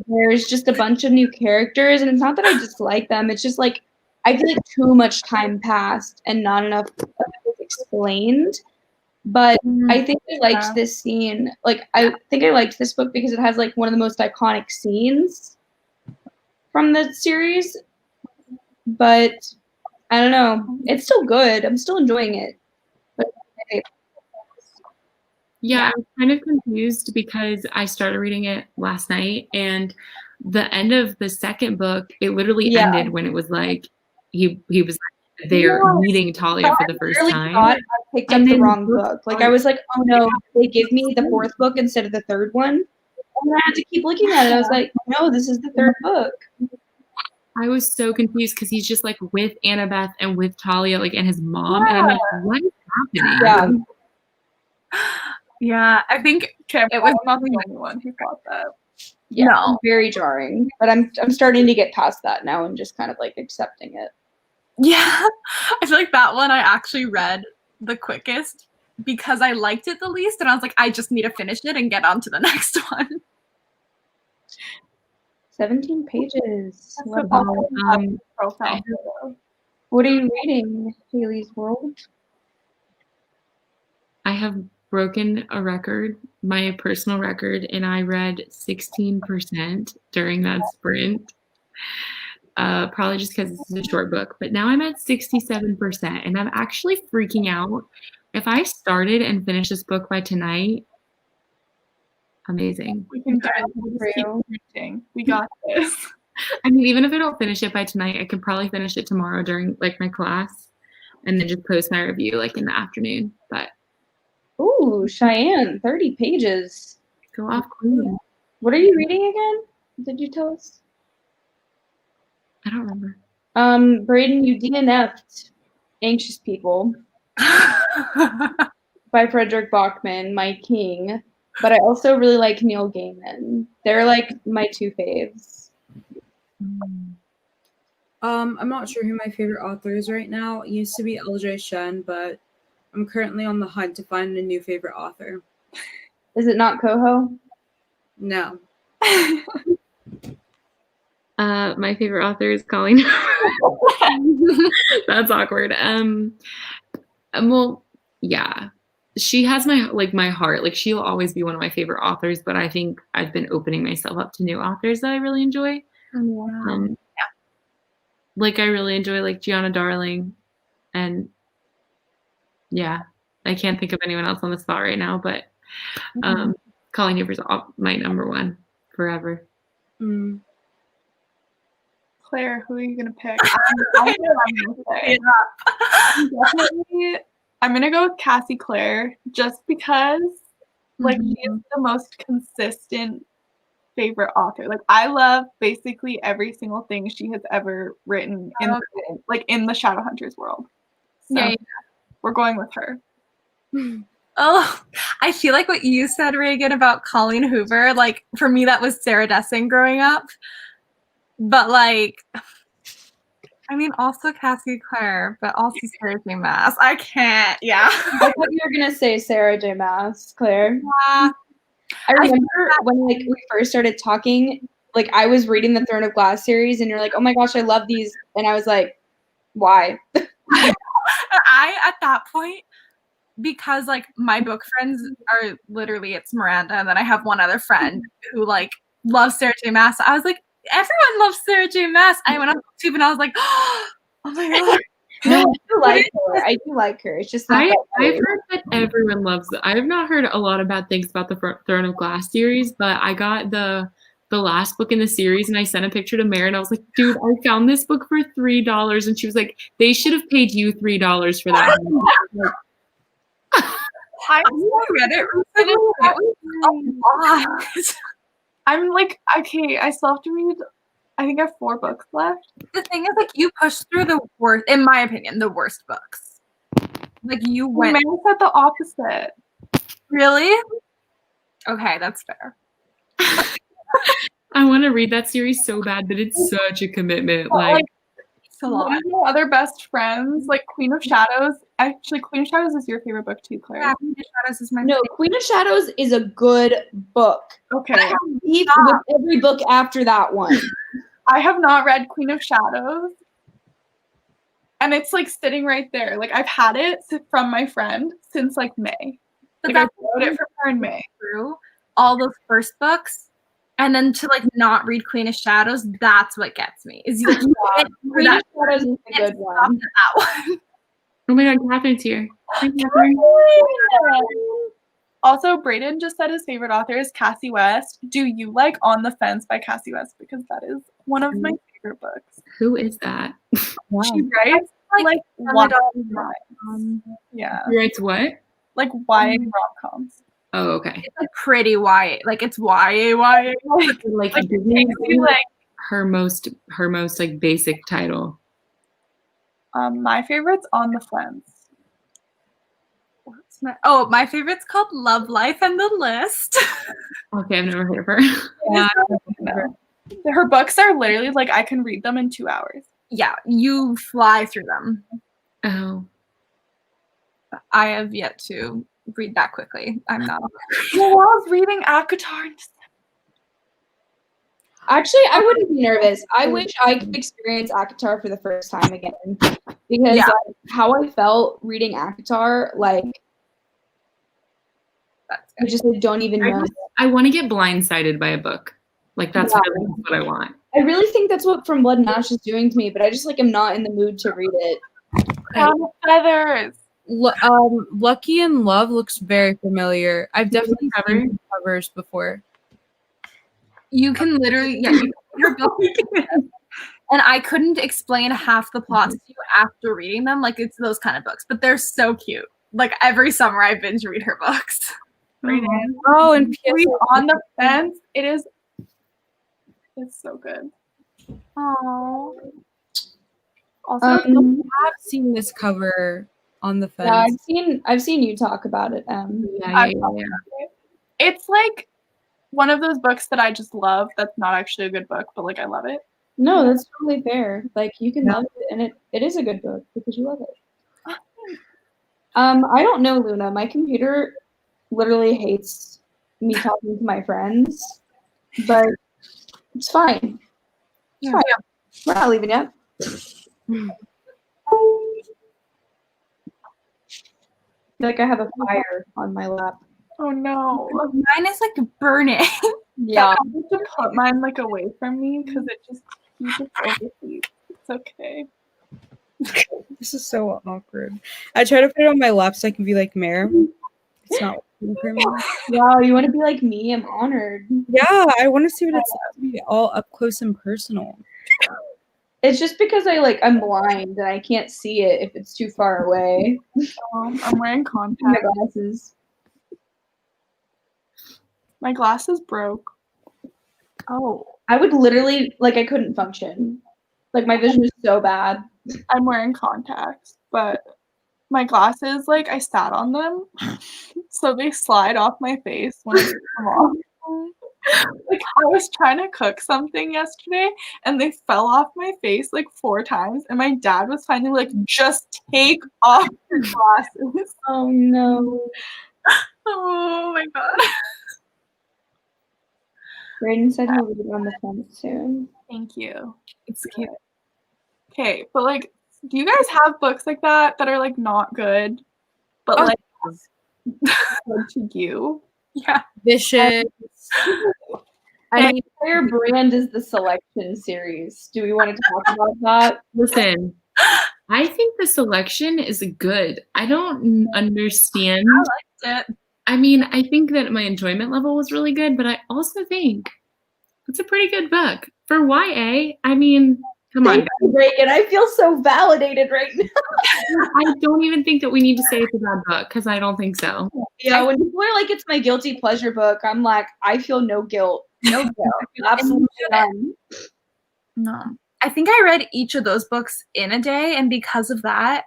there's just a bunch of new characters, and it's not that I dislike them. It's just like I feel like too much time passed and not enough of it was explained. But I think I liked this scene. Like, I think I liked this book because it has, like, one of the most iconic scenes from the series. But, I don't know. It's still good. I'm still enjoying it. But Yeah, I was kind of confused because I started reading it last night, and the end of the second book, it literally ended when it was like, he was like, they're meeting Talia for the first time. I picked up the wrong book. Like I was like, oh no, they give me the fourth book instead of the third one. And I had to keep looking at it. I was like, no, this is the third book. I was so confused because he's just like with Annabeth and with Talia, like, and his mom. And I'm like, what is happening? Yeah, I think it was not the only one who thought that. Yeah, no. Very jarring. But I'm starting to get past that now and just kind of like accepting it. Yeah, I feel like that one I actually read the quickest because I liked it the least, and I was like, I just need to finish it and get on to the next one. 17 pages. Profile. What are you reading, Haley's World? I have broken a record, my personal record, and I read 16% during that sprint. Probably just because this is a short book, but now I'm at 67%, and I'm actually freaking out. If I started and finished this book by tonight, amazing. We can do We got this. I mean, even if I don't finish it by tonight, I can probably finish it tomorrow during like my class, and then just post my review like in the afternoon. But ooh, Cheyenne, 30 pages. Go off, queen. What are you reading again? Did you tell us? I don't remember. Braden, you DNF'd Anxious People by Frederick Bachman, my king. But I also really like Neil Gaiman. They're like my two faves. I'm not sure who my favorite author is right now. It used to be LJ Shen, but I'm currently on the hunt to find a new favorite author. Is it not Coho? No. My favorite author is Colleen. That's awkward. Well, yeah. She has my heart. Like, she'll always be one of my favorite authors, but I think I've been opening myself up to new authors that I really enjoy. Like, I really enjoy like Gianna Darling, and yeah, I can't think of anyone else on the spot right now, but Colleen Hoover's my number one forever. Claire, who are you gonna pick? I'm gonna go with Cassie Clare, just because like she is the most consistent favorite author. Like, I love basically every single thing she has ever written in the Shadowhunters world. So we're going with her. Oh, I feel like what you said, Reagan, about Colleen Hoover, like, for me, that was Sarah Dessing growing up. But, like, I mean, also Cassie Clare, but also Sarah J. Maas. I can't, I thought you were going to say Sarah J. Maas, Claire. Yeah. I remember when like we first started talking, like I was reading the Throne of Glass series and you're like, oh my gosh, I love these. And I was like, why? At that point, because like my book friends are literally, it's Miranda, and then I have one other friend who like loves Sarah J. Maas. I was like, everyone loves Sarah J. Maas. I went on YouTube and I was like, oh my god. No, I do like her. I do like her. It's just not I've heard that everyone loves it. I have not heard a lot of bad things about the Throne of Glass series, but I got the last book in the series and I sent a picture to Mary and I was like, dude, I found this book for $3. And she was like, they should have paid you $3 for that. I read it recently. That was a lot. I'm like, okay, I still have to read. I think I have 4 books left. The thing is, like, you pushed through the worst, in my opinion, the worst books. Like, you went. Mary said the opposite. Really? Okay, that's fair. I want to read that series so bad, but it's such a commitment. Like it's a lot. One of my other best friends, like Queen of Shadows. Actually, Queen of Shadows is your favorite book too, Claire. Yeah, Queen of Shadows is my No, favorite. Queen of Shadows is a good book. Okay. Beef with every book after that one. I have not read Queen of Shadows. And it's like sitting right there. Like, I've had it from my friend since like May. But Like, I that's wrote it from her in May. through all those first books, and then to like not read Queen of Shadows, that's what gets me. Is you like, Queen of Shadows is a good one. That one. oh my god, Catherine's here. Hi, Catherine. Also, Braden just said his favorite author is Cassie West. Do you like On the Fence by Cassie West? Because that is one of my favorite books. Who is that? She writes like rom-coms. Yeah. She writes what? Like YA rom-coms. Oh, okay. It's like pretty YA, like it's YA. Like, Like, Disney, like her most like basic title. my favorite's On the Fence. My favorite's called Love, Life, and the List. Okay, I've never heard of her. Yeah, her books are literally like I can read them in 2 hours. Yeah, you fly through them. Oh. I have yet to read that quickly. I'm not. I love reading ACOTAR. Actually, I wouldn't be nervous. I wish I could experience ACOTAR for the first time again. Because like, how I felt reading ACOTAR, like, I just like, don't even know. I want to get blindsided by a book. Like, that's really what I want. I really think that's what From Blood and Ash is doing to me, but I just like am not in the mood to read it. Feathers. Lucky in Love looks very familiar. I've definitely seen covers before. You can literally, you can read her book. And I couldn't explain half the plots to you after reading them. Like, it's those kind of books, but they're so cute. Like, every summer I binge read her books. Oh, and On the Fence. It's so good. Oh. Also, I've seen this cover on the Yeah, fence. I've seen you talk about it. Yeah. it's like one of those books that I just love. That's not actually a good book, but like I love it. No, that's totally fair. Like you can love it, and it is a good book because you love it. I don't know, Luna. My computer literally hates me talking to my friends, but it's fine. It's fine. We're not leaving yet. I feel like I have a fire on my lap. Oh no. Mine is like burning. Yeah. I have to put mine like away from me because it just overheats. It's okay. This is so awkward. I try to put it on my lap so I can be like Mare. It's not working for me. Wow, you want to be like me? I'm honored. Yeah, I want to see what it's like to be all up close and personal. It's just because I'm blind and I can't see it if it's too far away. I'm wearing My contacts. glasses. My glasses broke. Oh. I would literally I couldn't function. Like my vision is so bad. I'm wearing contacts, but my glasses, I sat on them, so they slide off my face when I take them off. I was trying to cook something yesterday, and they fell off my face 4 times, and my dad was finally just take off your glasses. Oh no. Oh my god. Brayden said he'll read on the fence soon. Thank you. It's cute. Okay, but do you guys have books like that are not good, but good to you? Yeah. Vicious. My entire brand is the Selection series. Do we want to talk about that? Listen, I think the selection is good. I don't understand. I liked it. I mean, I think that my enjoyment level was really good, but I also think it's a pretty good book. For YA, I mean, come on. Thank you, Reagan. I feel so validated right now. I don't even think that we need to say it's a bad book because I don't think so. Yeah, when people are it's my guilty pleasure book, I'm like, I feel no guilt. No guilt. Absolutely none. No. I think I read each of those books in a day, and because of that,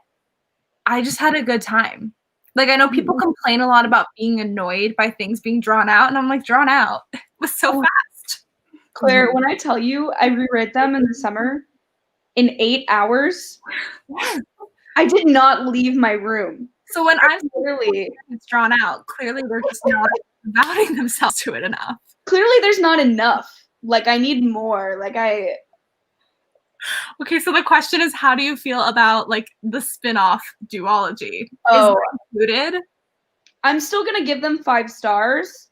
I just had a good time. I know people complain a lot about being annoyed by things being drawn out, and I'm like, drawn out? It was so fast. Claire, when I tell you I reread them in the summer in 8 hours, I did not leave my room. So when I'm Clearly, it's drawn out, clearly they're just not devoting themselves to it enough. clearly there's not enough. I need more. Okay, so the question is, how do you feel about the spin-off duology? Oh. Is that included? I'm still gonna give them 5 stars,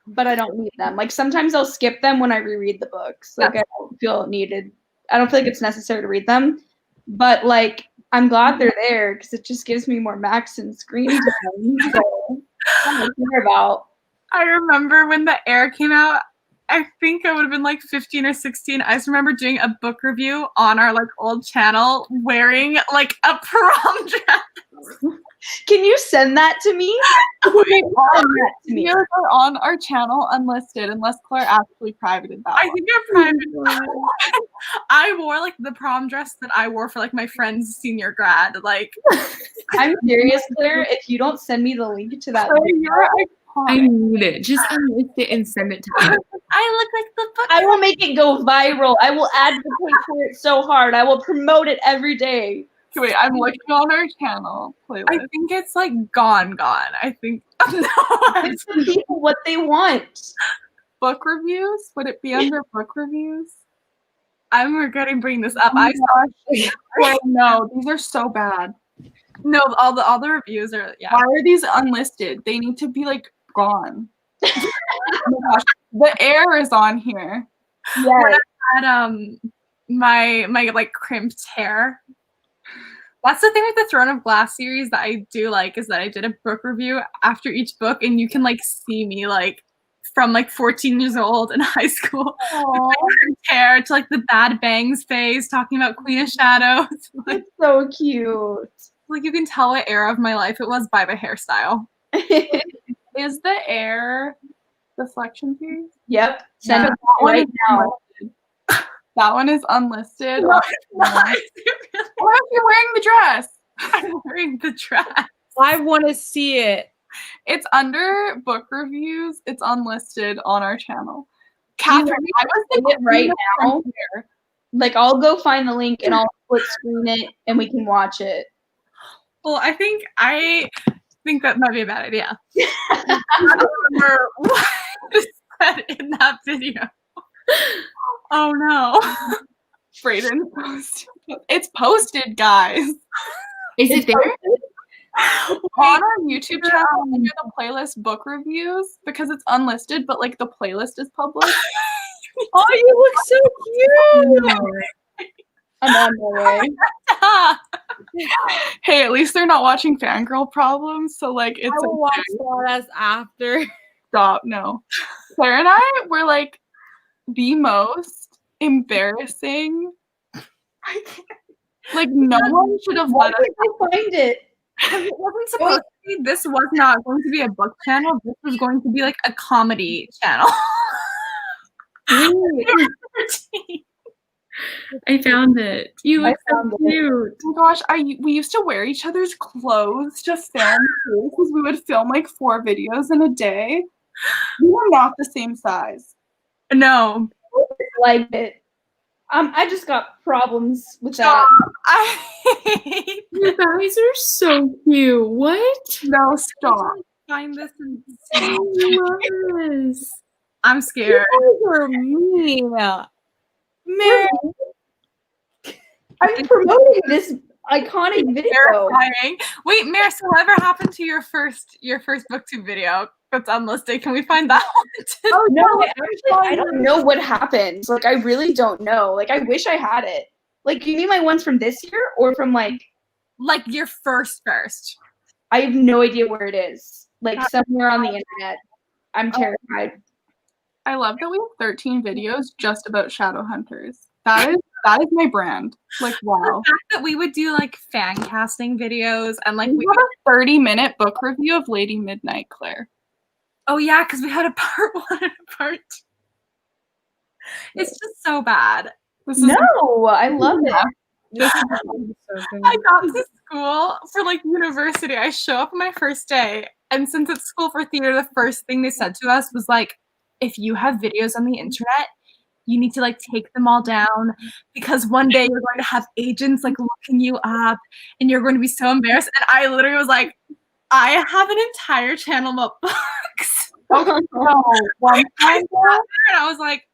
but I don't need them. Sometimes I'll skip them when I reread the books. I don't feel needed. I don't feel like it's necessary to read them. But I'm glad they're there because it just gives me more max and screen time. So I don't care about. I remember when the Air came out, I think I would have been 15 or 16. I just remember doing a book review on our old channel wearing a prom dress. Can you send that to me? Send that to me. Videos are on our channel unlisted unless Claire actually privated that. I think I privated it. I wore the prom dress that I wore for my friend's senior grad. I'm serious, Claire. If you don't send me the link to that video, I need it. Just unlist it and send it to me. I look like the book. I will make it go viral. I will advocate for it so hard. I will promote it every day. Wait, I'm looking on our channel playlist. I think it's gone. I think no. It's the people what they want. Book reviews? Would it be under book reviews? I'm regretting bringing this up. Oh, no, these are so bad. No, all the reviews are Why are these unlisted? They need to be gone. Oh my gosh. The Air is on here. Yes. When I had my crimped hair. That's the thing with the Throne of Glass series that I do is that I did a book review after each book, and you can see me from 14 years old in high school with my crimped hair to the Bad Bangs phase, talking about Queen of Shadows. It's so cute. You can tell what era of my life it was by the hairstyle. Is the Air the Selection series? Yep. Send it One right is now. That one is unlisted. No, What if you're wearing the dress? I'm wearing the dress. I want to see it. It's under book reviews. It's unlisted on our channel. Catherine, I was the it right queen now. of here. Like, I'll go find the link and I'll split screen it and we can watch it. Well, I think that might be a bad idea. I don't remember what was said in that video. Oh no. Brayden posted. It's posted, guys. Is it there? On our YouTube channel under the playlist book reviews because it's unlisted, but like the playlist is public. Oh, you look so cute. I'm on my way. Hey, at least they're not watching Fangirl Problems, so like it's I will watch that after. stop. No, Claire and I were like the most embarrassing. Like no one should have Why let us. did I find it? It wasn't supposed to be. This was not going to be a book channel. This was going to be like a comedy channel. I found it. You look so found it. cute. Oh my gosh, we used to wear each other's clothes to film because we would film like 4 videos in a day. We were not the same size. No. Like it. I just got problems with that. I You guys are so cute. What? No, stop. find this Yes. I'm scared. You are mean. Mary, I'm promoting this iconic video. Terrifying. Wait, Mary, so whatever happened to your first booktube video that's unlisted? Can we find that one too? Oh no, I don't know what happened. Like, I really don't know. Like, I wish I had it. Like, you mean my ones from this year or from like your first? I have no idea where it is. Like somewhere on the internet. I'm terrified. I love that we have 13 videos just about shadow hunters. That is my brand. Like, The wow. fact that we would do like fan casting videos and like We have a 30-minute book review of Lady Midnight, Claire. oh yeah, because we had a part 1 and a part 2. It's just so bad. This is No, I love it. I got to school for like university. I show up on my first day, and since it's school for theater, the first thing they said to us was like, if you have videos on the internet, you need to like take them all down because one day you're going to have agents like looking you up and you're going to be so embarrassed. And I literally was like, I have an entire channel of books. no, one time, And I was like,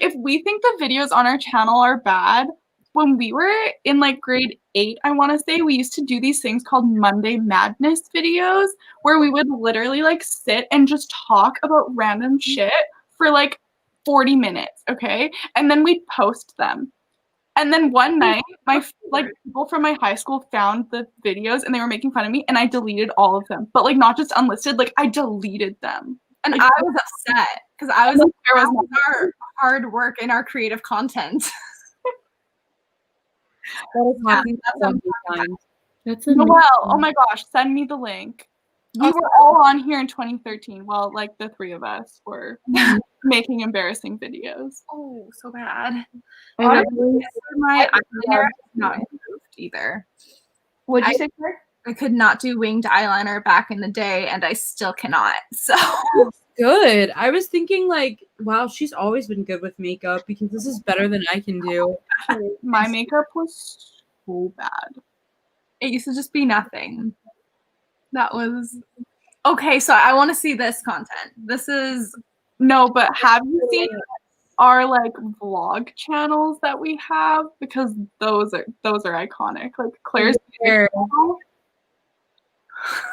if we think the videos on our channel are bad, when we were in like grade 8, I want to say, we used to do these things called Monday Madness videos where we would literally like sit and just talk about random shit for like 40 minutes, okay? And then we'd post them. And then one night, my like people from my high school found the videos and they were making fun of me and I deleted all of them. But like not just unlisted, like I deleted them. and Like, I was upset because I was like, there was that was our hard work and our creative content. that is happening that's so many times. That's amazing. Noelle, oh my gosh, send me the link. We were all on here in 2013. Well, like the 3 of us were making embarrassing videos. Oh, so bad. I Honestly, my I eyeliner love is not improved either. What'd you say, Claire? I could not do winged eyeliner back in the day, and I still cannot. So Good. I was thinking like, wow, she's always been good with makeup because this is better than I can do. My makeup was so bad. it used to just be nothing. That was okay. So I want to see this content. This is No, but have you seen our like vlog channels that we have? Because those are iconic. Like Claire's There.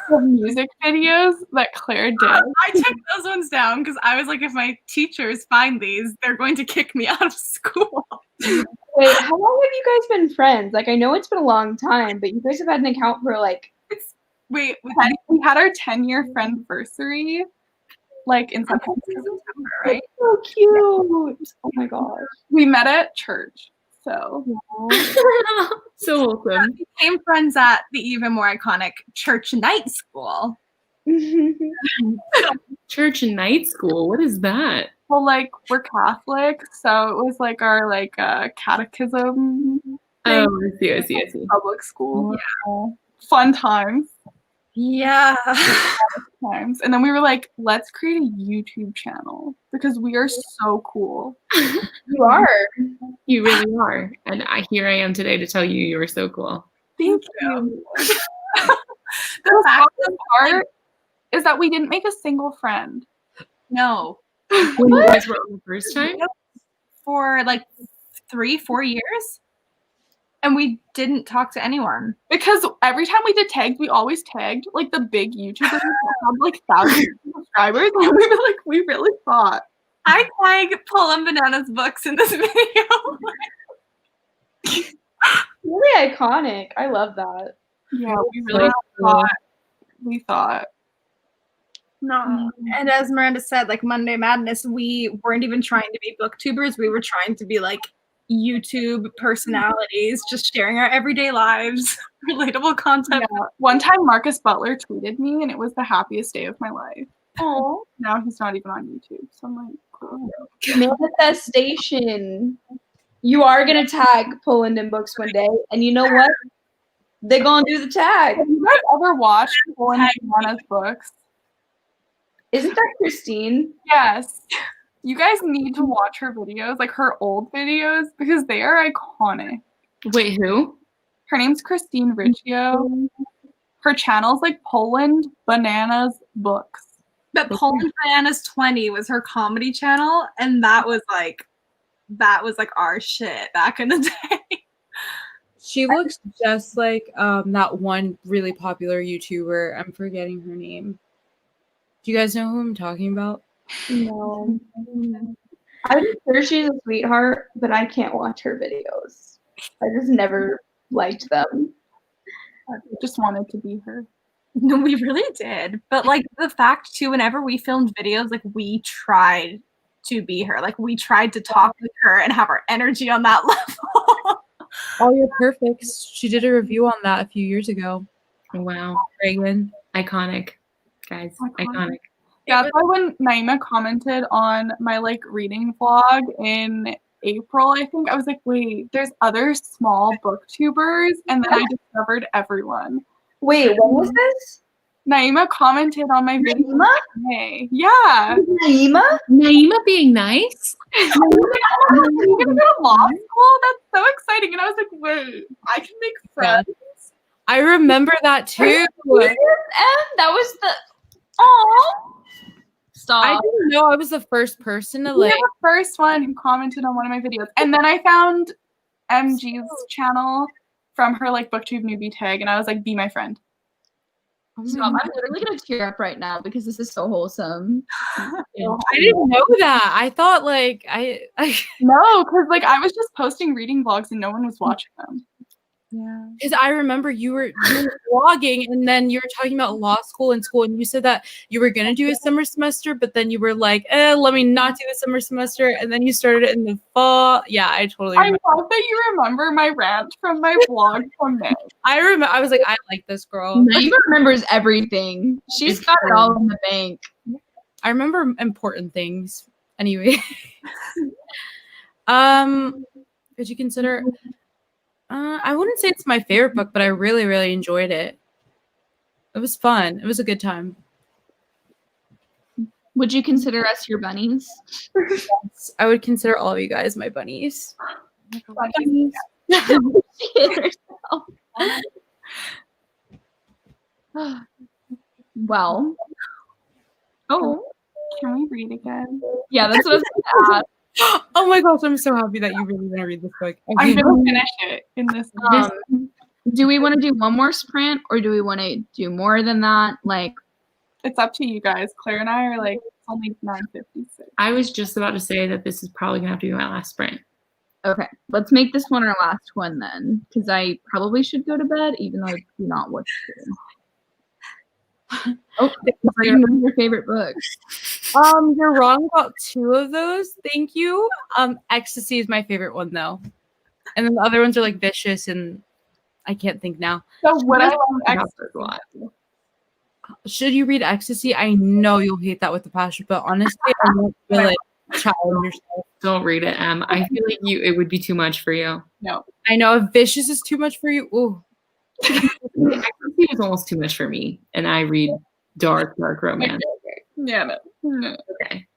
the music videos that Claire did. I took those ones down because I was like, if my teachers find these, they're going to kick me out of school. Wait, how long have you guys been friends? Like, I know it's been a long time, but you guys have had an account for like. Wait, We had our 10-year friendversary, like in September, right? So cute. Oh my gosh. We met at church, so So wholesome. We became friends at the even more iconic church night school. Church and night school. What is that? Well, like we're Catholic, so it was like our like catechism thing. Oh, I see. Public school. Yeah. Fun times. Yeah. Times. And then we were like, let's create a YouTube channel because we are so cool. You are. You really are. And here I am today to tell you you are so cool. Thank you. The saddest part is that we didn't make a single friend. No. When you guys were on the first time? For like 3-4 years. And we didn't talk to anyone. Because every time we did tags, we always tagged like the big YouTubers that have like thousands of subscribers. And we were like, we really thought. I tag Pull Banana's books in this video. Really iconic. I love that. Yeah, we really thought. We thought. No. And as Miranda said, like Monday Madness, we weren't even trying to be booktubers. We were trying to be like YouTube personalities, just sharing our everyday lives, relatable content. Yeah. One time Marcus Butler tweeted me and it was the happiest day of my life. Oh. Now he's not even on YouTube. So I'm like, cool. Manifestation. You are gonna tag Poland Books one day, and you know what? They're gonna do the tag. Have you guys ever watched Anna's books? Isn't that Christine? Yes. You guys need to watch her videos, like her old videos, because they are iconic. Wait, who? Her name's Christine Riccio. Her channel's like Poland Bananas Books. But Poland Bananas 20 was her comedy channel, and that was like our shit back in the day. She looks just like that one really popular YouTuber. I'm forgetting her name. Do you guys know who I'm talking about? No. I'm sure she's a sweetheart, but I can't watch her videos. I just never liked them. I just wanted to be her. No, we really did. But like the fact too, whenever we filmed videos, like we tried to be her. Like we tried to talk with her and have our energy on that level. All Your Perfects. She did a review on that a few years ago. Wow. Reagan. Iconic. Guys, iconic. Yeah, that's why when Naima commented on my like reading vlog in April, I think I was like, wait, there's other small booktubers, and then I discovered everyone. Wait, when was this? Naima commented on my video. Naima? Hey, yeah. Naima? Naima being nice? You're gonna go to law school? That's so exciting. And I was like, wait, I can make friends. I remember that too. And that was the stop. I didn't know I was the first person to like. You're the first one who commented on one of my videos. And then I found MG's channel from her like booktube newbie tag, and I was like, be my friend. Stop. I'm literally gonna tear up right now because this is so wholesome. I didn't know that. I thought like I No, because like I was just posting reading vlogs and no one was watching them. Yeah. because I remember you were vlogging and then you were talking about law school and school and you said that you were gonna do a summer semester, but then you were like, let me not do the summer semester, and then you started it in the fall. Yeah, I totally remember. I love that you remember my rant from my vlog from May. I remember. I was like, I like this girl. Naima remembers everything. She's got it all in the bank. I remember important things. Anyway, could you consider? I wouldn't say it's my favorite book, but I really, really enjoyed it. It was fun. It was a good time. Would you consider us your bunnies? I would consider all of you guys my bunnies. Bunnies. Well. Oh. Can we read again? Yeah, that's what I was gonna ask. Oh my gosh, I'm so happy that you really want to read this book. I'm gonna finish it in this. Do we want to do one more sprint or do we want to do more than that? Like, It's up to you guys. Claire and I are like, it's only 9:56. I was just about to say that this is probably gonna have to be my last sprint. okay, let's make this one our last one then, because I probably should go to bed, even though I do not want to. Oh, one of your favorite books. You're wrong about two of those. Thank you. Ecstasy is my favorite one though. And then the other ones are like Vicious and I can't think now. So what I love I got Ecstasy. a lot. Should you read Ecstasy? I know you'll hate that with a passion, but honestly, I won't feel it. challenge yourself. Don't read it, Em. I feel like it would be too much for you. No. I know if vicious is too much for you. Ooh. I think it was almost too much for me, and I read dark romance. Okay. Yeah, no. Okay.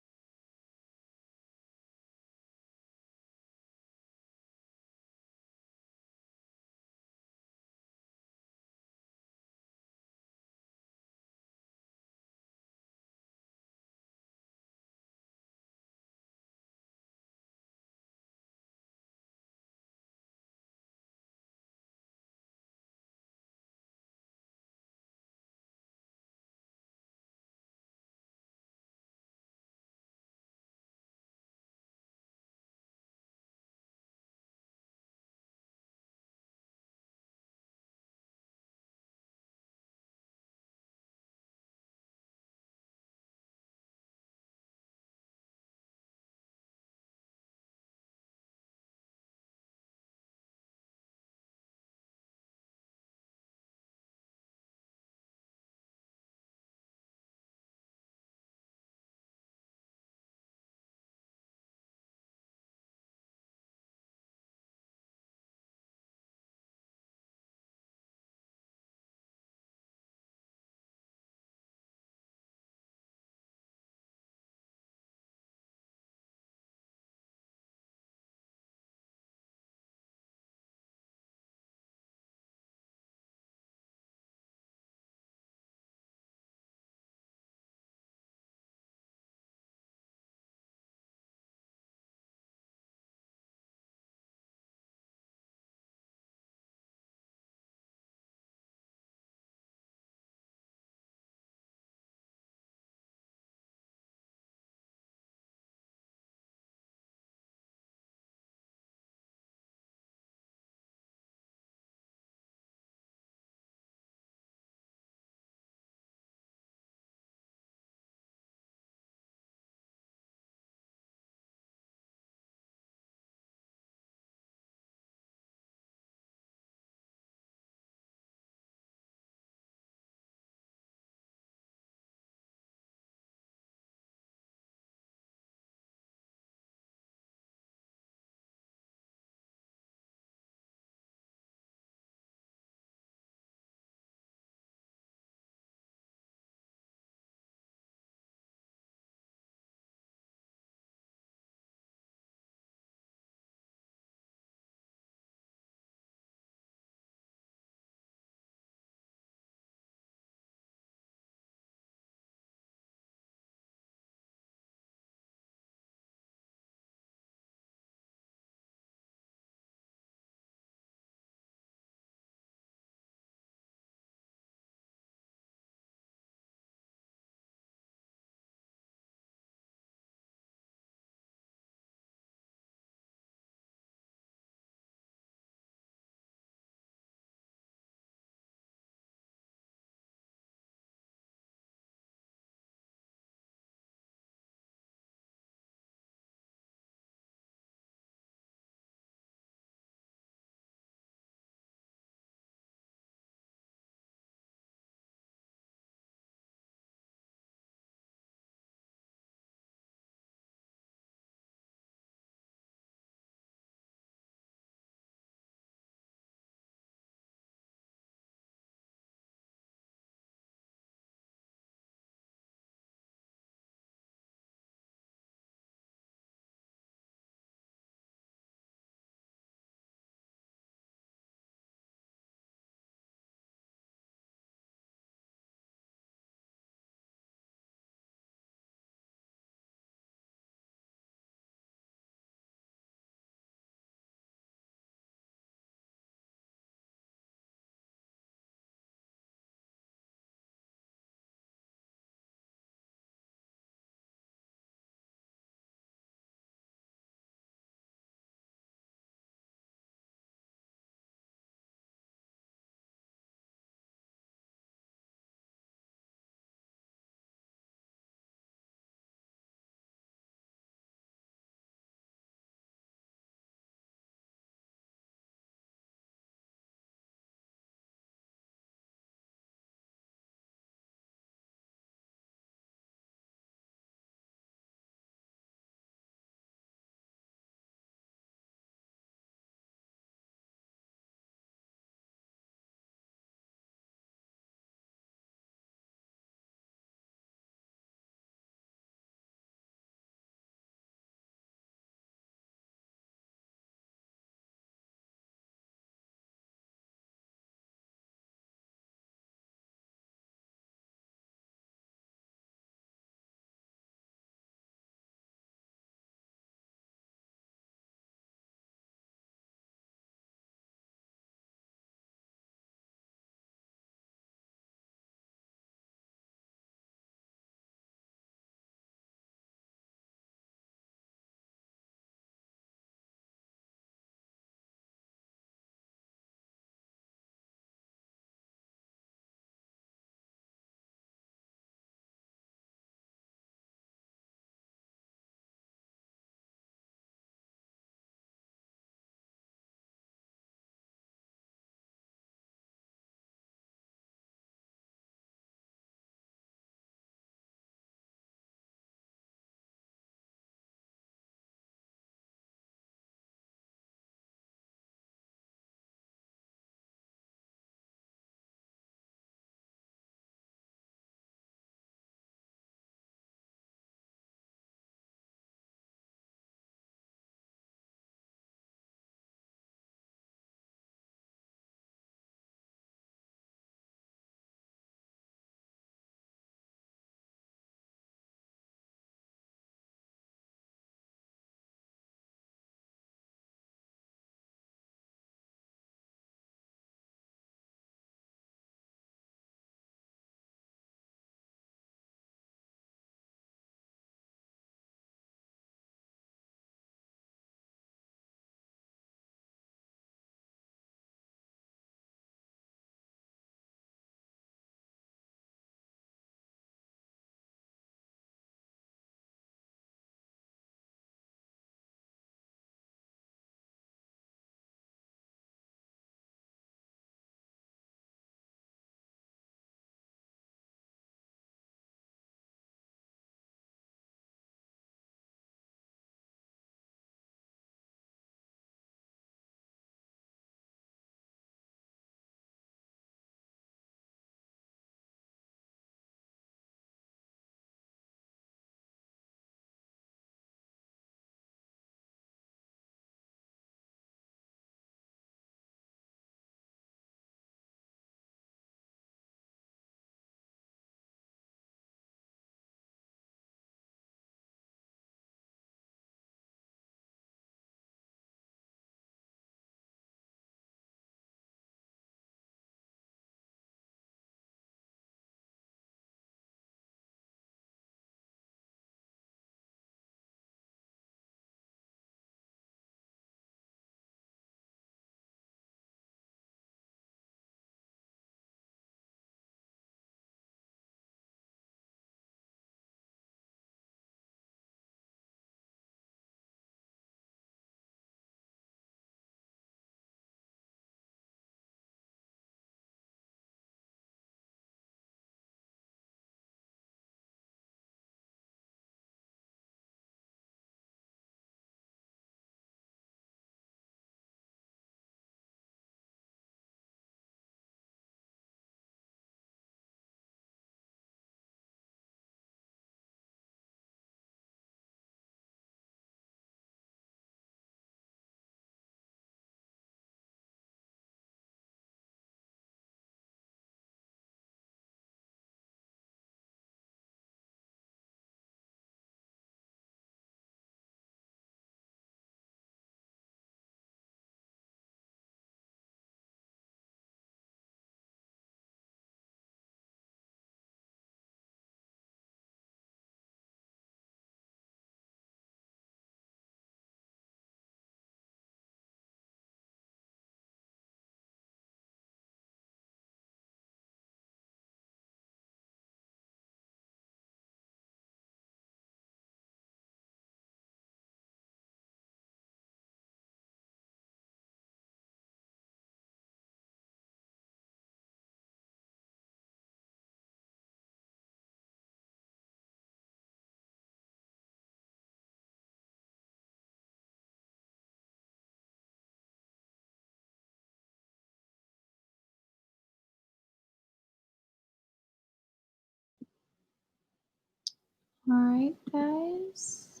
All right, guys.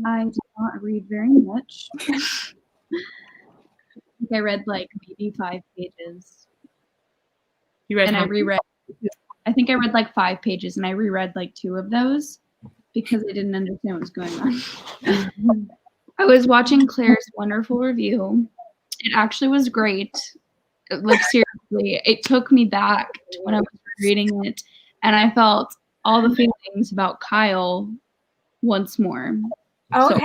I did not read very much. I think I read like maybe 5 pages. You read And I how many? reread. I think I read like 5 pages, and I reread like 2 of those because I didn't understand what was going on. I was watching Claire's wonderful review. It actually was great. Like seriously, it took me back to when I was reading it, and I felt all the feelings about Kyle once more. Okay, I'm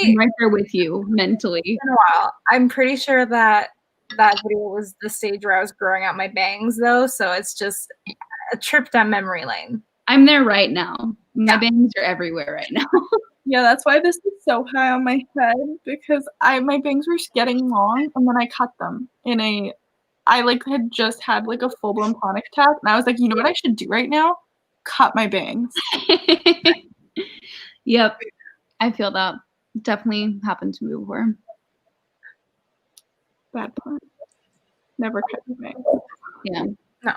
right. right there with you mentally. In a while. I'm pretty sure that video was the stage where I was growing out my bangs, though. So it's just a trip down memory lane. I'm there right now. My bangs are everywhere right now. Yeah, that's why this is so high on my head, because my bangs were getting long and then I cut them I like had just had like a full-blown panic attack, and I was like, you know what I should do right now? Cut my bangs. Yep. I feel that. Definitely happened to me before. Bad plan. Never cut my bangs. Yeah. No.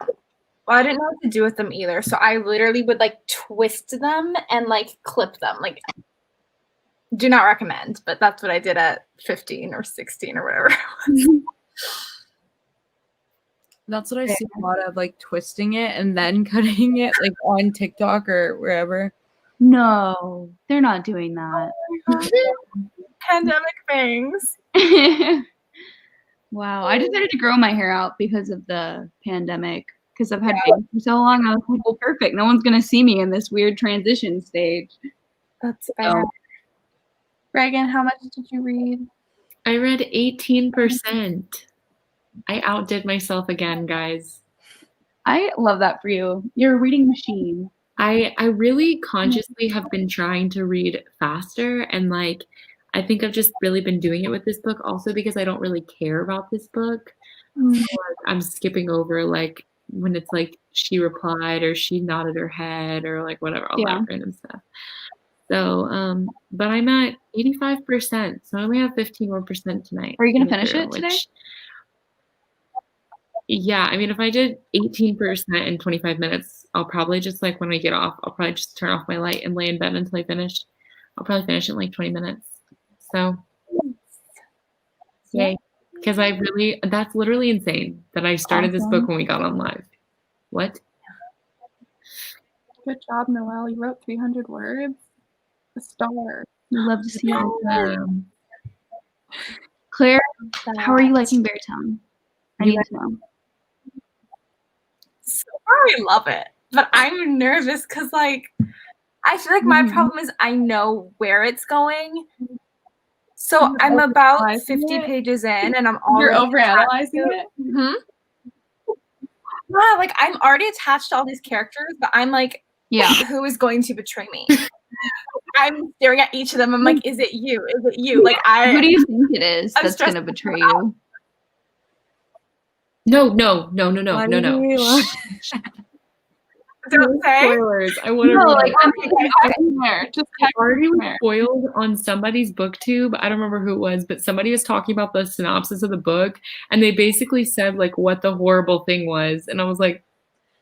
Well, I didn't know what to do with them either. So I literally would like twist them and like clip them. Like, do not recommend, but that's what I did at 15 or 16 or whatever. That's what I see a lot of, like twisting it and then cutting it, like on TikTok or wherever. No, they're not doing that. Pandemic bangs. Wow. I decided to grow my hair out because of the pandemic, because I've had bangs for so long. I was like, well, perfect. No one's going to see me in this weird transition stage. That's bad. Reagan, how much did you read? I read 18%. I outdid myself again, guys. I love that for you. You're a reading machine. I really consciously have been trying to read faster, and like I think I've just really been doing it with this book also because I don't really care about this book. So, like, I'm skipping over like when it's like she replied or she nodded her head or like whatever, all that random stuff. So, but I'm at 85%, so I only have 15 more percent tonight. Are you gonna finish it today? Yeah, I mean, if I did 18% in 25 minutes, I'll probably just like when I get off, I'll probably just turn off my light and lay in bed until I finish. I'll probably finish in like 20 minutes. So, yay. Because that's literally insane that I started this book when we got on live. What? Good job, Noelle. You wrote 300 words. A star. We love to see it. Claire, how are you liking Beartown? I need to know. So far, I love it, but I'm nervous because, like, I feel like my problem is I know where it's going. So I'm about 50 pages in, and I'm already overanalyzing it. Yeah, like I'm already attached to all these characters, but I'm like, who is going to betray me? I'm staring at each of them. I'm like, is it you? Is it you? Like, who do you think it is that's gonna betray you? No. Don't say. Spoilers. I want to Just already spoiled on somebody's booktube. I don't remember who it was, but somebody was talking about the synopsis of the book, and they basically said like what the horrible thing was, and I was like,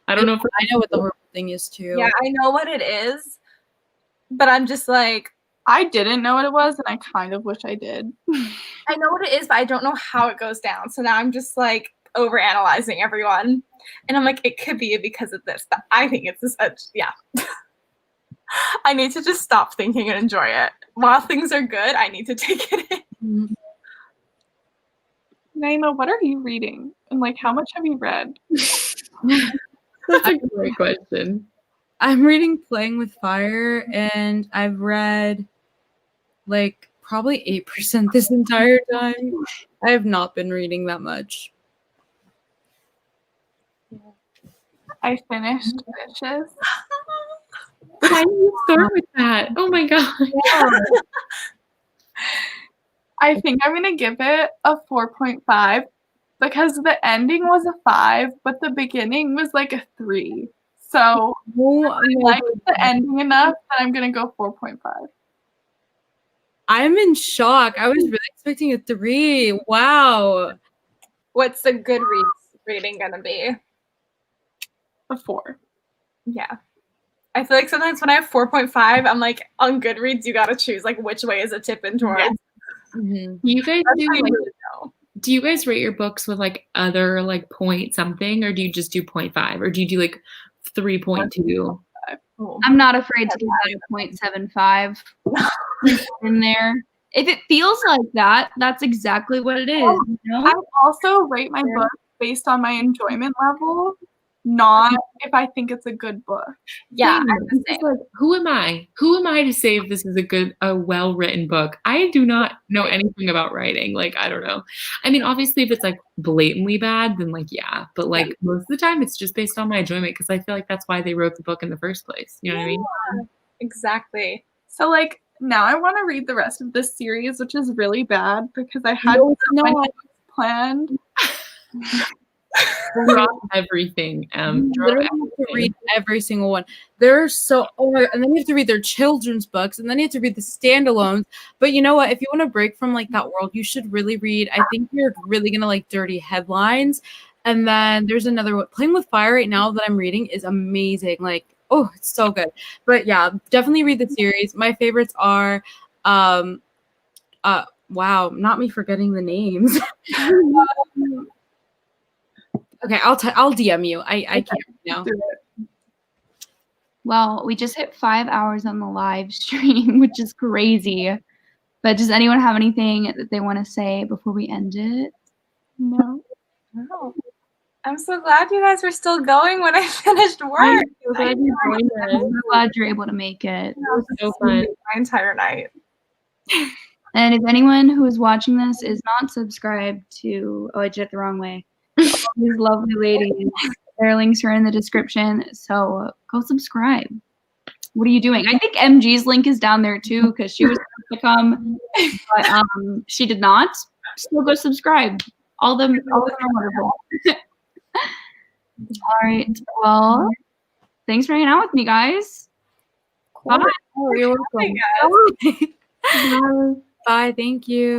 I don't know if I know what the horrible thing is too. Yeah, I know what it is, but I'm just like, I didn't know what it was, and I kind of wish I did. I know what it is, but I don't know how it goes down. So now I'm just like overanalyzing everyone. And I'm like, it could be because of this, but I think it's this, I need to just stop thinking and enjoy it. While things are good, I need to take it in. Naima, what are you reading? And like, how much have you read? That's a great question. I'm reading Playing with Fire, and I've read like probably 8% this entire time. I have not been reading that much. I finished Dishes. Why did you start with that? Oh my god. I think I'm going to give it a 4.5 because the ending was a 5, but the beginning was like a 3. So I like the ending enough that I'm going to go 4.5. I'm in shock. I was really expecting a 3. Wow. What's the Goodreads rating gonna be? A 4. Yeah. I feel like sometimes when I have 4.5, I'm like, on Goodreads, you gotta choose like which way is it tipping towards. Yeah. Mhm. Do you guys do I like, really know. do you guys rate your books with like other like point something, or do you just do 0.5, or do you do like 3.2? Oh. I'm not afraid to give that a 0.75 in there. If it feels like that, that's exactly what it is. You know? I also rate my book based on my enjoyment level, not if I think it's a good book. Yeah, Same. I'm the It's same. like, who am I? Who am I to say if this is a well-written book? I do not know anything about writing. Like, I don't know. I mean, obviously, if it's like blatantly bad, then like, yeah. But like most of the time, it's just based on my enjoyment because I feel like that's why they wrote the book in the first place. You know what I mean? Exactly. So like now I want to read the rest of this series, which is really bad because I had No, it's my not. notes planned. Drop everything. You Drop literally have to everything. read every single one. They're so and then you have to read their children's books, and then you have to read the standalones. But you know what? If you want to break from like that world, you should really read. I think you're really gonna like Dirty Headlines. And then there's another one. Playing with Fire right now that I'm reading is amazing. Like, oh, it's so good. But yeah, definitely read the series. My favorites are wow, not me forgetting the names. Okay, I'll DM you. I can't right now. Well, we just hit 5 hours on the live stream, which is crazy. But does anyone have anything that they want to say before we end it? No. Wow. I'm so glad you guys were still going when I finished work. I'm so glad you joined I'm us. so glad you're able to make it. It was so fun. My entire night. And if anyone who is watching this is not subscribed to, oh, I did it the wrong way. All these lovely ladies, their links are in the description. So go subscribe. What are you doing? I think MG's link is down there too because she was supposed to come, but she did not. Still go subscribe. All of them are wonderful. All right. Well, thanks for hanging out with me, guys. Bye. Oh, you're welcome. Hey, guys. Bye. Thank you.